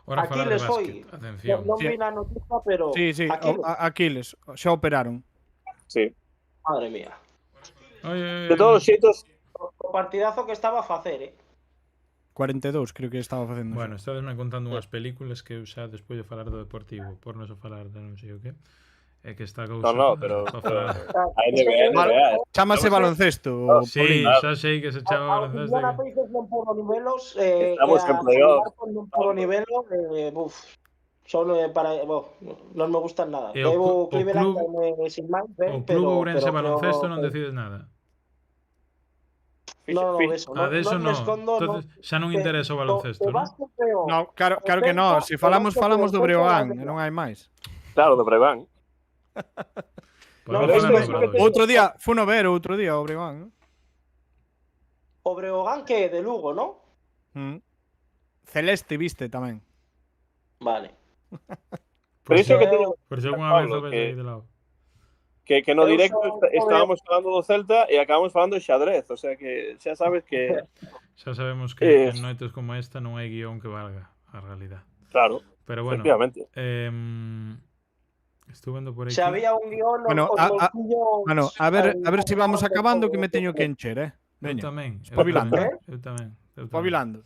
Speaker 5: Aquiles foi.
Speaker 2: Atención.
Speaker 5: Non vi na noticia, pero...
Speaker 3: Sí, Aquiles, xa operaron.
Speaker 6: Sí.
Speaker 5: Madre mía.
Speaker 6: De todos os xeitos...
Speaker 5: O partidazo que estaba a facer,
Speaker 3: 42 creo que estaba facendo.
Speaker 2: Bueno, estades me contando unhas películas que eu xa despois de falar do Deportivo, por non só falar de non sei o que, é que esta cousa...
Speaker 6: No, pero
Speaker 2: pa falar.
Speaker 6: a NBA.
Speaker 3: Chámase baloncesto,
Speaker 2: Sí,
Speaker 3: Paulín.
Speaker 2: xa sei que se chama
Speaker 5: Ao
Speaker 2: baloncesto.
Speaker 5: Indiana Pacers non puro nivelos,
Speaker 6: Estamos en
Speaker 5: a
Speaker 6: playoff.
Speaker 5: San non puro nivelo, son para, non me gustan nada.
Speaker 2: E o
Speaker 5: Eu Cleveland
Speaker 2: club-
Speaker 5: sin máis,
Speaker 2: O Club Ourense
Speaker 5: pero
Speaker 2: Baloncesto
Speaker 5: creo
Speaker 2: non
Speaker 5: que-
Speaker 2: decides nada.
Speaker 5: No, eso,
Speaker 2: Deso
Speaker 5: me
Speaker 2: non.
Speaker 5: escondo,
Speaker 2: Entonces, xa non interesa o baloncesto,
Speaker 5: te
Speaker 2: non?
Speaker 5: vas co peor.
Speaker 3: No, claro que no, se falamos do Breogán, e non hai máis.
Speaker 6: Claro, de Breogán.
Speaker 2: Podemos
Speaker 5: pero
Speaker 2: falar
Speaker 5: isto-
Speaker 2: do Obradoiro.
Speaker 3: Outro día, fue no ver outro día o Breogán.
Speaker 5: O Breogán que é de Lugo, ¿no?
Speaker 3: Celeste viste tamén.
Speaker 5: Vale.
Speaker 6: Pero iso que teño
Speaker 2: Por si alguna vez o
Speaker 6: Pablo,
Speaker 2: ves
Speaker 6: que-
Speaker 2: aí de lado.
Speaker 6: que no
Speaker 5: Eu
Speaker 6: directo
Speaker 5: só-
Speaker 6: estábamos falando do Celta e acabamos falando de xadrez, o sea que xa sabes que
Speaker 2: Xa sabemos que en noites como esta non hai guión que valga a realidad.
Speaker 6: claro,
Speaker 2: Pero bueno,
Speaker 6: efectivamente.
Speaker 2: estou vendo por aquí.
Speaker 5: Se había un guión,
Speaker 3: Bueno,
Speaker 5: os bolsillos...
Speaker 3: Bueno, a ver si vamos acabando que me teño que encher,
Speaker 2: Eu
Speaker 3: Veña,
Speaker 2: tamén.
Speaker 3: espabilando,
Speaker 2: Eu tamén.
Speaker 3: espabilando.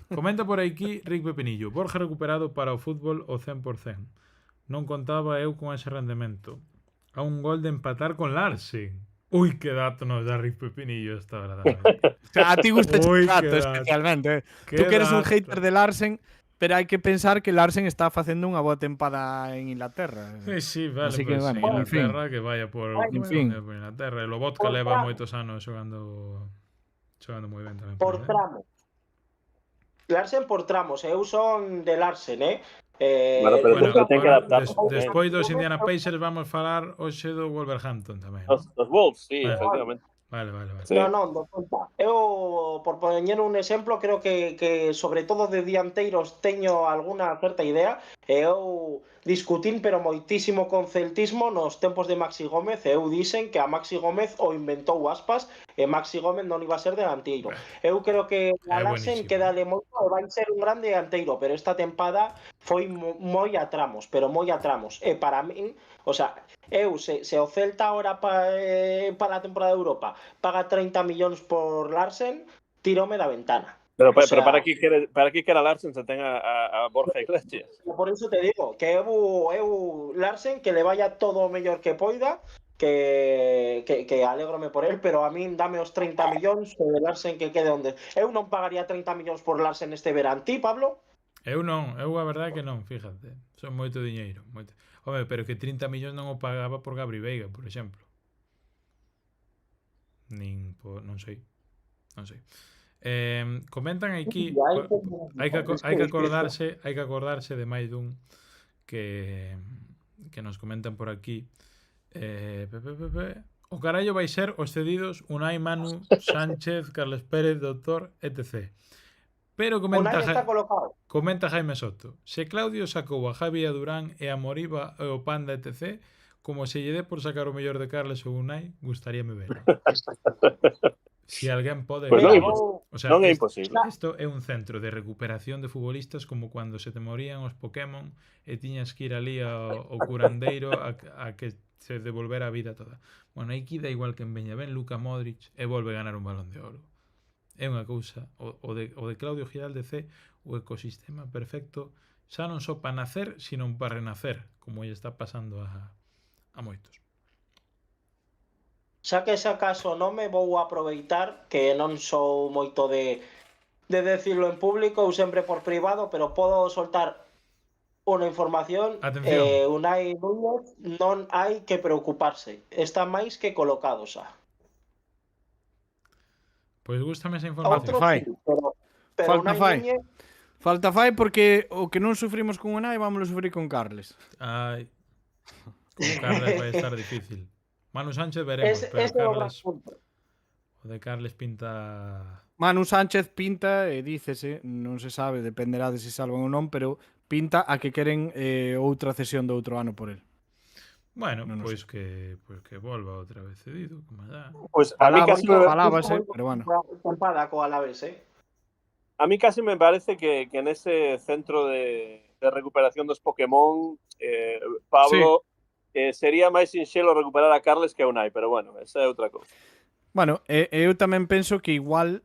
Speaker 2: Comenta por aquí Rick Pepinillo. Borja recuperado para o fútbol o 100%. Non contaba eu con ese rendemento. A un gol de empatar con Larsen. Ui, que dato nos dá Rick Pepinillo esta hora tamén.
Speaker 3: O sea, a ti gusta
Speaker 2: Uy,
Speaker 3: este dato
Speaker 2: qué dato.
Speaker 3: especialmente.
Speaker 2: Que
Speaker 3: Tú que eres un
Speaker 2: dato.
Speaker 3: hater de Larsen, pero hai que pensar que Larsen está facendo unha boa tempada en Inglaterra.
Speaker 2: Sí, vale,
Speaker 3: Así que,
Speaker 2: pues
Speaker 3: bueno,
Speaker 2: en
Speaker 3: en fin.
Speaker 2: Inglaterra que vaya por,
Speaker 3: En fin.
Speaker 2: por Inglaterra. E o Vodka
Speaker 5: Por
Speaker 2: leva
Speaker 5: tramo.
Speaker 2: moitos anos xogando moi ben tamén.
Speaker 5: Por
Speaker 2: aí.
Speaker 5: tramos. Larsen por tramos, eu son de Larsen,
Speaker 6: Bueno, pero
Speaker 2: Bueno,
Speaker 6: ten que
Speaker 2: ahora,
Speaker 6: adaptarse tamén.
Speaker 2: despois dos Indiana Pacers vamos falar hoxe do Wolverhampton tamén.
Speaker 6: Os Wolves, sí,
Speaker 2: Vale.
Speaker 6: efectivamente.
Speaker 2: Vale.
Speaker 6: Sí.
Speaker 5: Non, do conta. Eu, por poñer un exemplo, creo que sobre todo de dianteiros teño alguna certa idea. Eu discutín, pero moitísimo con celtismo nos tempos de Maxi Gómez. Eu dixen que a Maxi Gómez o inventou Aspas e Maxi Gómez non iba a ser delanteiro. Eu creo que a Larsen
Speaker 2: buenísimo.
Speaker 5: quedale moito e vai ser un gran delanteiro, pero esta tempada foi moi a tramos, pero moi a tramos. E para min, o sea, eu se o Celta ahora para a temporada de Europa paga 30 millóns por Larsen, tirome da ventana.
Speaker 6: Pero,
Speaker 5: O sea-
Speaker 6: para que quera Larsen se ten a Borja Iglesias.
Speaker 5: Por iso te digo, que eu Larsen que le vaya todo o mellor que poida, que alégrome por él, pero a min dame os 30 millóns e Larsen que quede onde. Eu non pagaría 30 millóns por Larsen este verán. Ti, Pablo?
Speaker 2: Eu non, eu a verdade que non, fíjate. Son moito diñeiro. Moito. Home, pero que 30 millóns non o pagaba por Gabri Veiga, por exemplo. Nin por... non sei. Comentan aquí hai que acordarse de máis dun que nos comentan por aquí. O carallo vai ser os cedidos Unai, Manu, Sánchez, Carles Pérez, Doctor, etc. Pero
Speaker 5: Unai está colocado.
Speaker 2: comenta Jaime Soto: se Claudio sacou a Javi, a Durán e a Moriba e o Panda, etc., como se lle dé por sacar o mellor de Carles ou Unai, gustaríame ver. Si alguén pode...
Speaker 6: Pues
Speaker 2: o sea,
Speaker 6: non é imposible.
Speaker 2: Isto é un centro de recuperación de futbolistas como cando se te morían os Pokémon e tiñas que ir ali ao curandeiro a que se devolvera a vida toda. Bueno, aí que dá igual que en veña ben Luka Modric e volve a ganar un Balón de Oro. É unha cousa, o de Claudio Giralde C, o ecosistema perfecto, xa non só para nacer, sino para renacer, como lle está pasando a moitos.
Speaker 5: Xa que ese caso non me vou aproveitar, que non sou moito de decirlo en público ou sempre por privado, pero podo soltar unha información.
Speaker 2: Atención.
Speaker 5: Unai Núñez non hai que preocuparse, está máis que colocado xa.
Speaker 2: Pois gústame esa información.
Speaker 5: Outro
Speaker 3: fai.
Speaker 5: sí, pero
Speaker 3: Falta
Speaker 5: Unai
Speaker 3: fai.
Speaker 5: Núñez
Speaker 3: Falta fai porque o que non sufrimos con Unai vamos a sufrir con Carles.
Speaker 2: Ai, con Carles vai estar difícil. Manu Sánchez veremos, pero
Speaker 5: ese é o gran
Speaker 2: Carles,
Speaker 5: punto.
Speaker 2: o de Carles pinta...
Speaker 3: Manu Sánchez pinta e dícese, non se sabe, dependerá de se salvan ou non, pero pinta a que queren outra cesión do outro ano por el.
Speaker 2: Bueno,
Speaker 3: Non o
Speaker 2: pois que volva outra vez cedido, como xa.
Speaker 6: Pues a mí
Speaker 3: Falábase, pero bueno.
Speaker 5: Tempada co Alavés,
Speaker 6: A mí casi me parece que en ese centro de recuperación dos Pokémon, Pablo, sería máis sinxelo recuperar a Carles que a Unai, pero bueno, esa é outra cousa.
Speaker 3: Bueno, eu tamén penso que igual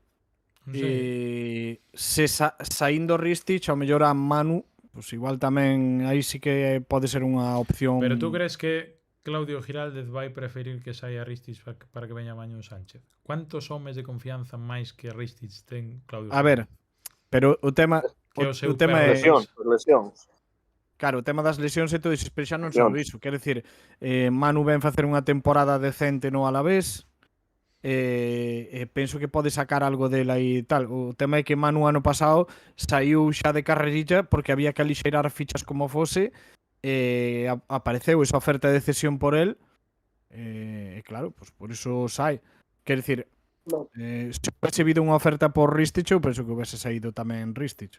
Speaker 2: Non sei.
Speaker 3: Saindo Ristich, ao mellor a Manu, pues igual tamén aí sí que pode ser unha opción.
Speaker 2: Pero tú crees que Claudio Giraldez vai preferir que saia Ristich para que veña Manu Sánchez? ¿Cuántos homes de confianza máis que Ristich ten Claudio
Speaker 3: A ver, pero o tema
Speaker 2: Que o seu
Speaker 3: o tema é
Speaker 2: perro
Speaker 6: Lesións.
Speaker 3: claro, o tema das lesións e todo iso, pero xa non só iso, quero dicir, Manu ven facer unha temporada decente no Alavés. Penso que pode sacar algo dela e tal. O tema é que Manu ano pasado saiu xa de carrerilla porque había que alixeirar fichas como fose. Apareceu esa oferta de cesión por él. Claro, pues por eso sai. Quer dicir, se houvese habido unha oferta por Ristich, eu penso que houvese saído tamén Ristich.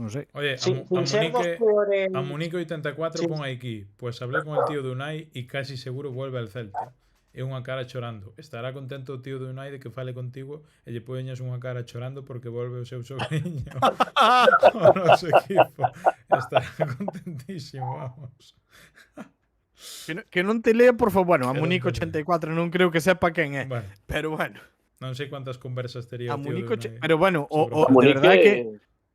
Speaker 3: Non sei.
Speaker 2: Oye,
Speaker 5: Sí,
Speaker 2: a
Speaker 5: sin ser dos peores.
Speaker 2: Munique 84
Speaker 5: Sí.
Speaker 2: pon aquí. Pues hablé con el tío de Unai y casi seguro vuelve al Celta. É unha cara chorando. Estará contento o tío de Unai de que fale contigo e lle poñas unha cara chorando porque volve o seu sobrinho ao noso equipo. Estará contentísimo, vamos.
Speaker 3: Que non te lea, por favor. Bueno, a
Speaker 2: Que non
Speaker 3: Munique
Speaker 2: te lea.
Speaker 3: 84 non creo que sepa quen é.
Speaker 2: Bueno,
Speaker 3: Pero bueno,
Speaker 2: non sei cuántas conversas tería
Speaker 3: a
Speaker 2: o tío
Speaker 3: Munique
Speaker 2: de Unai.
Speaker 3: pero bueno,
Speaker 2: sobre
Speaker 3: de verdade que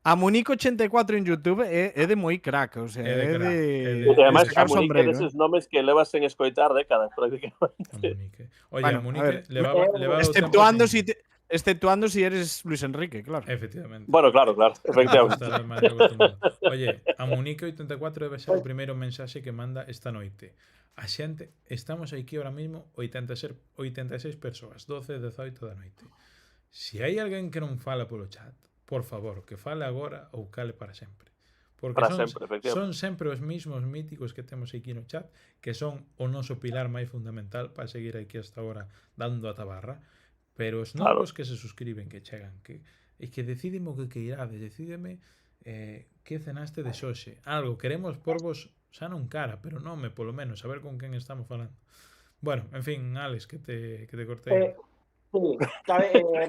Speaker 3: a Munique 84 en YouTube é de moi crack, o sea,
Speaker 2: É de
Speaker 3: é
Speaker 2: crack, é
Speaker 3: de,
Speaker 2: de-
Speaker 6: E además,
Speaker 3: sacar
Speaker 6: a Munique
Speaker 3: sombrero.
Speaker 6: deses nomes que levas en escoitar décadas,
Speaker 2: A
Speaker 6: prácticamente.
Speaker 2: Munique. Oye,
Speaker 3: Bueno,
Speaker 2: a
Speaker 3: a
Speaker 2: Munique
Speaker 3: ver,
Speaker 2: levaba
Speaker 3: Exceptuando si eres Luis Enrique, claro.
Speaker 2: Efectivamente.
Speaker 6: Bueno, claro, efectivamente.
Speaker 2: Estarás máis acostumbrado. Oye, a Munique 84 debe ser o primeiro mensaxe que manda esta noite. A xente, estamos aquí ahora mismo 86 persoas, 12 e 18 da noite. Se hai alguén que non fala polo chat, por favor, que fale agora ou cale para sempre. Porque
Speaker 6: Para
Speaker 2: son,
Speaker 6: sempre, efectivamente.
Speaker 2: son sempre os mismos míticos que temos aquí no chat, que son o noso pilar máis fundamental para seguir aquí hasta ahora dando a tabarra. Pero os
Speaker 6: Claro.
Speaker 2: novos que se suscriben, que chegan, e que decidime o que irade, decídeme que cenaste de xoxe. Algo, queremos porvos xa non cara, pero nome, polo menos, saber con quen estamos falando. Bueno, en fin, Alex, que te cortei.
Speaker 5: Sí,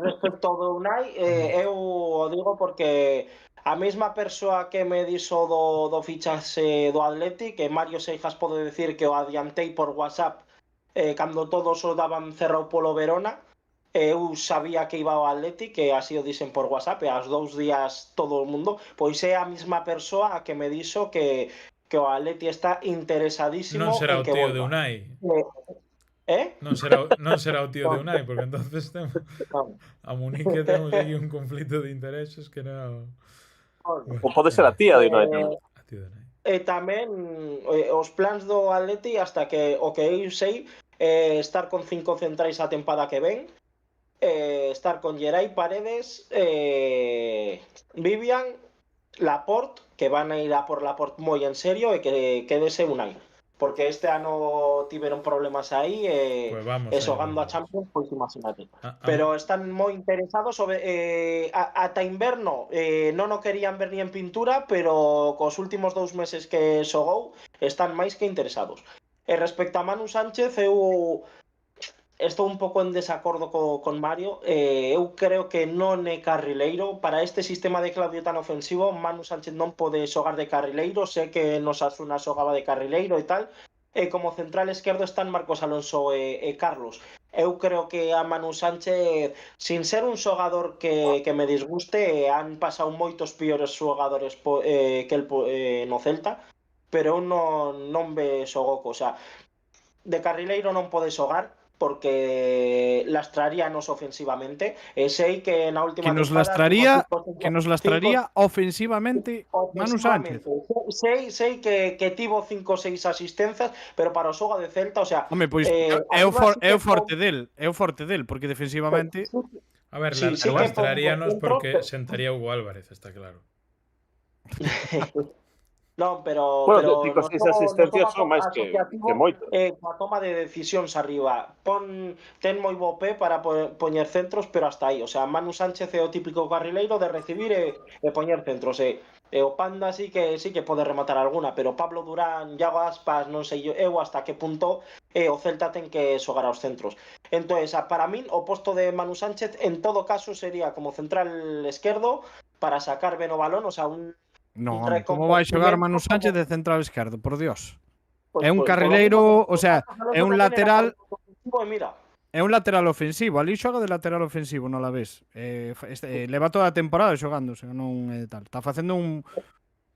Speaker 5: respecto do Unai, eu o digo porque a mesma persoa que me dixo do fichaxe do Athletic, que Mario Seijas pode decir que o adiantei por WhatsApp cando todos o daban cerrado polo Verona. Eu sabía que iba ao Athletic, que así o dixen por WhatsApp, e aos 2 días todo o mundo, pois é a mesma persoa a que me dixo que o Athletic está interesadísimo
Speaker 2: Non será o
Speaker 5: en que
Speaker 2: tío de
Speaker 5: volva.
Speaker 2: Unai.
Speaker 5: Non
Speaker 2: Non será o tío de Unai, porque entonces temos a Munique temos aquí un conflito de intereses que non.
Speaker 6: O pode ser a tía de United.
Speaker 2: A tío de Unai.
Speaker 5: E tamén os plans do Atleti hasta que o que eu sei estar con 5 centrais a tempada que ven, estar con Geray Paredes, Vivian, Laporte, que van a ir a por Laporte moi en serio e que quedese Unai. Porque este ano tiveron problemas aí
Speaker 2: Pues vamos
Speaker 5: e
Speaker 2: aí,
Speaker 5: xogando a
Speaker 2: vamos.
Speaker 5: Champions, pois imagínate.
Speaker 2: A-
Speaker 5: Pero están moi interesados sobre ata inverno non o querían ver ni en pintura, pero cos últimos 2 meses que xogou están máis que interesados. E respecto a Manu Sánchez, eu estou un pouco en desacordo con Mario. Eu creo que non é carrileiro. Para este sistema de Claudio tan ofensivo, Manu Sánchez non pode xogar de carrileiro. Sé que nos Asuna xogaba de carrileiro e tal. Como central esquerdo están Marcos Alonso e Carlos. Eu creo que a Manu Sánchez, sin ser un xogador que me disguste, han pasado moitos piores xogadores que el no Celta, pero eu non ve xogoco. O sea, de carrileiro non pode xogar porque lastraríanos ofensivamente. Sei que na última
Speaker 3: Que nos lastraría ofensivamente Manu Sánchez.
Speaker 5: Sei que tivo 5 ou 6 asistencias, pero para o xogo de Celta, o sea,
Speaker 3: Home, pois é o forte del, porque defensivamente
Speaker 2: A ver,
Speaker 5: Sí, sí que
Speaker 2: lastraríanos
Speaker 5: por
Speaker 2: porque
Speaker 5: dentro,
Speaker 2: sentaría Hugo Álvarez, está claro.
Speaker 5: non, pero
Speaker 6: Bueno, 5 ou 6
Speaker 5: no xogo
Speaker 6: asistencias son máis que moito.
Speaker 5: a toma de decisións arriba. Ten moi bo pé para poñer centros, pero hasta aí. O sea, Manu Sánchez é o típico carrileiro de recibir e poñer centros. E o Panda sí que pode rematar alguna, pero Pablo Durán, Iago Aspas, non sei eu hasta que punto o Celta ten que xogar aos centros. Entonces, para min, o posto de Manu Sánchez en todo caso sería como central esquerdo para sacar ben o balón, o sea,
Speaker 3: non, como vai xogar Manu Sánchez de central esquerdo, por Dios.
Speaker 5: Pues,
Speaker 3: É un carrileiro, o sea, é un lateral.
Speaker 5: Mira,
Speaker 3: É un lateral ofensivo, ali xoga de lateral ofensivo, non la ves. Leva toda a temporada xogándose, non é tal. Está facendo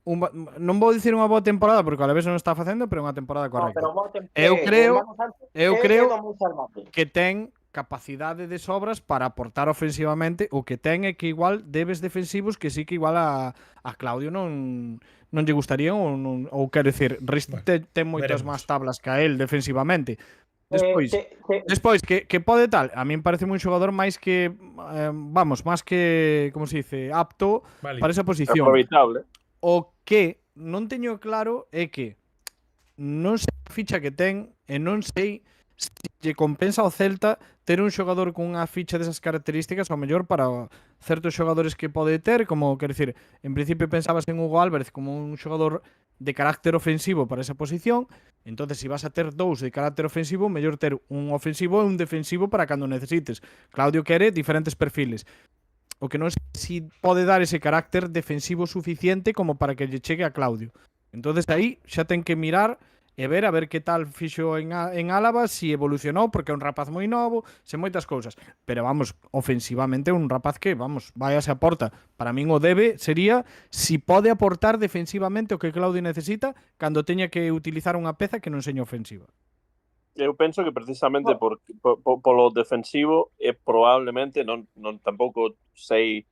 Speaker 3: non vou dicir unha boa temporada porque a la vez non está facendo, pero unha temporada
Speaker 5: No,
Speaker 3: correcta.
Speaker 5: pero
Speaker 3: Eu creo
Speaker 5: eu
Speaker 3: creo
Speaker 5: do moi salvaje.
Speaker 3: que ten capacidade de sobras para aportar ofensivamente. O que ten é que igual debes defensivos que sí que igual a Claudio non lle gustarían ou quero dicir, Rist ten moitas
Speaker 2: veremos.
Speaker 3: máis tablas que a él defensivamente. Despois,
Speaker 5: Te-
Speaker 3: que pode tal, a min parece un xogador máis que máis que, como se dice, apto
Speaker 2: Vale.
Speaker 3: para esa posición.
Speaker 6: Aproveitable.
Speaker 3: O que non teño claro é que non sei a ficha que ten e non sei se lle compensa ao Celta ter un xogador con unha ficha desas características, ao mellor para certos xogadores que pode ter, como, quero dicir, en principio pensabas en Hugo Álvarez como un xogador de carácter ofensivo para esa posición. Entonces, se vas a ter dous de carácter ofensivo, mellor ter un ofensivo e un defensivo para cando necesites. Claudio quere diferentes perfiles. O que non sei se pode dar ese carácter defensivo suficiente como para que lle chegue a Claudio. Entonces aí xa ten que mirar e ver a ver que tal fixo en Álava, si evolucionou, porque é un rapaz moi novo, se moitas cousas. Pero vamos, ofensivamente é un rapaz que, vamos, váyase a porta. Para min o debe sería si pode aportar defensivamente o que Claudio necesita cando teña que utilizar unha peza que non seña ofensiva.
Speaker 6: Eu penso que precisamente polo defensivo probablemente non tampouco sei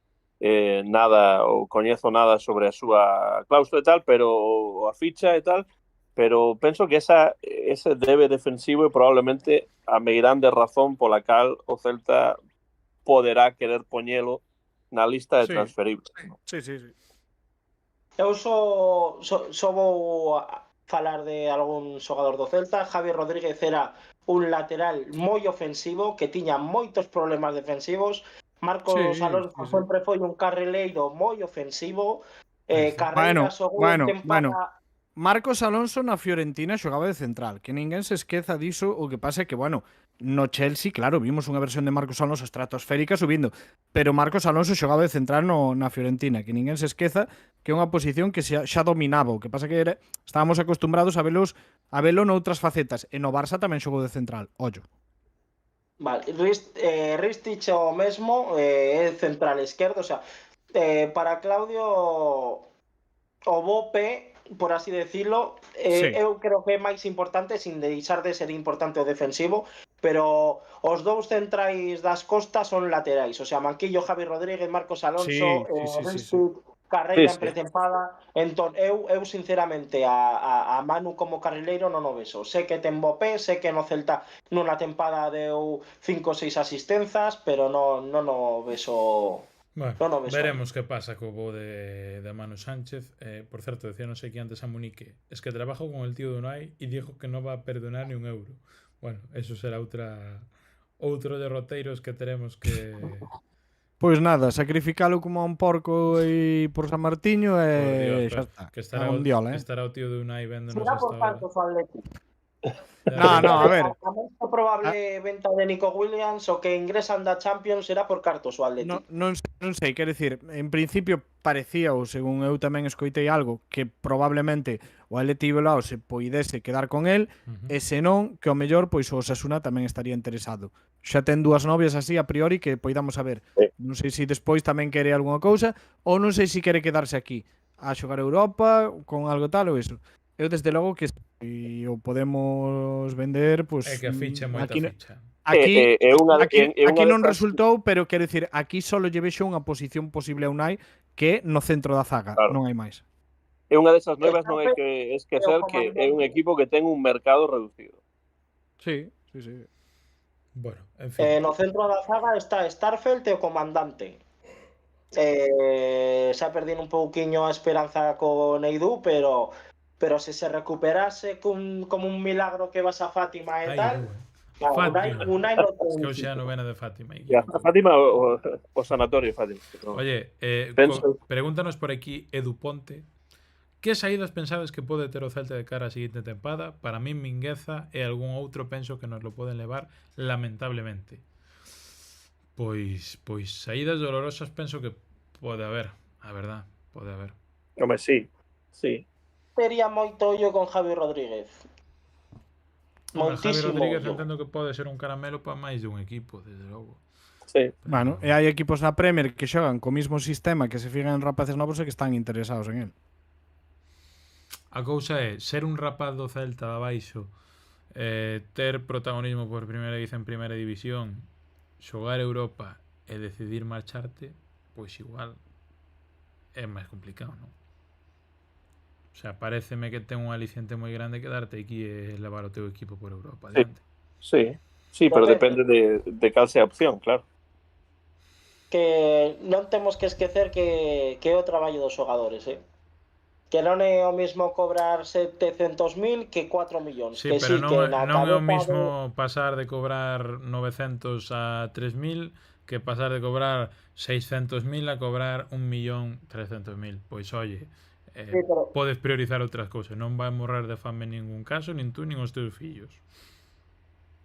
Speaker 6: nada ou coñezo nada sobre a súa cláusula e tal, pero a ficha e tal, pero penso que ese debe defensivo é probablemente a meirande razón pola cal o Celta poderá querer poñelo na lista de transferibles.
Speaker 3: Sí.
Speaker 5: Eu só vou falar de algún xogador do Celta. Javi Rodríguez era un lateral moi ofensivo que tiña moitos problemas defensivos. Marcos Alonso sempre foi un carrileiro moi ofensivo. Carreira
Speaker 3: bueno. Marcos Alonso na Fiorentina xogaba de central, que ninguén se esqueza diso. O que pasa é que, bueno, no Chelsea, claro, vimos unha versión de Marcos Alonso estratosférica subindo, pero Marcos Alonso xogaba de central na Fiorentina, que ninguén se esqueza que é unha posición que xa dominaba. O que pasa que estábamos acostumbrados a velo noutras facetas, e no Barça tamén xogou de central, ollo.
Speaker 5: Vale, Ristich o mesmo, é central esquerdo, o sea, para Claudio o Bope, por así decirlo, eu creo que é máis importante, sin deixar de ser importante o defensivo, pero os dous centrais das costas son laterais, o sea, Manquillo, Javi Rodríguez, Marcos Alonso, Ristich, Carreira en pretempada. Entón, eu sinceramente a Manu como carrileiro non o vexo. Sei que ten bo pé, sei que no Celta nunha tempada deu 5 ou 6 asistenzas, pero non o vexo.
Speaker 2: Bueno, veremos que pasa co bo de Manu Sánchez. Por certo, decía non sei que antes a Munique, es que trabajo con el tío de Unai y dijo que no va a perdonar ni un euro. Bueno, eso será outro de roteiros que teremos que...
Speaker 3: Pois nada, sacrificalo como a un porco e por San Martiño e xa está.
Speaker 2: Que estará o tío de Unai véndonos
Speaker 5: esta hora.
Speaker 3: No, a ver.
Speaker 5: A máis probable venta de Nico Williams, o que ingresan da Champions será por cartos o Atleti.
Speaker 3: Non sei, quero dicir, en principio parecía, ou según eu tamén escoitei algo, que probablemente o Atleti Bilbao se poidese quedar con el, e senón que ao mellor pois o Osasuna tamén estaría interesado. Xa ten dúas novias así a priori que poidamos saber. Non sei se despois tamén quere algunha cousa, ou non sei se quere quedarse aquí a xogar Europa con algo tal ou iso. Eu desde logo que se o podemos vender, pois
Speaker 2: é que a ficha é moita ficha.
Speaker 3: Aquí non resultou, pero quero dicir, aquí só lle vexo unha posición posible a Unai que no centro da zaga, non hai máis.
Speaker 6: É unha desas novas, non hai que esquecer que é un equipo que ten un mercado reducido.
Speaker 3: Sí.
Speaker 2: Bueno, en fin.
Speaker 5: No centro da zaga está Starfelt e o comandante. Xa perdín un pouquiño a esperanza con Eidú, pero se recuperase como un milagro que vas a Fátima e tal, Unai non ten.
Speaker 2: Es que hoxe é a novena de Fátima.
Speaker 6: Fátima o sanatorio Fátima.
Speaker 2: Oye, pregúntanos por aquí Edu Ponte, que saídas pensades que pode ter o Celta de cara a seguinte tempada? Para min Mingueza e algún outro penso que nos lo poden levar lamentablemente. Pois saídas dolorosas penso que pode haber, a verdad, pode haber.
Speaker 6: Home, sí.
Speaker 5: Tería moito ollo con Javi Rodríguez.
Speaker 2: Javi
Speaker 5: Moitísimo
Speaker 2: Rodríguez
Speaker 5: ollo.
Speaker 2: entendo que pode ser un caramelo para máis dun equipo, desde logo.
Speaker 6: Sí.
Speaker 3: Bueno, e hai equipos na Premier que xogan co mismo sistema, que se fijan en rapaces novos e que están interesados en él.
Speaker 2: A cousa é ser un rapaz do Celta de abaixo, ter protagonismo por primeira vez en primeira división, xogar Europa e decidir marcharte, pois igual é máis complicado, non? O sea, paréceme que ten un aliciente moi grande quedarte aquí e levar o teu equipo por Europa adiante.
Speaker 6: Sí, pero depende de cal sea a opción, claro.
Speaker 5: Que non temos que esquecer que é o traballo dos xogadores, que non é o mismo cobrar 700.000 que 4 millóns.
Speaker 2: Sí,
Speaker 5: que
Speaker 2: pero
Speaker 5: sí,
Speaker 2: non,
Speaker 5: que na
Speaker 2: non é o
Speaker 5: cabeza
Speaker 2: mismo pasar de cobrar 900 a 3.000 que pasar de cobrar 600.000 a cobrar 1.300.000. Pois oye,
Speaker 5: Sí, pero-
Speaker 2: podes priorizar outras cousas. Non vai morrer de fame en ningún caso, nin tú, nin os teus fillos.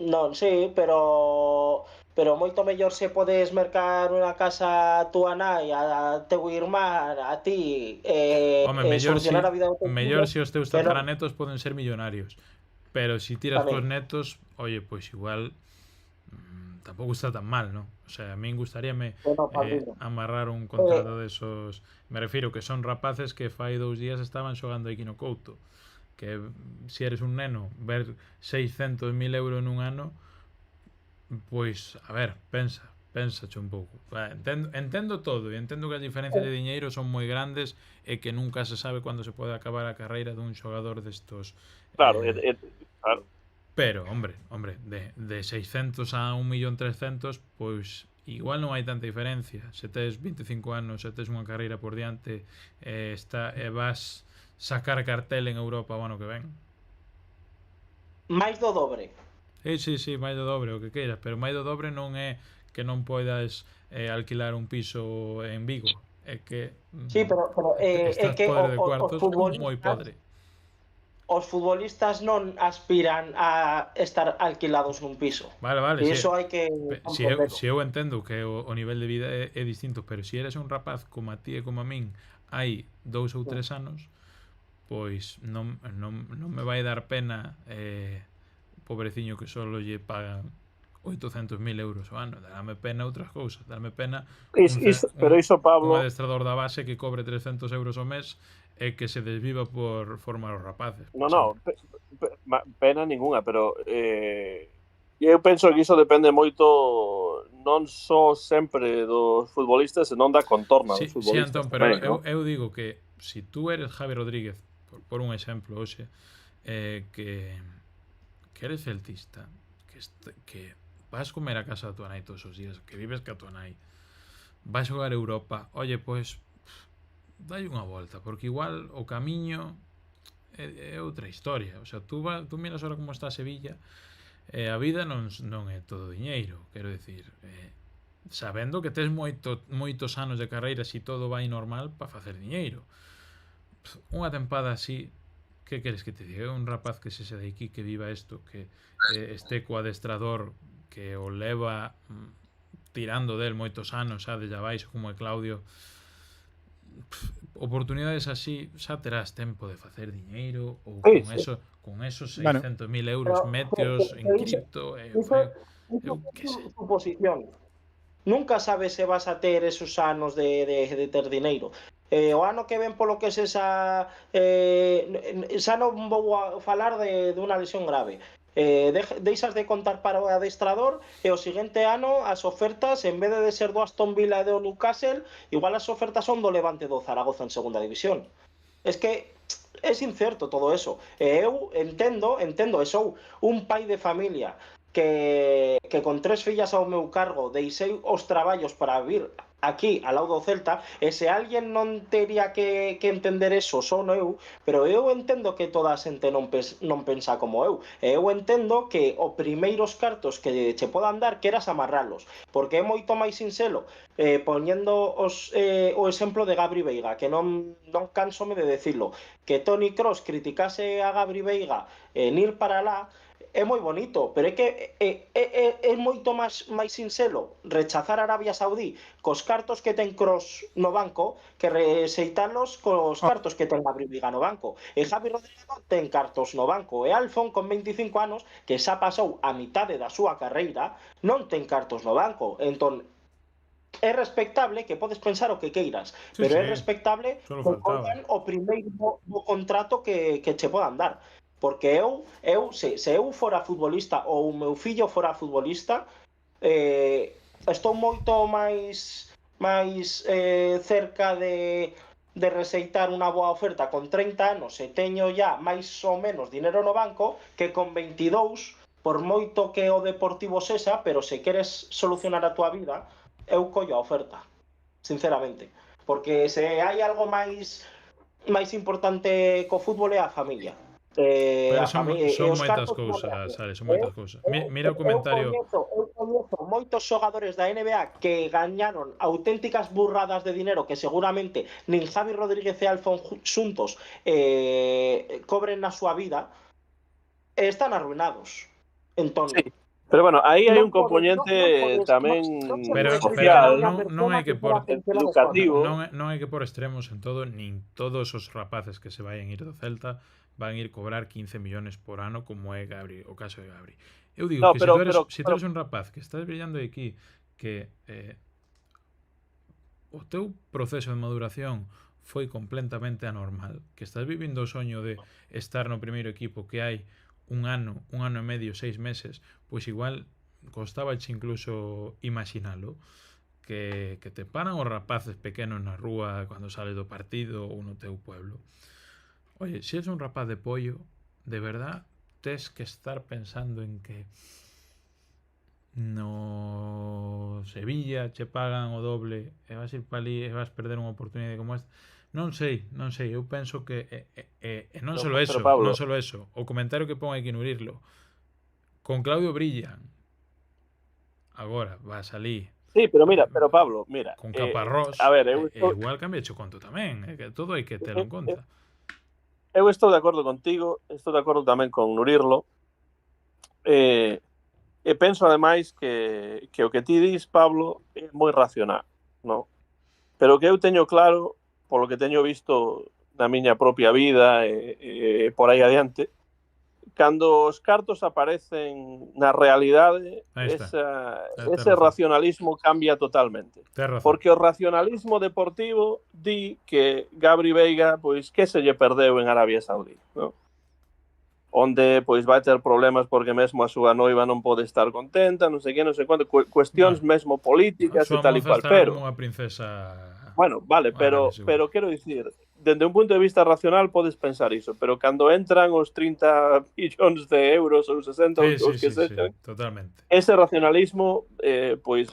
Speaker 5: Non, sí, pero moito mellor se podes mercar unha casa a túa nai, a teu irmán, a ti,
Speaker 2: Home, mellor si,
Speaker 5: solucionar a vida do teu
Speaker 2: mellor
Speaker 5: fillo,
Speaker 2: si os teus
Speaker 5: que non.
Speaker 2: tataranetos poden ser millonarios. Pero si tiras
Speaker 5: Tamén.
Speaker 2: cos netos, oye, pois igual tampouco está tan mal, ¿no? O sea, a min gustaríame
Speaker 5: Bueno, Pablino.
Speaker 2: amarrar un contrato de esos. Me refiro que son rapaces que fai 2 días estaban xogando aquí no Couto. Que si eres un neno, ver 600.000 euros nun ano, pois, a ver, pensache un pouco. Entendo todo e entendo que as diferencias de diñeiro son moi grandes e que nunca se sabe cando se pode acabar a carreira dun xogador destos.
Speaker 6: Claro, claro.
Speaker 2: Pero, hombre, de 600 a 1.300.000, pois igual non hai tanta diferencia. Se tes 25 anos, se tes unha carreira por diante, vas sacar cartel en Europa o ano que ven.
Speaker 5: Máis do dobre.
Speaker 2: Sí, máis do dobre, o que queiras, pero máis do dobre non é que non poidas alquilar un piso en Vigo, é que
Speaker 5: Sí, pero é
Speaker 2: estás
Speaker 5: que
Speaker 2: podre de
Speaker 5: os
Speaker 2: cuartos moi podre.
Speaker 5: Os futbolistas non aspiran a estar alquilados nun piso.
Speaker 2: Vale,
Speaker 5: E iso hai que
Speaker 2: si eu entendo que o nivel de vida é distinto, pero si eres un rapaz como a ti e como a min hai 2 ou 3 anos, pois non me vai dar pena pobreciño que solo lle pagan 800.000 euros ao ano. Dame pena outras cousas, dame pena
Speaker 6: Pero iso, Pablo,
Speaker 2: un adestrador da base que cobre 300 euros ao mes e que se desviva por formar os rapaces.
Speaker 6: No, pena ninguna, pero eu penso que iso depende moito non só sempre dos futbolistas, senón da contorna dos futbolistas.
Speaker 2: Sí, Antón, pero
Speaker 6: tamén,
Speaker 2: eu digo que si tú eres Javi Rodríguez, por un exemplo, hoxe, que eres celtista, que vas comer a casa da tua nai todos os días, que vives ca tua nai, vas xogar a Europa, oye, pois dai unha volta, porque igual o camiño é outra historia. O sea, tú miras ahora como está Sevilla, a vida non é todo diñeiro, quero decir, sabendo que tes moitos anos de carreira se todo vai normal para facer diñeiro. Unha tempada así, que queres que te diga? Un rapaz que se de aquí, que viva isto, que este co adestrador que o leva tirando del moitos anos, xa de abaixo, como é Claudio, oportunidades así xa terás tempo de facer diñeiro ou con esos 600.000 euros metios en cripto,
Speaker 5: que sei. Suposición. Nunca sabes se vas a ter esos anos de ter dineiro. O ano que ven polo que xa non vou a falar de unha lesión grave. Deixas de contar para o adestrador e o seguinte ano as ofertas, en vez de ser do Aston Villa e do Newcastle, igual as ofertas son do Levante do Zaragoza en segunda división. Es que é incerto todo eso. Eu entendo, e sou un pai de familia que con 3 fillas ao meu cargo deixei os traballos para vir aquí ao lado do Celta, e se alguén non teria que entender eso son eu, pero eu entendo que toda a xente non pensa como eu, e eu entendo que os primeiros cartos que che podan dar queras amarralos, porque é moito máis sinxelo, poñendo o exemplo de Gabri Veiga, que non cansome de decirlo, que Toni Kroos criticase a Gabri Veiga en ir para lá, é moi bonito, pero é que é moito máis sinxelo rechazar Arabia Saudí cos cartos que ten Kroos no banco que rexeitalos cos cartos que ten Gabri Veiga no banco. E Javi Rodríguez ten cartos no banco, e Alfon con 25 anos, que xa pasou a mitade da súa carreira, non ten cartos no banco. Entón, é respectable que podes pensar o que queiras, pero é respectable que pongan o primeiro contrato que che podan dar. Porque se eu fora futbolista ou o meu fillo fora futbolista, estou moito máis cerca de rexeitar unha boa oferta con 30 anos e teño ya máis ou menos dinero no banco que con 22, por moito que o Deportivo sexa, pero se queres solucionar a tua vida, eu collo a oferta, sinceramente. Porque se hai algo máis importante co fútbol é a familia.
Speaker 2: Pero son moitas cousas, Ale, son moitas cousas. Mira o comentario.
Speaker 5: Eu coñezo moitos xogadores da NBA que gañaron auténticas burradas de dinero que seguramente nin Javi Rodríguez e Alfon xuntos cobren na súa vida e están arruinados. Entón,
Speaker 6: sí. Pero bueno, aí hai un componente tamén social,
Speaker 2: non hai que por
Speaker 6: educativo.
Speaker 2: Non hai que por extremos en todo, nin todos os rapaces que se vayan ir do Celta van ir cobrar 15 millones por ano como é Gabri, o caso de Gabri. Eu digo que se tú eres un rapaz que estás brillando aquí, que o teu proceso de maduración foi completamente anormal, que estás vivindo o soño de estar no primeiro equipo que hai un ano e medio, 6 meses, pois igual costábache incluso imaginalo, que te paran os rapaces pequenos na rúa cando sales do partido ou no teu pueblo. Oye, se eres un rapaz de pollo, de verdad, tes que estar pensando en que no Sevilla che pagan o doble e vas ir para ali e vas perder unha oportunidade como esta. Non sei, eu penso que non solo eso, o comentario que pon aquí no Urirlo, con Claudio brillan, agora vas ali.
Speaker 6: Sí, pero Pablo, mira,
Speaker 2: con Caparrós,
Speaker 6: a ver,
Speaker 2: igual cambia o conto tamén, que todo hai que telo en conta.
Speaker 6: Eu estou de acordo contigo, estou de acordo tamén con Nurirlo, e penso ademais que o que ti dis, Pablo, é moi racional, non? Pero que eu teño claro, polo que teño visto na miña propia vida e por aí adiante, cando os cartos aparecen na realidade, ese racionalismo cambia totalmente. Porque o racionalismo deportivo di que Gabri Veiga, pois, que se lle perdeu en Arabia Saudí, non? Onde, pois, vai ter problemas porque mesmo a súa noiva non pode estar contenta, non sei que, non sei quanto, cuestións mesmo políticas e tal e cual, pero...
Speaker 2: Unha princesa...
Speaker 6: Bueno, vale, pero quero dicir, dende un punto de vista racional podes pensar iso, pero cando entran os 30 millóns de euros ou 60 os que sexan,
Speaker 2: totalmente.
Speaker 6: Ese racionalismo pois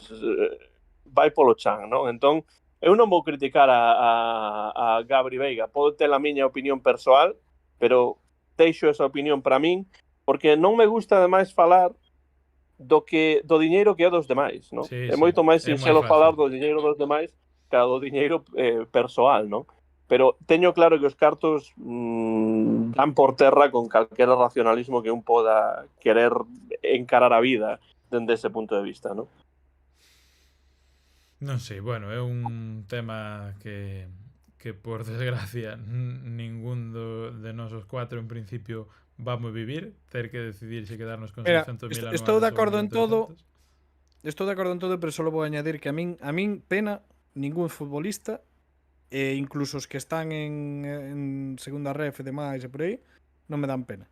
Speaker 6: vai polo chan, non? Entón, eu non vou criticar a Gabri Veiga, podo ter a miña opinión persoal, pero deixo esa opinión para min, porque non me gusta ademais falar do diñeiro que é dos demais, non? É moito máis sinxelo falar do diñeiro dos demais do diñeiro persoal, non? Pero teño claro que os cartos dan por terra con calquera racionalismo que un poda querer encarar a vida dende ese punto de vista, non?
Speaker 2: Non sei, bueno, é un tema que por desgracia ningún de nosos cuatro en principio vamos vivir, ter que decidir se quedarnos con 600.000 anuales.
Speaker 3: Estou de acordo en todo, pero só vou añadir que a min pena ningún futbolista, e incluso os que están en segunda ref e demais e por aí, non me dan pena.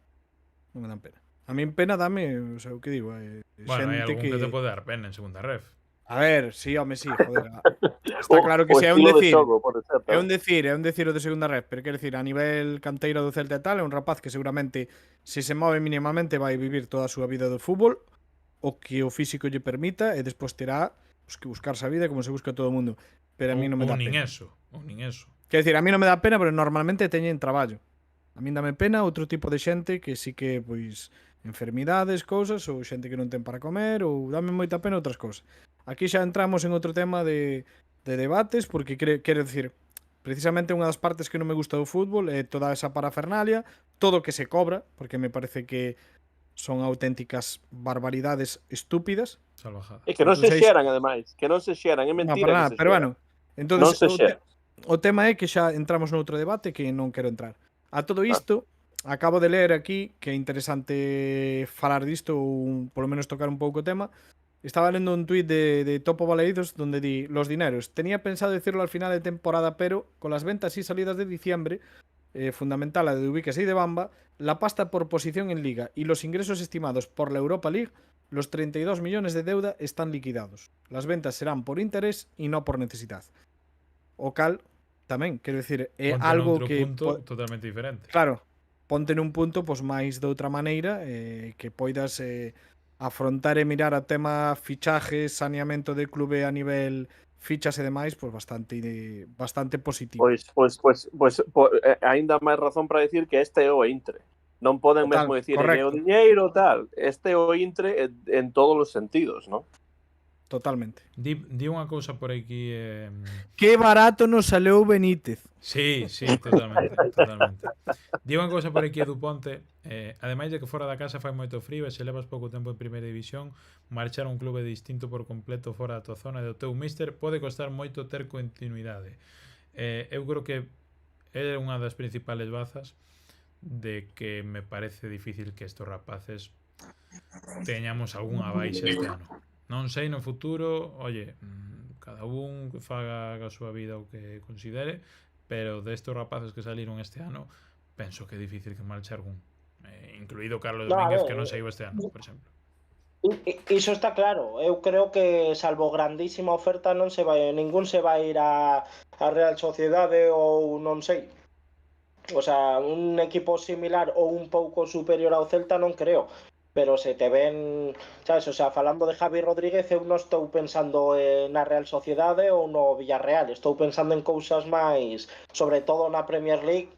Speaker 3: A min pena dame, o sea, o que digo,
Speaker 2: bueno, hai algún que te pode dar pena en segunda ref.
Speaker 3: A ver, sí, home, sí, joder. Está claro que si é un decir, é un decir o de segunda ref, pero quero decir, a nivel canteiro do Celta e tal, é un rapaz que seguramente, se se move mínimamente, vai vivir toda a súa vida do fútbol, o que o físico lle permita, e despois terá que buscarse a vida como se busca todo o mundo. Pero a mí non me dá pena.
Speaker 2: Ou nin eso.
Speaker 3: Quero dicir, a mí non me dá pena, pero normalmente teñen traballo. A mí dame pena outro tipo de xente que sí que, pois, enfermidades, cousas, ou xente que non ten para comer, ou dame moita pena outras cousas. Aquí xa entramos en outro tema de debates, porque quero dicir, precisamente unha das partes que non me gusta do fútbol é toda esa parafernalia, todo o que se cobra, porque me parece que son auténticas barbaridades estúpidas.
Speaker 2: Salvajada.
Speaker 6: É que non se
Speaker 3: Entonces,
Speaker 6: xeran, ademais. Que non se xeran. É
Speaker 3: Non,
Speaker 6: mentira
Speaker 3: para
Speaker 6: que
Speaker 3: nada,
Speaker 6: se
Speaker 3: pero
Speaker 6: xeran.
Speaker 3: bueno, entonces
Speaker 6: Non se xeran.
Speaker 3: o tema é que xa entramos noutro debate que non quero entrar. A todo isto, acabo de ler aquí que é interesante falar disto ou polo menos tocar un pouco o tema. Estaba lendo un tuit de Topo Baleidos donde di: los dineros. Tenía pensado decirlo al final de temporada, pero con las ventas y salidas de diciembre, fundamental la de Ubiques y de Bamba, la pasta por posición en Liga y los ingresos estimados por la Europa League, los 32 millones de deuda están liquidados. Las ventas serán por interés y no por necesidad. O cal, tamén, quero dicir, é
Speaker 2: Ponte
Speaker 3: algo
Speaker 2: noutro
Speaker 3: que
Speaker 2: punto totalmente diferente.
Speaker 3: claro, ponte nun punto pois máis de outra maneira, que poidas afrontar e mirar a tema fichajes, saneamento de clube a nivel fichas e demais, pois bastante positivo.
Speaker 6: Aínda máis razón para decir que este é o Intre. Non poden
Speaker 3: Total,
Speaker 6: mesmo decir
Speaker 3: correcto.
Speaker 6: que o diñeiro tal. Este é o Intre en todos os sentidos, non?
Speaker 3: Totalmente.
Speaker 2: Di unha cousa por aquí.
Speaker 3: Que barato nos saleu Benítez.
Speaker 2: Sí, totalmente. Di unha cousa por aquí, Edu Ponte. Ademais de que fora da casa fai moito frío e se levas pouco tempo en primeira división, marchar a un clube distinto por completo fora da tua zona e do teu míster pode costar moito ter continuidade. Eu creo que é unha das principales bazas de que me parece difícil que estos rapaces teñamos algunha baixa este ano. Non sei no futuro, oye, cada un faga a súa vida o que considere, pero destos rapaces que saliron este ano, penso que é difícil que marche algún, incluído Carlos Domínguez, que non saiu este ano, por exemplo.
Speaker 5: Iso está claro. Eu creo que salvo grandísima oferta ningún se vai ir a Real Sociedade ou non sei. O sea, un equipo similar ou un pouco superior ao Celta non creo. Pero se te ven, sabes, o sea, falando de Javi Rodríguez, eu non estou pensando na Real Sociedade ou no Villarreal, estou pensando en cousas máis, sobre todo na Premier League,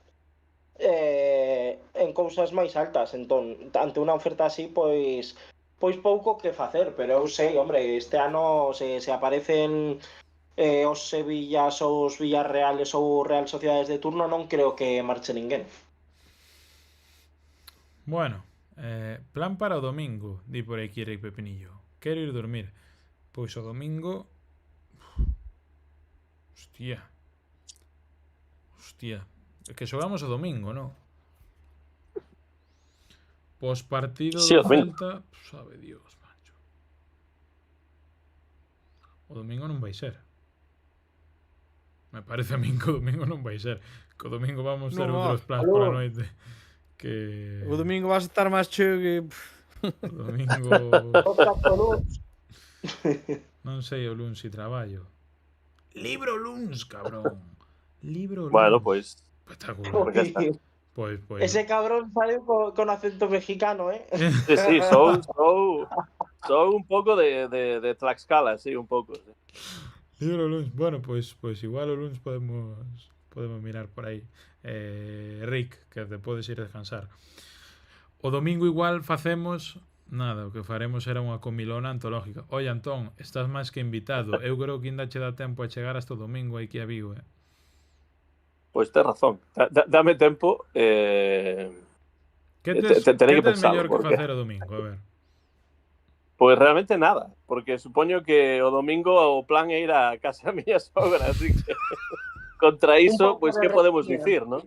Speaker 5: en cousas máis altas. Entón, ante unha oferta así, pois pouco que facer, pero eu sei, hombre, este ano se aparecen os Sevillas ou os Villarreales ou Real Sociedades de turno, non creo que marche ninguén.
Speaker 2: Bueno, plan para o domingo, di por aquí Eric Pepinillo. Quero ir dormir. Pois o domingo... Hostia. Que xogamos o domingo, non? Pos partido
Speaker 6: Sí,
Speaker 2: do Celta, sabe Dios, macho. O domingo non vai ser. Me parece a min que o domingo non vai ser. Que o domingo vamos ter outros plans pola noite. Que...
Speaker 3: O domingo vas a estar máis cheo que...
Speaker 2: O domingo... non sei o luns si traballo. Libro luns, cabrón. Libro luns.
Speaker 6: Bueno, pois...
Speaker 2: Espectacular. Pois.
Speaker 5: Ese cabrón salió con acento mexicano, ¿eh?
Speaker 6: Sí, sou un pouco de Tlaxcala, sí, un pouco. Sí.
Speaker 2: Libro luns. Bueno, pois igual o luns podemos mirar por aí. Rick, que te podes ir a descansar. O domingo igual facemos nada, o que faremos será unha comilona antológica. Oye, Antón, estás máis que invitado. Eu creo que ainda che dá tempo a chegar hasta o domingo aquí a Vigo,
Speaker 6: Pois tes razón. Dame tempo.
Speaker 2: Que tes mellor que facer o domingo? A ver.
Speaker 6: Pois realmente nada, porque supoño que o domingo o plan é ir a casa da miña sogra, así que contra iso, pois que podemos dicir, non?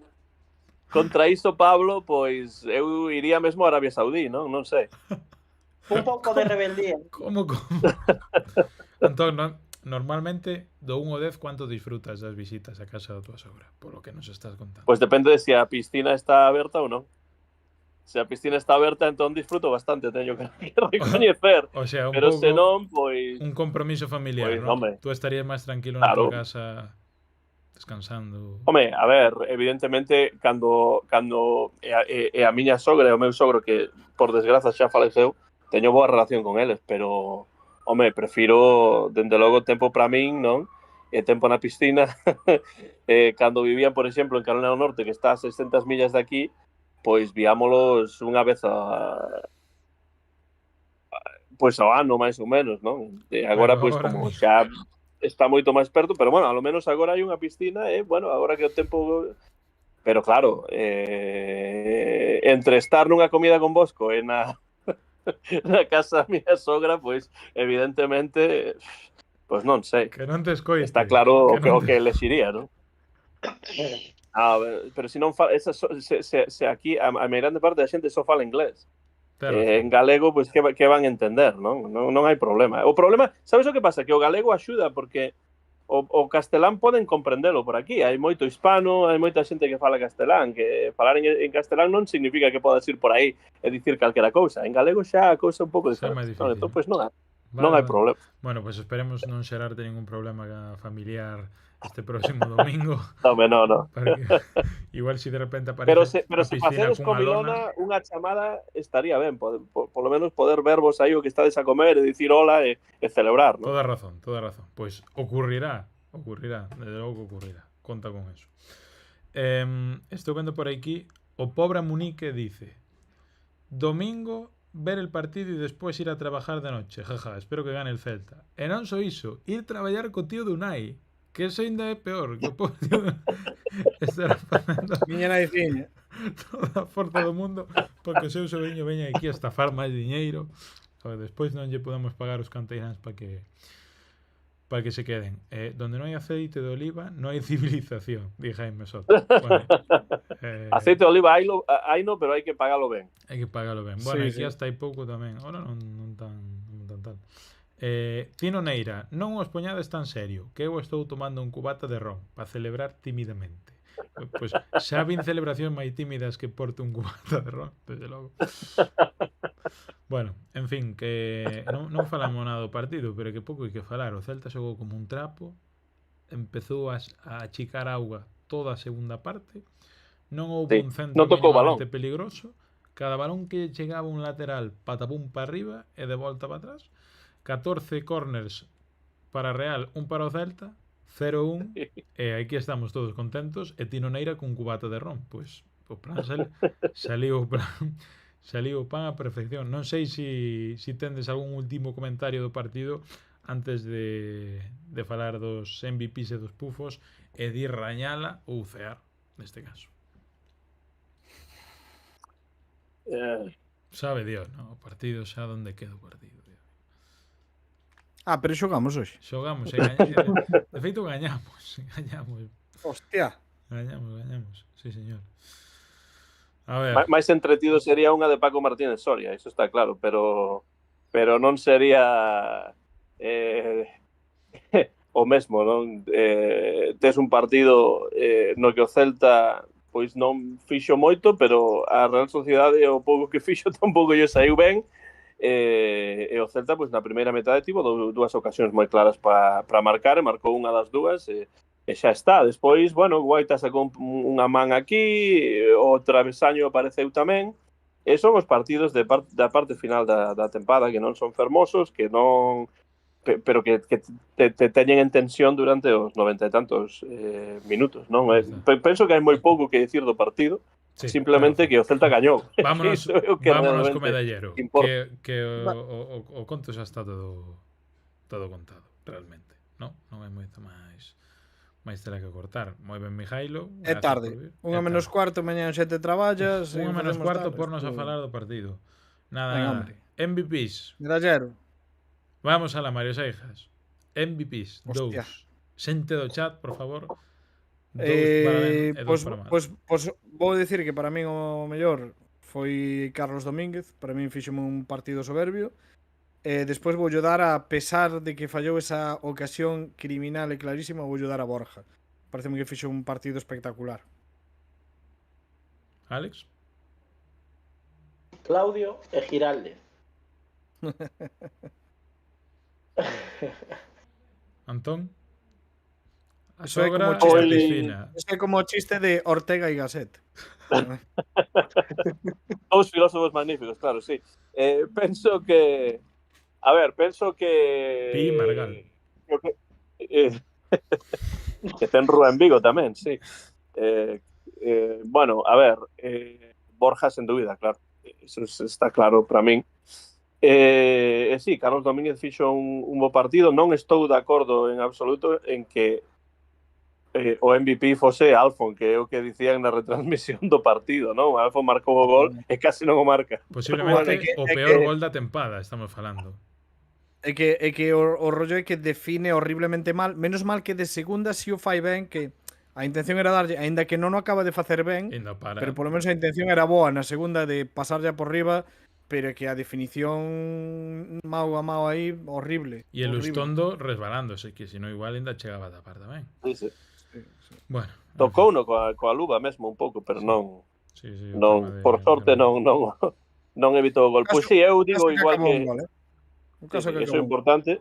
Speaker 6: Contra iso, Pablo, pois eu iría mesmo a Arabia Saudí, non? Non sei.
Speaker 5: Un pouco de rebeldía.
Speaker 2: Como? Antón, normalmente do 1 ao 10 cuánto disfrutas das visitas a casa da tua sogra, polo que nos estás contando?
Speaker 6: Pois depende de se a piscina está aberta ou non. Se a piscina está aberta, entón disfruto bastante, teño que recoñecer.
Speaker 2: O sea,
Speaker 6: pero se non, pois...
Speaker 2: Un compromiso familiar,
Speaker 6: pois,
Speaker 2: non?
Speaker 6: Tú
Speaker 2: estarías máis tranquilo na tua casa descansando.
Speaker 6: Home, a ver, evidentemente, cando a miña sogra e o meu sogro, que por desgraza xa faleceu, teño boa relación con eles, pero, home, prefiro, dende logo, tempo para min, non? E tempo na piscina. Cando vivían, por exemplo, en Carolina do Norte, que está a 600 millas de aquí, pois viámolos unha vez pois ao ano, máis ou menos, non? E agora, pois, como xa está moito máis perto, pero, bueno, ao menos agora hai unha piscina, bueno, agora que o tempo... Pero, claro, entre estar nunha comida con Bosco e na na casa da miña sogra, pois evidentemente, pois non sei.
Speaker 2: Que non te escoite.
Speaker 6: Está claro
Speaker 2: que non
Speaker 6: o que elexiría, non? Pero se non se aquí a grande parte da xente só fala inglés. En galego, pois, que van a entender, non? Non hai problema. O problema, sabes o que pasa? Que o galego axuda porque o castelán poden comprendelo por aquí. Hai moito hispano, hai moita xente que fala castelán, que falar en castelán non significa que podas ir por aí e dicir calquera cousa. En galego xa a cousa un pouco diferente. Entón, pois non hai problema.
Speaker 2: Bueno, pois esperemos non xerarte ningún problema familiar este próximo domingo.
Speaker 6: No.
Speaker 2: Igual si de repente aparece
Speaker 6: pero se facedes comilona, unha chamada estaría ben, por lo menos poder vervos aí o que estades a comer e dicir hola e celebrar, ¿no?
Speaker 2: Toda razón. Pois ocurrirá, desde logo que ocurrirá. Conta con eso. Estou vendo por aquí, o pobre Munique dice: domingo ver el partido e despois ir a trabajar de noche. Jaja, espero que gane el Celta. E non só iso, ir traballar co tío de Unai. Que eso ainda é peor. Que o pobre tío de estará facendo
Speaker 3: Miña naiciña.
Speaker 2: toda a forza do mundo porque o seu sobrinho veña aquí a estafar máis diñeiro. Despois non lle podemos pagar os canteiráns para que se queden. Donde non hai aceite de oliva non hai civilización, di Jaime Soto. Bueno,
Speaker 6: aceite de oliva haino, pero hai que pagalo ben.
Speaker 2: Hai que pagalo ben. Bueno,
Speaker 3: Sí,
Speaker 2: aquí
Speaker 3: sí.
Speaker 2: hasta hai pouco tamén. Ora non tan tal. Tino Neira, non os poñades tan serio, que eu estou tomando un cubata de ron para celebrar tímidamente. Pois xa vin celebracións máis tímidas que porte un cubata de ron, desde logo. Bueno, en fin, que non falamos nada do partido, pero que pouco hai que falar. O Celta xogou como un trapo, empezou a achicar auga toda a segunda parte, non houve un centro
Speaker 6: non tocou
Speaker 2: mínimamente
Speaker 6: balón.
Speaker 2: peligroso, cada balón que chegaba un lateral patapum para arriba e de volta para atrás. 14 corners para Real, un para o Celta, 0-1, e aquí estamos todos contentos, e Tino Neira con cubata de ron. Pois o plan saliu o pan a perfección. Non sei se tendes algún último comentario do partido antes de falar dos MVPs e dos pufos e de Rañala ou Cear, neste caso. Sabe Dios, ¿no? O partido xa onde queda o partido.
Speaker 3: Pero xogamos hoxe.
Speaker 2: Xogamos, de feito gañamos.
Speaker 3: Hostia.
Speaker 2: Gañamos, sí señor. A ver.
Speaker 6: Máis entretido sería unha de Paco Martínez Soria, iso está claro, pero non sería o mesmo, non? Tes un partido no que o Celta pois non fixo moito, pero a Real Sociedade o pouco que fixo tampouco lle saiu ben. E o Celta pois na primeira metade tivo dúas ocasións moi claras para marcar, e marcou unha das dúas e xa está. Despois, bueno, Guaita sacou unha man aquí, o travesaño apareceu tamén, e son os partidos da parte final da tempada que non son fermosos, que non, pero que te teñen en tensión durante os 90 e tantos minutos, non? Penso que hai moi pouco que dicir do partido. Sí, simplemente que o Celta gañou.
Speaker 2: Vámonos co medallero. Que o conto xa está todo contado, realmente. Non hai moito máis tela que cortar. Moi ben, Mijailo.
Speaker 3: É tarde. 1:15, mañá 7 traballas.
Speaker 2: 1:15 pornos a falar do partido. Nada. MVPs.
Speaker 3: Medallero.
Speaker 2: Vamos a la Mario Seijas. MVPs, 2. Xente do chat, por favor.
Speaker 3: Pois vou dicir que para min o mellor foi Carlos Domínguez. Para min fíxome un partido soberbio. Despois vou dar, a pesar de que fallou esa ocasión criminal e clarísima, vou dar a Borja. Pareceme que fixo un partido espectacular.
Speaker 2: Alex?
Speaker 5: Claudio e Giralde.
Speaker 2: Antón?
Speaker 3: Eso é como o chiste de Ortega y Gasset.
Speaker 6: Os filósofos magníficos, claro, sí. Penso que... A ver, penso que...
Speaker 2: Pi Margal.
Speaker 6: Que ten Rúa en Vigo tamén, sí. Bueno, a ver, Borja sen dúbida, claro. Eso está claro para min. Sí, Carlos Domínguez fixo un bo partido. Non estou de acordo en absoluto en que o MVP fose Alfon, que é o que dicían na retransmisión do partido, non? Alfon marcou o gol e casi non o marca.
Speaker 2: Posiblemente o peor gol da tempada, estamos falando.
Speaker 3: É que o rollo é que define horriblemente mal. Menos mal que de segunda si o fai ben, que a intención era darlle, aínda que non o acaba de facer ben, pero polo menos a intención era boa na segunda de pasar ya por riba, pero que a definición mau a mau aí, horrible.
Speaker 2: E el Ustondo resbalándose, que se non igual ainda chegaba a tapar tamén.
Speaker 6: Sí.
Speaker 2: Bueno.
Speaker 6: Tocou no coa luva mesmo un pouco, pero non.
Speaker 2: Sí,
Speaker 6: non, por sorte non evitou o gol. Pois si, eu digo igual que iso é importante.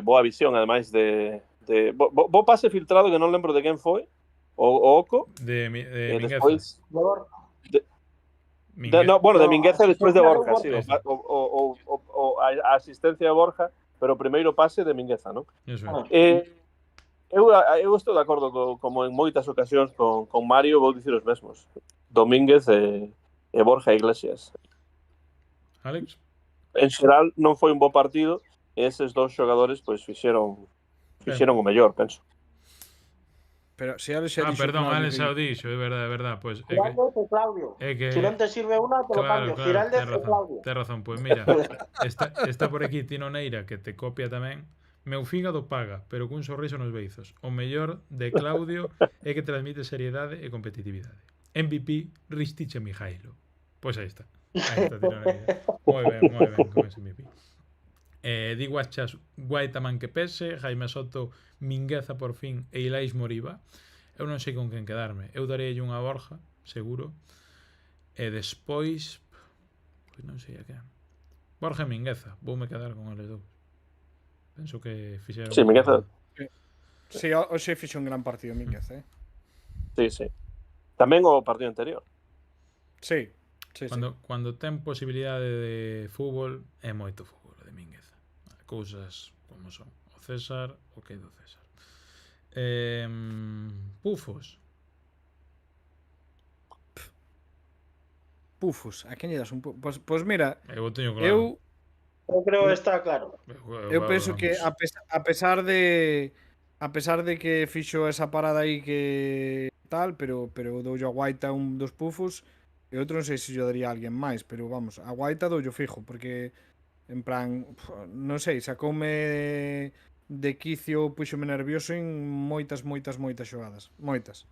Speaker 6: Boa visión, ademais de bo pase filtrado que non lembro de quen foi. O Oco.
Speaker 2: De Mingueza.
Speaker 6: Despois, de Mingueza despois de Borja, sí, a asistencia de Borja, pero o primeiro pase de Mingueza, non?
Speaker 2: Eso.
Speaker 6: Eu estou de acordo como en moitas ocasións con Mario, vou dicir os mesmos. Domínguez e Borja Iglesias.
Speaker 2: Alex?
Speaker 6: En xeral non foi un bo partido e eses dous xogadores pois fixeron o mellor, penso.
Speaker 3: Pero si Alex
Speaker 2: perdón, Alex xa o dixo, é verdade, pois
Speaker 5: Giraldez e Claudio. Se non te sirve unha, te lo cambio. Giraldez e Claudio.
Speaker 2: Ten razón, pois mira, está por aquí Tino Neira, que te copia tamén. Meu fígado paga, pero cun sorriso nos beizos. O mellor de Claudio é que transmite seriedade e competitividade. MVP, Ristiche Mijailo. Pois aí está. Tino Neira. Moi ben con ese MVP. Di Guachas, Guaitaman que pese, Jaime Soto, Mingueza por fin e Ilais Moriba. Eu non sei con quen quedarme. Eu darei unha Borja, seguro. E despois, pois non sei a quen. Borja e Mingueza, voume quedar con eles dous. Penso que fixeron...
Speaker 6: Sí, Mingueza.
Speaker 3: Sí, hoxe fixo un gran partido Mingueza,
Speaker 6: Sí. Tamén o partido anterior.
Speaker 3: Sí.
Speaker 2: Cando ten posibilidade de fútbol, é moito fútbol de Mingueza. Cousas como son. O César, o que é do César. Pufos.
Speaker 3: Pufos, a quen lle das un pufo? Pois mira,
Speaker 2: eu teño claro.
Speaker 5: Eu creo que está claro.
Speaker 3: Eu penso que a pesar de que fixo esa parada aí que tal, pero doulle a Guaita un dos pufos e outro non sei se yo daría a alguén máis, pero vamos, a Guaita doulle fijo, porque en plan, non sei, sacoume de quicio, puxome nervioso en moitas xogadas. Moitas.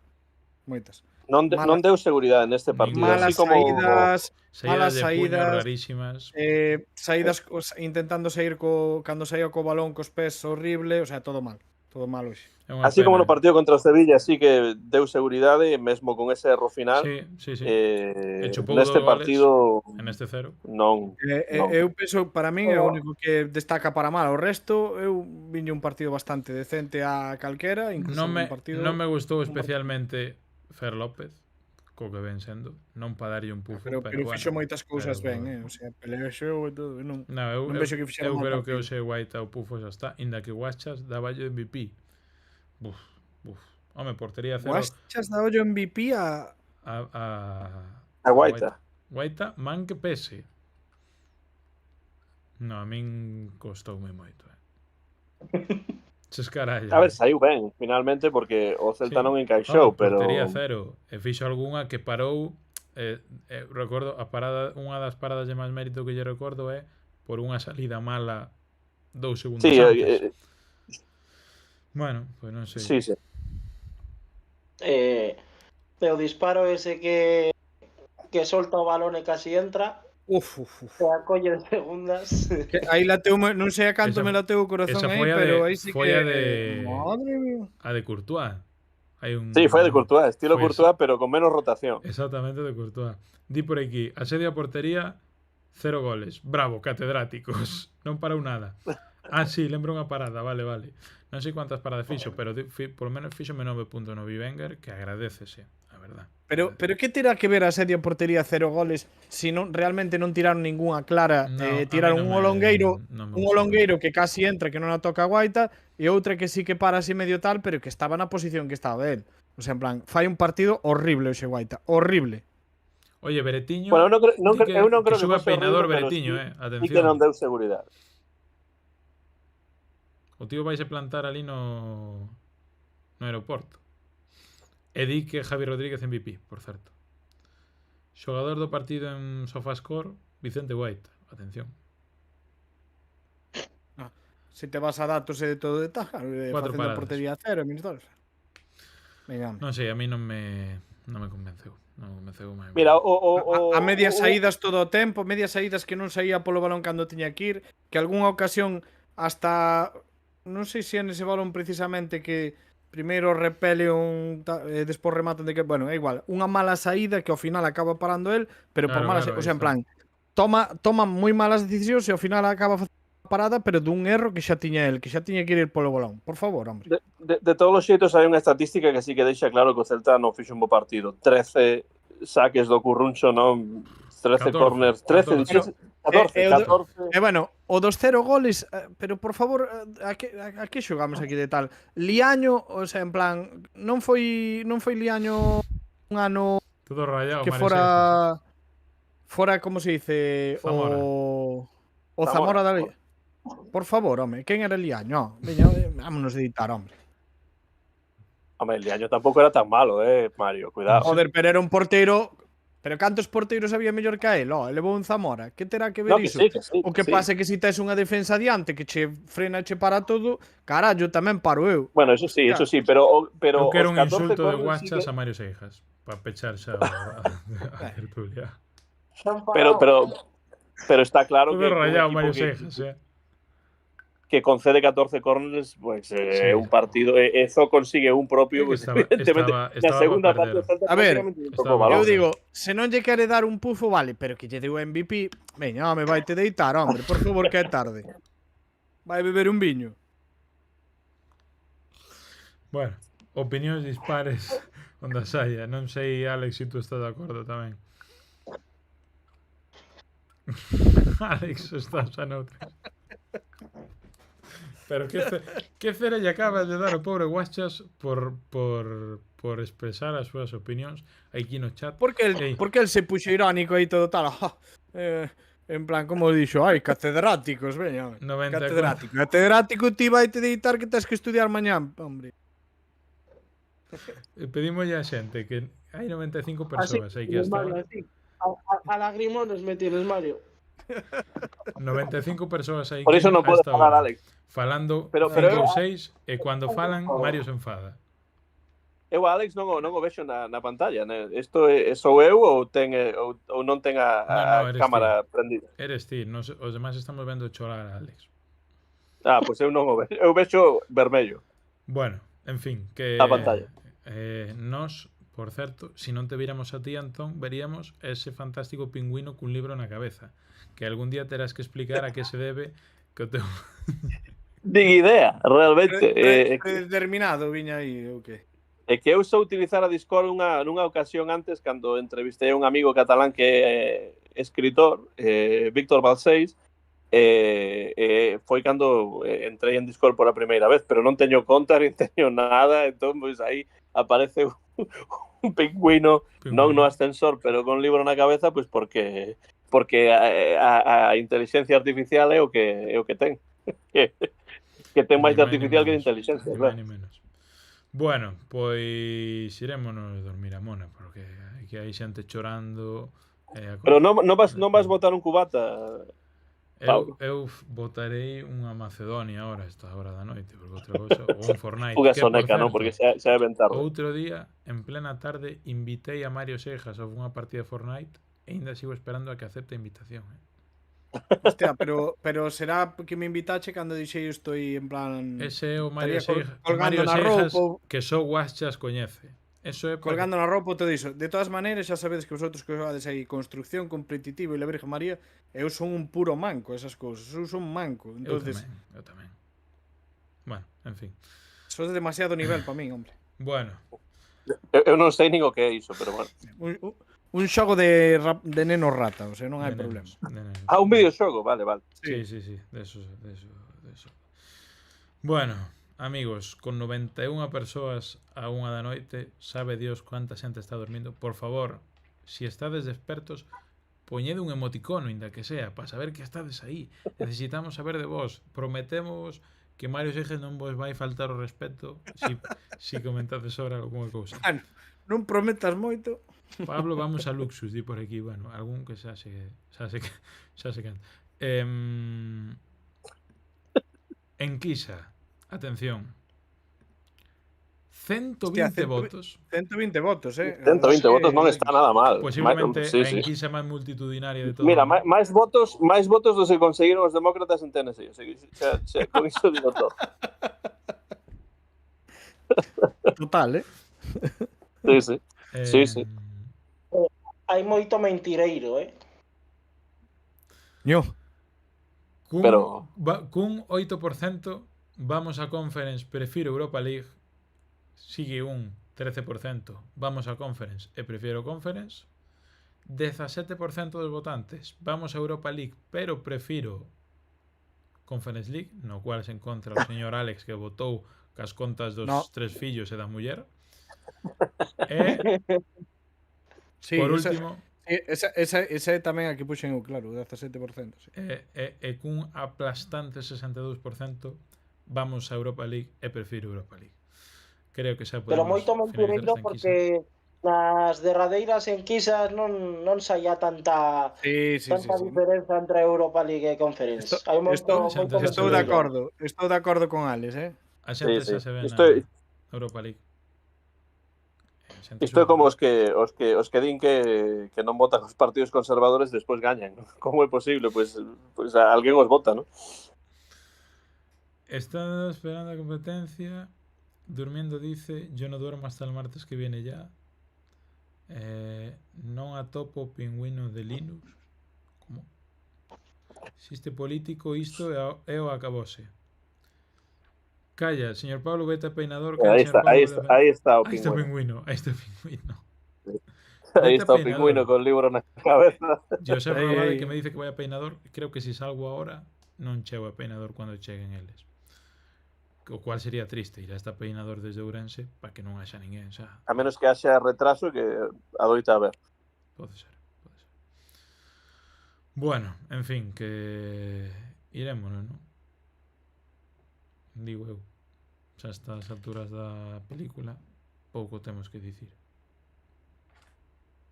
Speaker 6: Non deu seguridade neste partido.
Speaker 3: Malas
Speaker 2: saídas rarísimas.
Speaker 3: Saídas intentando sair cando saía co balón cos pés horrible, o sea, todo mal hoxe.
Speaker 6: Así como no partido contra o Sevilla, sí que deu seguridade, mesmo con ese erro final.
Speaker 2: Sí.
Speaker 6: Neste partido
Speaker 2: en este cero.
Speaker 6: Non.
Speaker 3: Eu penso, para min é o único que destaca para mal. O resto, eu viño un partido bastante decente a calquera, incluso un partido.
Speaker 2: Non me gustou especialmente Fer López, co que ven sendo, non para darlle un pufo,
Speaker 3: pero fixo moitas cousas ben, o sea, peleou e todo, non vexo que fixera mal.
Speaker 2: Eu creo que o xe Guaita o pufo xa está, inda que Guachas daballo MVP. Home, portería cero.
Speaker 3: Guachas daballo MVP a
Speaker 6: Guaita.
Speaker 2: Guaita, man que pese. No, a min costoume moito,
Speaker 6: A ver, saiu ben, finalmente, porque o Celta non encaixou, pero...
Speaker 2: Portería cero. E fixo algunha que parou... recordo, unha das paradas de máis mérito que lle recordo é por unha salida mala 2 segundos antes. Bueno, pois non sei.
Speaker 6: Sí.
Speaker 5: O disparo ese que solta o balón e casi entra... Se acolle de segundas.
Speaker 3: Aí lateu, non sei a canto me lateu o corazón aí, pero aí sí que...
Speaker 2: Madre mía. A de Courtois.
Speaker 6: Sí, foi de Courtois, estilo Courtois, pero con menos rotación.
Speaker 2: Exactamente, de Courtois. Di por aquí, asedio a portería, 0 goles. Bravo, catedráticos. Non parou nada. Sí, lembro unha parada, vale. Non sei cuántas paradas fixo, pero por lo menos fixo 9.9 Wenger, que agradecese, a verdad.
Speaker 3: Pero que terá que ver a asedio a portería 0 goles se realmente non tiraron ningunha clara? Tiraron un olongueiro que casi entra, que non a toca a Guaita, e outra que sí que para así medio tal, pero que estaba na posición que estaba él. O sea, en plan, fai un partido horrible oxe Guaita, horrible.
Speaker 2: Oye, Beretiño,
Speaker 6: eu non creo que
Speaker 2: suba peinador Beretiño, atención.
Speaker 6: E que non deu seguridade.
Speaker 2: O tío vais a plantar ali no no aeroporto. E di que Javi Rodríguez MVP, por certo. Xogador do partido en SofaScore, Vicente White. Atención.
Speaker 3: Se te vas a datos e de todo de tal,
Speaker 2: Cuatro
Speaker 3: facendo
Speaker 2: paradas.
Speaker 3: portería cero, minutos. Venga,
Speaker 2: Non sei, a mí non me convenceu. Non me convenceu máis.
Speaker 6: Mira,
Speaker 3: a medias saídas todo o tempo, medias saídas que non saía polo balón cando tiña que ir, que algunha ocasión hasta non sei se é nese balón precisamente que primeiro repele e despois rematan de que, bueno, é igual, unha mala saída que ao final acaba parando el, pero por malas, o sea, en plan, toma moi malas decisións e ao final acaba facendo parada, pero dun erro que xa tiña el, que xa tiña que ir polo balón. Por favor, hombre.
Speaker 6: De todos os xeitos hai unha estatística que sí que deixa claro que o Celta non fixo un bo partido. 13 saques do Curruncho, non? 13 corners, 13, 14.
Speaker 3: Bueno, o dos 0 goles, pero por favor, a que xogamos aquí de tal? Liaño, o sea, en plan, non foi Liaño un ano
Speaker 2: todo rayado,
Speaker 3: que fora como se dice,
Speaker 2: Zamora.
Speaker 3: o Zamora da Liga. Por favor, home, quen era Liaño? Veña, vámonos a editar, hombre.
Speaker 6: Home, el Liaño tampouco era tan malo, Mario, cuidado.
Speaker 3: Joder, pero era un porteiro. Pero cantos porteiros había mellor que a él? Levou un Zamora. Que terá que ver iso?
Speaker 6: Que sí,
Speaker 3: o que pasa é que se tes unha defensa diante que che frena, che para todo, carallo, tamén paro eu.
Speaker 6: Bueno, eso sí, pero
Speaker 2: eu quero un
Speaker 6: 14
Speaker 2: insulto de
Speaker 6: corners
Speaker 2: Guachas
Speaker 6: sí
Speaker 2: a Mario Seijas para pechar xa a tertulia.
Speaker 6: pero está claro
Speaker 2: Todo
Speaker 6: que
Speaker 2: rayado
Speaker 6: un
Speaker 2: Mario
Speaker 6: equipo
Speaker 2: Seijas,
Speaker 6: que concede 14 corners, pues
Speaker 2: Sí.
Speaker 6: un partido, eso consigue un propio, pues, evidentemente,
Speaker 2: estaba
Speaker 6: na segunda
Speaker 2: a perder.
Speaker 6: parte do Celta
Speaker 3: A ver,
Speaker 6: prácticamente
Speaker 2: estaba
Speaker 6: tocou balón.
Speaker 3: Eu digo, se non lle quere dar un pufo, vale, pero que lle deu MVP, veña, home, vai te deitar, hombre, por favor, que é tarde. Vai beber un viño.
Speaker 2: Bueno, opinións dispares onde saia. Non sei, Alex, se tú estás de acordo tamén. Alex, estás a noutra. Pero que cera lle acabas de dar o pobre Guachas por expresar as súas opinións aquí no chat.
Speaker 3: Porque el se puxo irónico aí todo tal. En plan, como dixo, ai, catedráticos, veña.
Speaker 2: 94.
Speaker 3: Catedrático ti vai te deitar que tes que estudiar mañán, hombre.
Speaker 2: Pedimos a xente que hai 95 persoas aí que hasta
Speaker 5: Mario, así. A lagrimones me tienes, Mario.
Speaker 2: 95 persoas aí
Speaker 6: Por iso non pode falar, Alex.
Speaker 2: Falando
Speaker 6: Pero
Speaker 2: 5 ou 6 e cando falan Mario se enfada.
Speaker 6: Eu Alex non o vexo na pantalla, né? Isto sou eu ou non ten a
Speaker 2: eres
Speaker 6: cámara prendida?
Speaker 2: Eres ti, os demais estamos vendo chorar a Alex.
Speaker 6: Pois eu non o vexo. Eu vexo vermello.
Speaker 2: Bueno, en fin, que
Speaker 6: A pantalla.
Speaker 2: Nos, por certo, se non te viramos a ti, Antón, veríamos ese fantástico pingüino cun libro na cabeza, que algún día terás que explicar a que se debe que o teu...
Speaker 6: Din idea, realmente.
Speaker 3: Predeterminado, viña aí, o que?
Speaker 6: É que eu só utilizar a Discord nunha ocasión antes cando entrevistei a un amigo catalán que é escritor, Víctor Balseis, foi cando entrei en Discord por a primeira vez, pero non teño conta, nin teño nada, entón pois aí aparece un pingüino, non no ascensor, pero con un libro na cabeza, pois porque a inteligencia artificial é o que ten. que ten máis de artificial que de inteligencia, claro.
Speaker 2: Bueno, pois irémonos dormir a mona, porque aquí hai xente chorando.
Speaker 6: Pero non vas botar un cubata.
Speaker 2: Eu botarei unha Macedonia ahora, esta hora da noite, porque outra cosa, ou un Fortnite.
Speaker 6: Fuga soneca, non? Porque xa é ben tarde.
Speaker 2: Outro día, en plena tarde, invitei a Mario Seijas a unha partida de Fortnite e ainda sigo esperando a que acepte a invitación.
Speaker 3: Hostia, pero será que me invitache cando dixei estoy en plan...
Speaker 2: Ese é o Mario Seijas,
Speaker 3: colgando na
Speaker 2: Seijas
Speaker 3: roupa,
Speaker 2: que só Guachas coñece. Eso é
Speaker 3: colgando na roupa todo iso. De todas maneiras, xa sabedes que vosotros que jogades aí construcción, competitivo e la Virgen María, eu son un puro manco esas cousas. Eu son un manco. Entonces,
Speaker 2: eu tamén. Bueno, en fin.
Speaker 3: Sos demasiado nivel para min, hombre.
Speaker 2: Bueno.
Speaker 6: Eu non sei nin o que é iso, pero bueno.
Speaker 3: Un xogo de nenos rata, o sea, non hai problema.
Speaker 6: Un videoxogo, vale.
Speaker 2: Sí, de eso. Bueno, amigos, con 91 persoas a 1 da noite, sabe Dios cuánta xente está dormindo. Por favor, si estades despertos, poñede un emoticono, inda que sea, para saber que estades aí. Necesitamos saber de vos. Prometemos que Mario Seijas non vos vai faltar o respeto si comentades sobre algunha cousa.
Speaker 3: Bueno, non prometas moito.
Speaker 2: Pablo, vamos a Luxus, di por aquí, bueno, algún que xa se canta. Enquisa, atención. 120
Speaker 3: Hostia,
Speaker 2: votos.
Speaker 3: 120 votos,
Speaker 6: 120 votos non está nada mal.
Speaker 2: Posiblemente
Speaker 6: Sí,
Speaker 2: a
Speaker 6: sí.
Speaker 2: enquisa máis multitudinaria de todo.
Speaker 6: Mira, máis votos dos que conseguiron os demócratas en Tennessee. O sea, con iso digo todo.
Speaker 3: Total,
Speaker 6: Sí. Sí.
Speaker 5: Hai moito mentireiro,
Speaker 3: Ño.
Speaker 2: Cun 8% vamos a Conference, prefiro Europa League. Sigue un 13%, vamos a Conference e prefiero Conference. 17% dos votantes, vamos a Europa League, pero prefiro Conference League, no cual se encontra o señor Alex que votou cas contas dos 3 fillos e da muller. E
Speaker 3: Sí,
Speaker 2: por último,
Speaker 3: esa tamén aquí puxen eu, claro, 17%. Sí.
Speaker 2: cun aplastante 62% vamos a Europa League e prefiro Europa League. Creo que xa
Speaker 5: pero
Speaker 2: podemos
Speaker 5: moito mentireiro porque nas derradeiras enquisas non saía tanta diferenza entre Europa League e Conference. Hai moito
Speaker 3: Estou de acordo con Alex,
Speaker 2: A xente xa se ve na Europa League.
Speaker 6: Isto é como os que din que non votan os partidos conservadores e despois gañan. Como é posible? Pois alguén os vota, non?
Speaker 2: Está esperando a competencia. Durmiendo dice, yo no duermo hasta el martes que viene ya. Non atopo o pingüino de Linux. Como? Existe político, isto é o acabose. Calla, señor Pablo, vete a peinador.
Speaker 6: Aí está o
Speaker 2: pingüino. Ahí está
Speaker 6: o pingüino con libro na cabeza.
Speaker 2: José Rabade que me dice que vai a peinador. Creo que si salgo ahora non chego a peinador cando cheguen eles. O cual sería triste ir a esta peinador desde Ourense para que non haxa ninguén, xa.
Speaker 6: A menos que haxa retraso que adoita a ver.
Speaker 2: Pode ser. Bueno, en fin, que irémonos, non? Digo eu. Xa estas alturas da película pouco temos que dicir.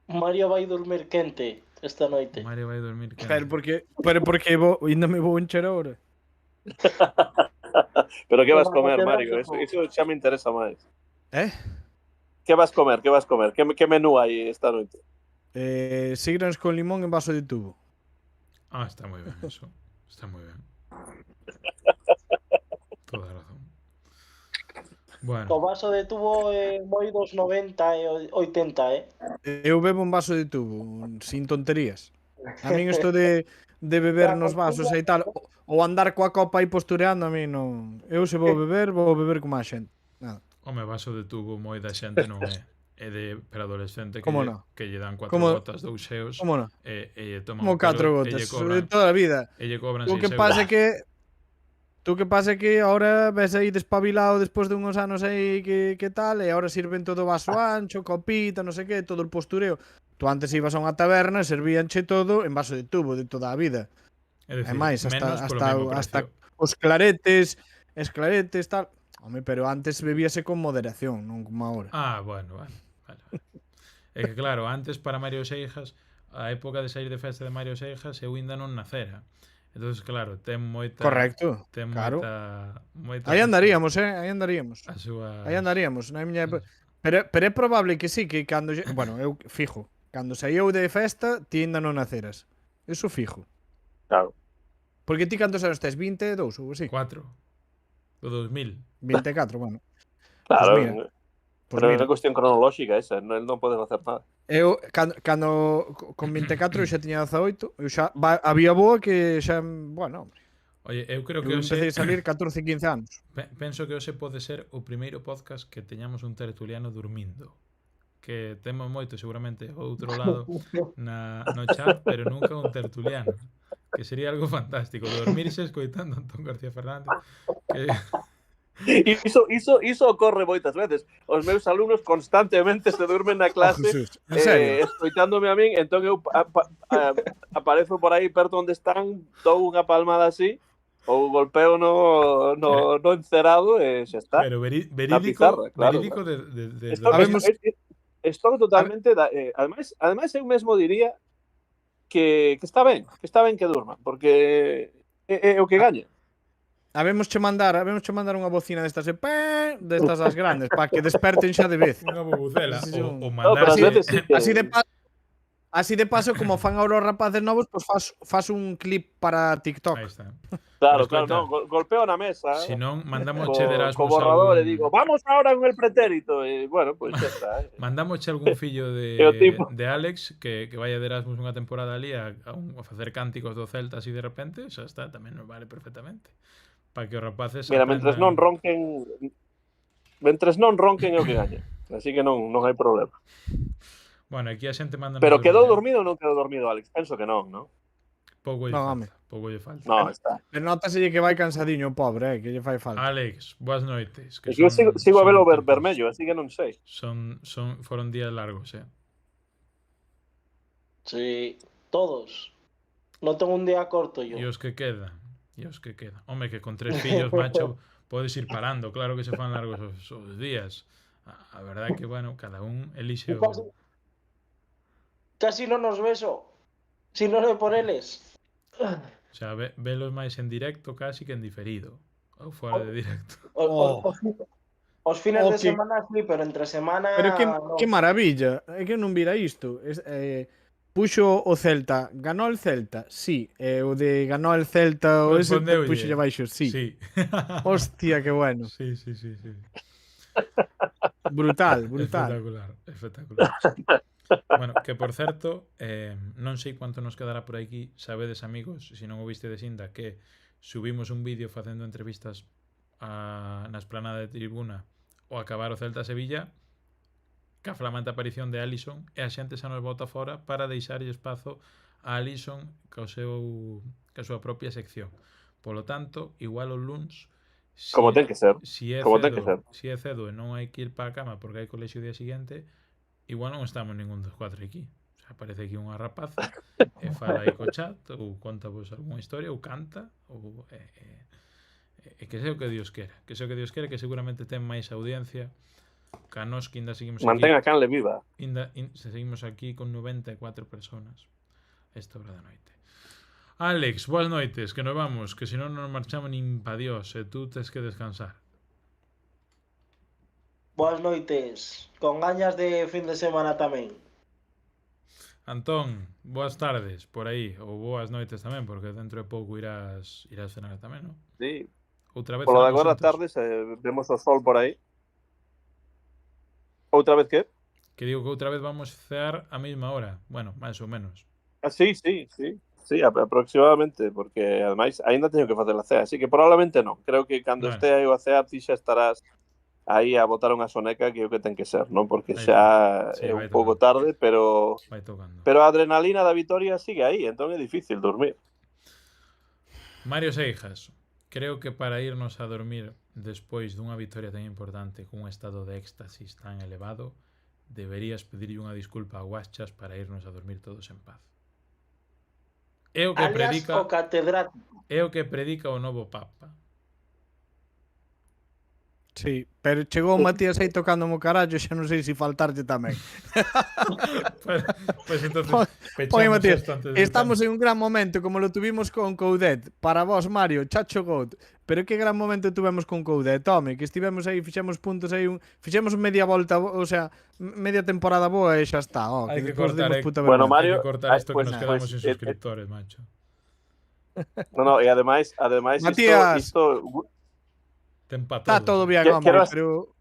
Speaker 5: Mario vai dormir quente esta noite.
Speaker 2: Mario vai dormir quente.
Speaker 3: Pero porque ainda me vou encher ahora.
Speaker 6: Pero que vas comer, Mario? Eso xa me interesa máis. Que vas comer? Que menú hai esta noite?
Speaker 3: Sigrans con limón en vaso de tubo.
Speaker 2: Está moi ben eso. Está moi ben. Toda razón. Bueno.
Speaker 5: O vaso de tubo é moi dos 90 e 80,
Speaker 3: Eu bebo un vaso de tubo, sin tonterías. A min isto de beber nos vasos e tal, ou andar coa copa aí postureando, a mí non. Eu se vou beber como a xente. Nada.
Speaker 2: Home, vaso de tubo moi da xente non é. É de para adolescente que lle dan 4 gotas de uxeos e lle toman
Speaker 3: como 4 gotas de toda a vida.
Speaker 2: E lle cobran 6
Speaker 3: euros. O que pasa é que ahora ves aí despabilado despois de uns anos aí que tal, e ahora sirven todo vaso ancho, copita, non sei que, todo o postureo. Tú antes ibas a unha taberna, servíanche todo en vaso de tubo de toda a vida.
Speaker 2: É decir,
Speaker 3: máis, hasta os claretes, tal. Home, pero antes bebíase con moderación, non como agora.
Speaker 2: Bueno. É que claro, antes para Mario Seijas, a época de sair de festa de Mario Seijas, eu ainda non nacera. Entonces, claro, ten moita...
Speaker 3: Correcto,
Speaker 2: ten
Speaker 3: claro.
Speaker 2: Moita
Speaker 3: aí andaríamos, aí andaríamos.
Speaker 2: Aí
Speaker 3: andaríamos, na miña... Pero é probable que sí, que cando... Bueno, eu fijo. Cando saíu de festa, ti ainda non naceras. Eso fijo.
Speaker 6: Claro.
Speaker 3: Porque ti cantos anos tes? 22 ou así?
Speaker 2: 4. Do 2000.
Speaker 3: 24, bueno.
Speaker 6: Claro. Pero é unha cuestión cronolóxica esa, non podes hacer nada.
Speaker 3: Eu, cando con 24 eu xa tiña 18, eu xa había boa que xa, bueno, hombre.
Speaker 2: Oye, eu creo que
Speaker 3: empecé a salir 14, 15 anos.
Speaker 2: Penso que hoxe pode ser o primeiro podcast que teñamos un tertuliano dormindo. Que temos moito seguramente ao outro lado no chat, pero nunca un tertuliano. Que sería algo fantástico, dormirse escoitando a Antón García Fernández. Que...
Speaker 6: Iso ocorre moitas veces. Os meus alumnos constantemente se durmen na clase escoitándome a min, entón eu aparezo por aí perto onde están, dou unha palmada así, ou golpeo no encerado e xa está.
Speaker 2: Pero
Speaker 6: Na pizarra, claro.
Speaker 2: verídico
Speaker 6: Estou totalmente ademais eu mesmo diría que está ben que durman, porque é o que gaña.
Speaker 3: Habemos che mandar unha bocina destas destas as grandes para que desperten xa de vez.
Speaker 2: unha bubucela
Speaker 3: Sí, sí,
Speaker 2: ou
Speaker 6: No, pero
Speaker 2: mandarse
Speaker 6: ás veces sí que...
Speaker 3: Así de paso, como fan ahora os rapaces novos, pues fas un clip para TikTok.
Speaker 2: Aí está.
Speaker 6: Claro,
Speaker 2: Pero
Speaker 6: claro,
Speaker 2: escoita,
Speaker 6: no, golpeo na mesa.
Speaker 2: Si non, mandamos
Speaker 6: co
Speaker 2: che de Erasmus
Speaker 6: borrador
Speaker 2: algún...
Speaker 6: e digo, vamos ahora con el pretérito. E, bueno, pues xa está.
Speaker 2: Mandamos che algún fillo
Speaker 6: É o tipo.
Speaker 2: de Alex que vaya de Erasmus unha temporada ali a facer cánticos do Celta así de repente, xa está, tamén nos vale perfectamente. Para que os rapaces
Speaker 6: Mira, mentres non ronquen é o que gaña. Así que non hai problema.
Speaker 2: Bueno, aquí a xente manda...
Speaker 6: Pero quedou dormido ou non quedou dormido, Alex? Penso que non, non?
Speaker 2: Pouco lle
Speaker 3: Non,
Speaker 2: falta.
Speaker 3: home.
Speaker 2: Pouco lle falta.
Speaker 6: No, está.
Speaker 3: Pero nótaselle que vai cansadiño, pobre, que lle fai falta.
Speaker 2: Alex, boas noites.
Speaker 6: Que eu sigo a velo vermello, así que non sei.
Speaker 2: Foron días largos,
Speaker 5: Sí, todos. No tengo un día corto yo.
Speaker 2: E os que quedan. Home, que con 3 fillos, macho, podes ir parando. Claro que se fan largos os días. A verdade que, bueno, cada un elixe o...
Speaker 5: Casi no nos beso. Si no es por eles.
Speaker 2: O sea, velos máis en directo casi que en diferido. Ou fora de directo.
Speaker 5: Os fines de
Speaker 3: que-
Speaker 5: semana sí, pero entre semana...
Speaker 3: Pero
Speaker 5: no.
Speaker 3: que maravilla, é que non vira isto. Puxo o Celta, ganó el Celta, sí. O de ganó el Celta, o ese
Speaker 2: Respondeulle.
Speaker 3: puxo lle baixo, sí.
Speaker 2: Sí.
Speaker 3: Hostia, que bueno.
Speaker 2: Sí.
Speaker 3: Brutal.
Speaker 2: Espectacular. Bueno, que por certo, non sei quanto nos quedará por aquí. Sabedes, amigos, se non o viste de Sinda, que subimos un vídeo facendo entrevistas na esplanada de Tribuna ao acabar o Celta Sevilla, ca flamante aparición de Alisson, e a xente xa nos bota fora para deixarlle espazo a Alisson ca súa propia sección. Polo tanto, igual o luns,
Speaker 6: Como ten que ser.
Speaker 2: si é
Speaker 6: Como ten que ser.
Speaker 2: cedo e non hai que ir para a cama porque hai colexio o día seguinte, igual non estamos ningún dos 4 aquí. O sea, aparece aquí unha rapaza e fala aí co chat, ou conta vos algunha historia, ou canta, ou que sei o que Dios quera. Que sei o que Dios quera, que seguramente ten máis audiencia que a nos, que ainda seguimos
Speaker 6: Mantén a
Speaker 2: aquí.
Speaker 6: canle viva.
Speaker 2: Seguimos aquí con 94 personas esta hora da noite. Alex, boas noites, que nos vamos, que senón non marchamos nin pa Dios, e tú tes que descansar.
Speaker 5: Boas noites. Con gañas de fin de semana tamén.
Speaker 2: Antón, boas tardes por aí, ou boas noites tamén, porque dentro de pouco irás cenar tamén, non?
Speaker 6: Sí.
Speaker 2: Outra vez
Speaker 6: Polo de
Speaker 2: cenamos
Speaker 6: agora
Speaker 2: xuntos.
Speaker 6: tardes vemos o sol por aí. Outra vez que?
Speaker 2: Que digo que outra vez vamos cear a mesma hora. Bueno, máis ou menos.
Speaker 6: Sí, aproximadamente, porque ademais aínda teño que facer a cea, así que probablemente non. Creo que cando
Speaker 2: Bueno.
Speaker 6: estea eu a cear ti xa estarás aí a botar unha soneca que é o que ten que ser, non? Porque
Speaker 2: Aí
Speaker 6: xa
Speaker 2: sí,
Speaker 6: é
Speaker 2: vai
Speaker 6: un pouco tarde, pero
Speaker 2: Vai tocando.
Speaker 6: a adrenalina da vitoria sigue aí, entón é difícil dormir.
Speaker 2: Mario Seijas, creo que para irnos a dormir despois dunha vitoria tan importante cun estado de éxtasis tan elevado, deberías pedirlle unha disculpa a Guaschas para irnos a dormir todos en paz. É o que
Speaker 5: Alias o catedrático.
Speaker 2: o novo Papa.
Speaker 3: Sí, pero chegou o Matías aí tocando mo carallo, xa non sei se faltarlle tamén.
Speaker 2: Pues entonces
Speaker 3: Oye,
Speaker 2: pechamos
Speaker 3: Matías,
Speaker 2: esto antes de
Speaker 3: estamos en un gran momento, como lo tuvimos con Coudet. Para vos, Mario, Chacho God. Pero que gran momento tuvemos con Coudet, home, que estivemos aí, fixemos puntos aí, fixemos media volta, o sea, media temporada boa e xa está,
Speaker 2: Hai que
Speaker 3: despois
Speaker 2: cortar,
Speaker 3: demos puta
Speaker 6: Bueno,
Speaker 3: vergonza.
Speaker 6: Mario,
Speaker 2: Hay que cortar esto que
Speaker 6: pues,
Speaker 2: nos quedamos
Speaker 6: pues,
Speaker 2: sin suscriptores, macho.
Speaker 6: No, e ademais
Speaker 3: Matías.
Speaker 6: isto
Speaker 2: Ten pa
Speaker 3: Está todo bien,
Speaker 6: Quero
Speaker 3: hombre,
Speaker 6: as-
Speaker 3: pero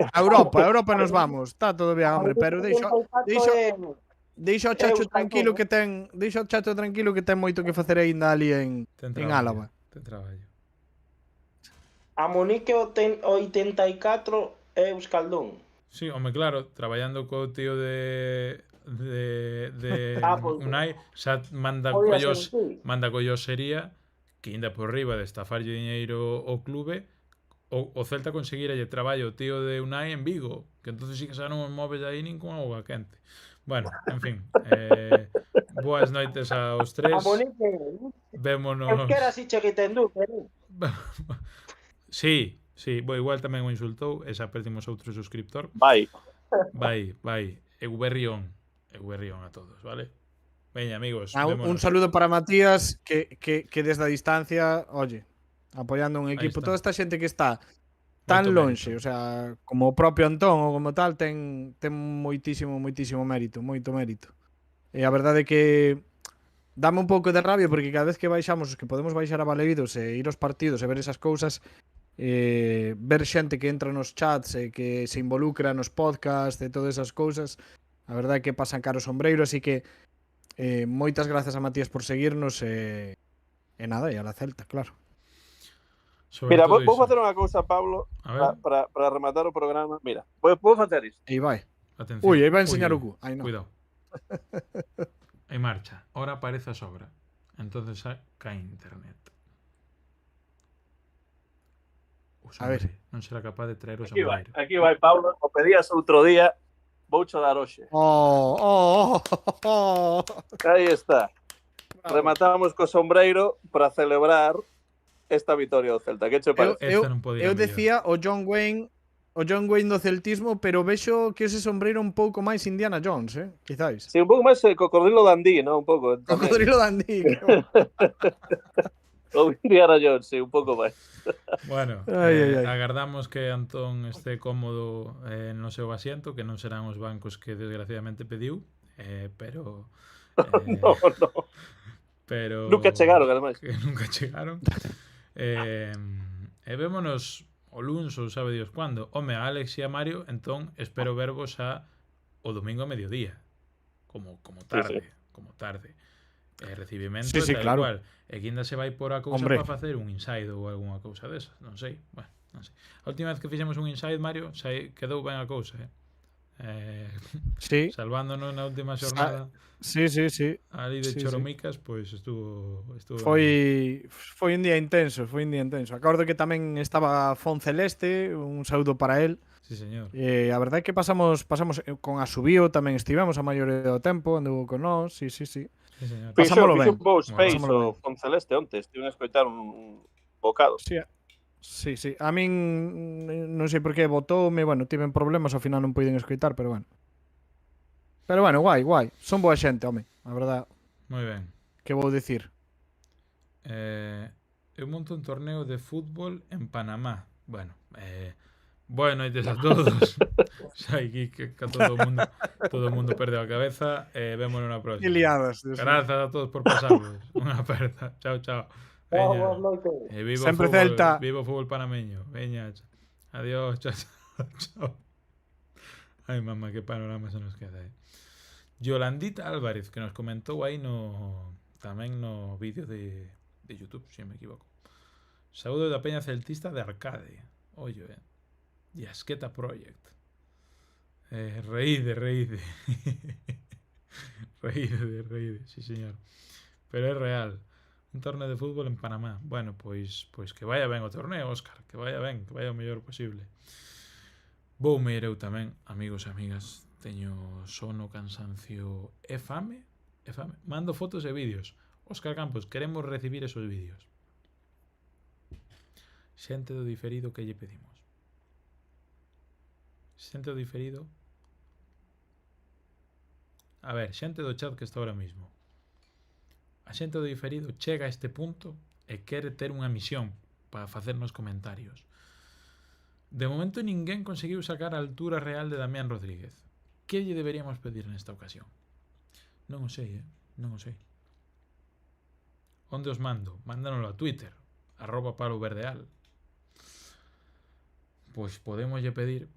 Speaker 3: a Europa nos vamos. Está todo bien, hombre, pero deixo ao Chacho tranquilo que ten, moito que facer aínda ali en Álava.
Speaker 2: Ten traballo.
Speaker 5: A Monique 84 é Euskaldún.
Speaker 2: Sí, home, claro, traballando co tío de
Speaker 5: Pues,
Speaker 2: Unai, xa manda
Speaker 5: podía ser, sí.
Speaker 2: collosería que ainda por riba de estafarlle diñeiro ao clube, o Celta conseguiralle traballo o tío de Unai en Vigo, que entonces sí que xa non os moves aí nin con auga quente. Bueno, en fin, boas noites aos tres.
Speaker 5: A Monique,
Speaker 2: Vémonos.
Speaker 5: euskera si che que ten dú, pero...
Speaker 2: Sí, bo, igual tamén o insultou e xa perdimos outro suscriptor.
Speaker 6: Vai.
Speaker 2: Vai. Euberrión a todos, vale? Veña, amigos,
Speaker 3: Un
Speaker 2: vémonos.
Speaker 3: saludo para Matías que desde a distancia, oye, apoyando un
Speaker 2: Ahí
Speaker 3: equipo.
Speaker 2: está.
Speaker 3: Toda esta xente que está tan
Speaker 2: Moito
Speaker 3: lonxe,
Speaker 2: mérito.
Speaker 3: o sea, como o propio Antón ou como tal, ten moitísimo mérito, moito mérito. E a verdade é que dame un pouco de rabia porque cada vez que baixamos, os que podemos baixar a Valeidos e ir aos partidos e ver esas cousas, ver xente que entra nos chats e que se involucra nos podcasts e todas esas cousas, a verdade é que pasan caro sombreiro, así que moitas grazas a Matías por seguirnos e nada, e a la Celta, claro.
Speaker 2: Sobre
Speaker 6: Mira,
Speaker 2: todo
Speaker 6: vou
Speaker 2: iso.
Speaker 6: facer unha cousa, Pablo,
Speaker 2: A ver,
Speaker 6: para rematar o programa. Mira, vou facer isto.
Speaker 3: E vai.
Speaker 2: atención.
Speaker 3: Ui, aí vai enseñar o cu. Ai, non.
Speaker 2: Cuidado. En marcha. Ahora aparece a sobra. Entonces cae internet.
Speaker 3: A ver.
Speaker 2: Non será capaz de traer o sombreiro.
Speaker 6: Aquí vai, Pablo. O pedías outro día, voucho dar hoxe. Aí está. Rematamos co sombreiro para celebrar esta vitoria do Celta. Que che parece?
Speaker 2: Esta non podía
Speaker 3: Eu
Speaker 2: mellor.
Speaker 3: decía o John Wayne do celtismo, pero vexo que ese sombreiro é un pouco máis Indiana Jones, quizáis.
Speaker 6: Sí, un pouco máis Cocodrilo Dandí, ¿no? Un pouco.
Speaker 3: Cocodrilo Dandí.
Speaker 6: Ou Indiana Jones, sí, un pouco máis.
Speaker 2: Bueno,
Speaker 3: Ai.
Speaker 2: agardamos que Antón esté cómodo no seu asiento, que non serán os bancos que desgraciadamente pediu, pero...
Speaker 6: No.
Speaker 2: Pero...
Speaker 6: Nunca chegaron, ademais.
Speaker 2: Que nunca chegaron. E vémonos o luns ou sabe Dios cuándo. Home, a Alex e a Mario, entón espero vervos o domingo a mediodía. Como tarde. Como tarde. Recibimento
Speaker 3: Sí,
Speaker 2: tal
Speaker 3: claro.
Speaker 2: igual. E Guinda se vai por a cousa
Speaker 3: Hombre.
Speaker 2: para facer un inside ou algunha cousa desas. Non sei. Bueno, non sei. A última vez que fixemos un inside, Mario, quedou ben a cousa,
Speaker 3: Sí.
Speaker 2: Salvándonos na última xornada.
Speaker 3: Sí.
Speaker 2: Ali de
Speaker 3: Sí.
Speaker 2: Choromicas, pois estuvo
Speaker 3: Foi un día intenso, Acordo que tamén estaba Fonceleste, un saúdo para él.
Speaker 2: Sí, señor.
Speaker 3: A verdade é que pasamos con a Subío, tamén estivemos a maioría do tempo, anduvo con nós, sí.
Speaker 2: Sí, señor.
Speaker 3: Pasámolo ben.
Speaker 6: Fixo un post face
Speaker 3: Pasámolo
Speaker 6: o Fonceleste onte. Estive a escoitar un bocado.
Speaker 3: Sí. A min non sei por que botoume, bueno, tiven problemas, ao final non puiden escoitar, pero bueno. Pero bueno, guai. Son boa xente, home, a verdade.
Speaker 2: Moi ben.
Speaker 3: Que vou dicir?
Speaker 2: Eu monto un torneo de fútbol en Panamá. Bueno, boas noites a todos. Xa aquí que todo o mundo perde a cabeza. Vémonos na próxima.
Speaker 3: Que liadas. Dios mío.
Speaker 2: Grazas a todos por pasarvos. Unha aperta. Chao. Veña. Viva
Speaker 3: Sempre
Speaker 2: o fútbol,
Speaker 3: Celta.
Speaker 2: Viva o fútbol panameño. Veña. Adiós. Chao. Ai, mamá, que panorama se nos queda, Yolandita Álvarez, que nos comentou aí tamén no vídeo de YouTube, se me equivoco. Saúdo da Peña Celtista de Arcade. Ollo, Yasqueta Project. Reíde. Reíde, sí señor. Pero é real. Un torneo de fútbol en Panamá. Bueno, pois que vaya ben o torneo, Óscar. Que vaya ben, que vaya o mellor posible. Voume ir eu tamén, amigos e amigas. Teño sono, cansancio e fame. Mando fotos e vídeos. Óscar Campos, queremos recibir esos vídeos. Xente do diferido, que lle pedimos? Xente do diferido. A ver, xente do chat que está ahora mismo. A xente do diferido chega a este punto e quere ter unha misión para facernos comentarios. De momento ninguén conseguiu sacar a altura real de Damián Rodríguez. Que lle deberíamos pedir nesta ocasión? Non o sei, non o sei. Onde os mando? Mándanoslo a Twitter, @paloverdeal. Pois podemos lle pedir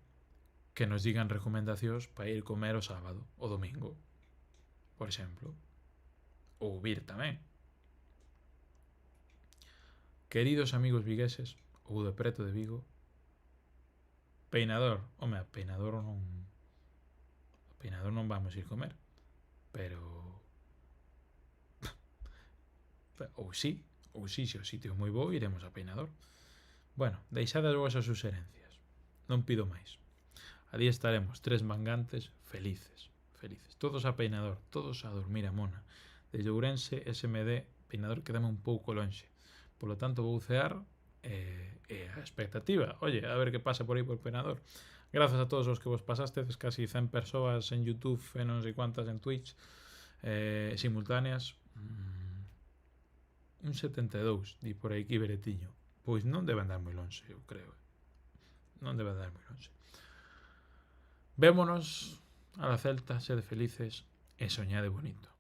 Speaker 2: que nos digan recomendacións para ir comer o sábado, o domingo, por exemplo. Ou vir tamén. Queridos amigos vigueses, ou de preto de Vigo, peinador, home, a peinador non vamos ir comer, pero ou sí, se o sitio é moi bo, iremos a peinador. Bueno, deixade as vosas suxerencias, non pido máis. Alí estaremos, tres mangantes, felices, todos a peinador, todos a dormir a mona. Desde Ourense, SMD, peinador quedame un pouco lonxe, polo tanto vou cear a expectativa. Oye, a ver que pasa por aí por Penador. Grazas a todos os que vos pasastes, casi 100 persoas en YouTube e non sei cuántas en Twitch simultáneas. Un 72, di por aí que Beretiño. Pois non debe andar moi longe, eu creo. Non debe andar moi longe. Vémonos a la Celta, sede felices e soñade bonito.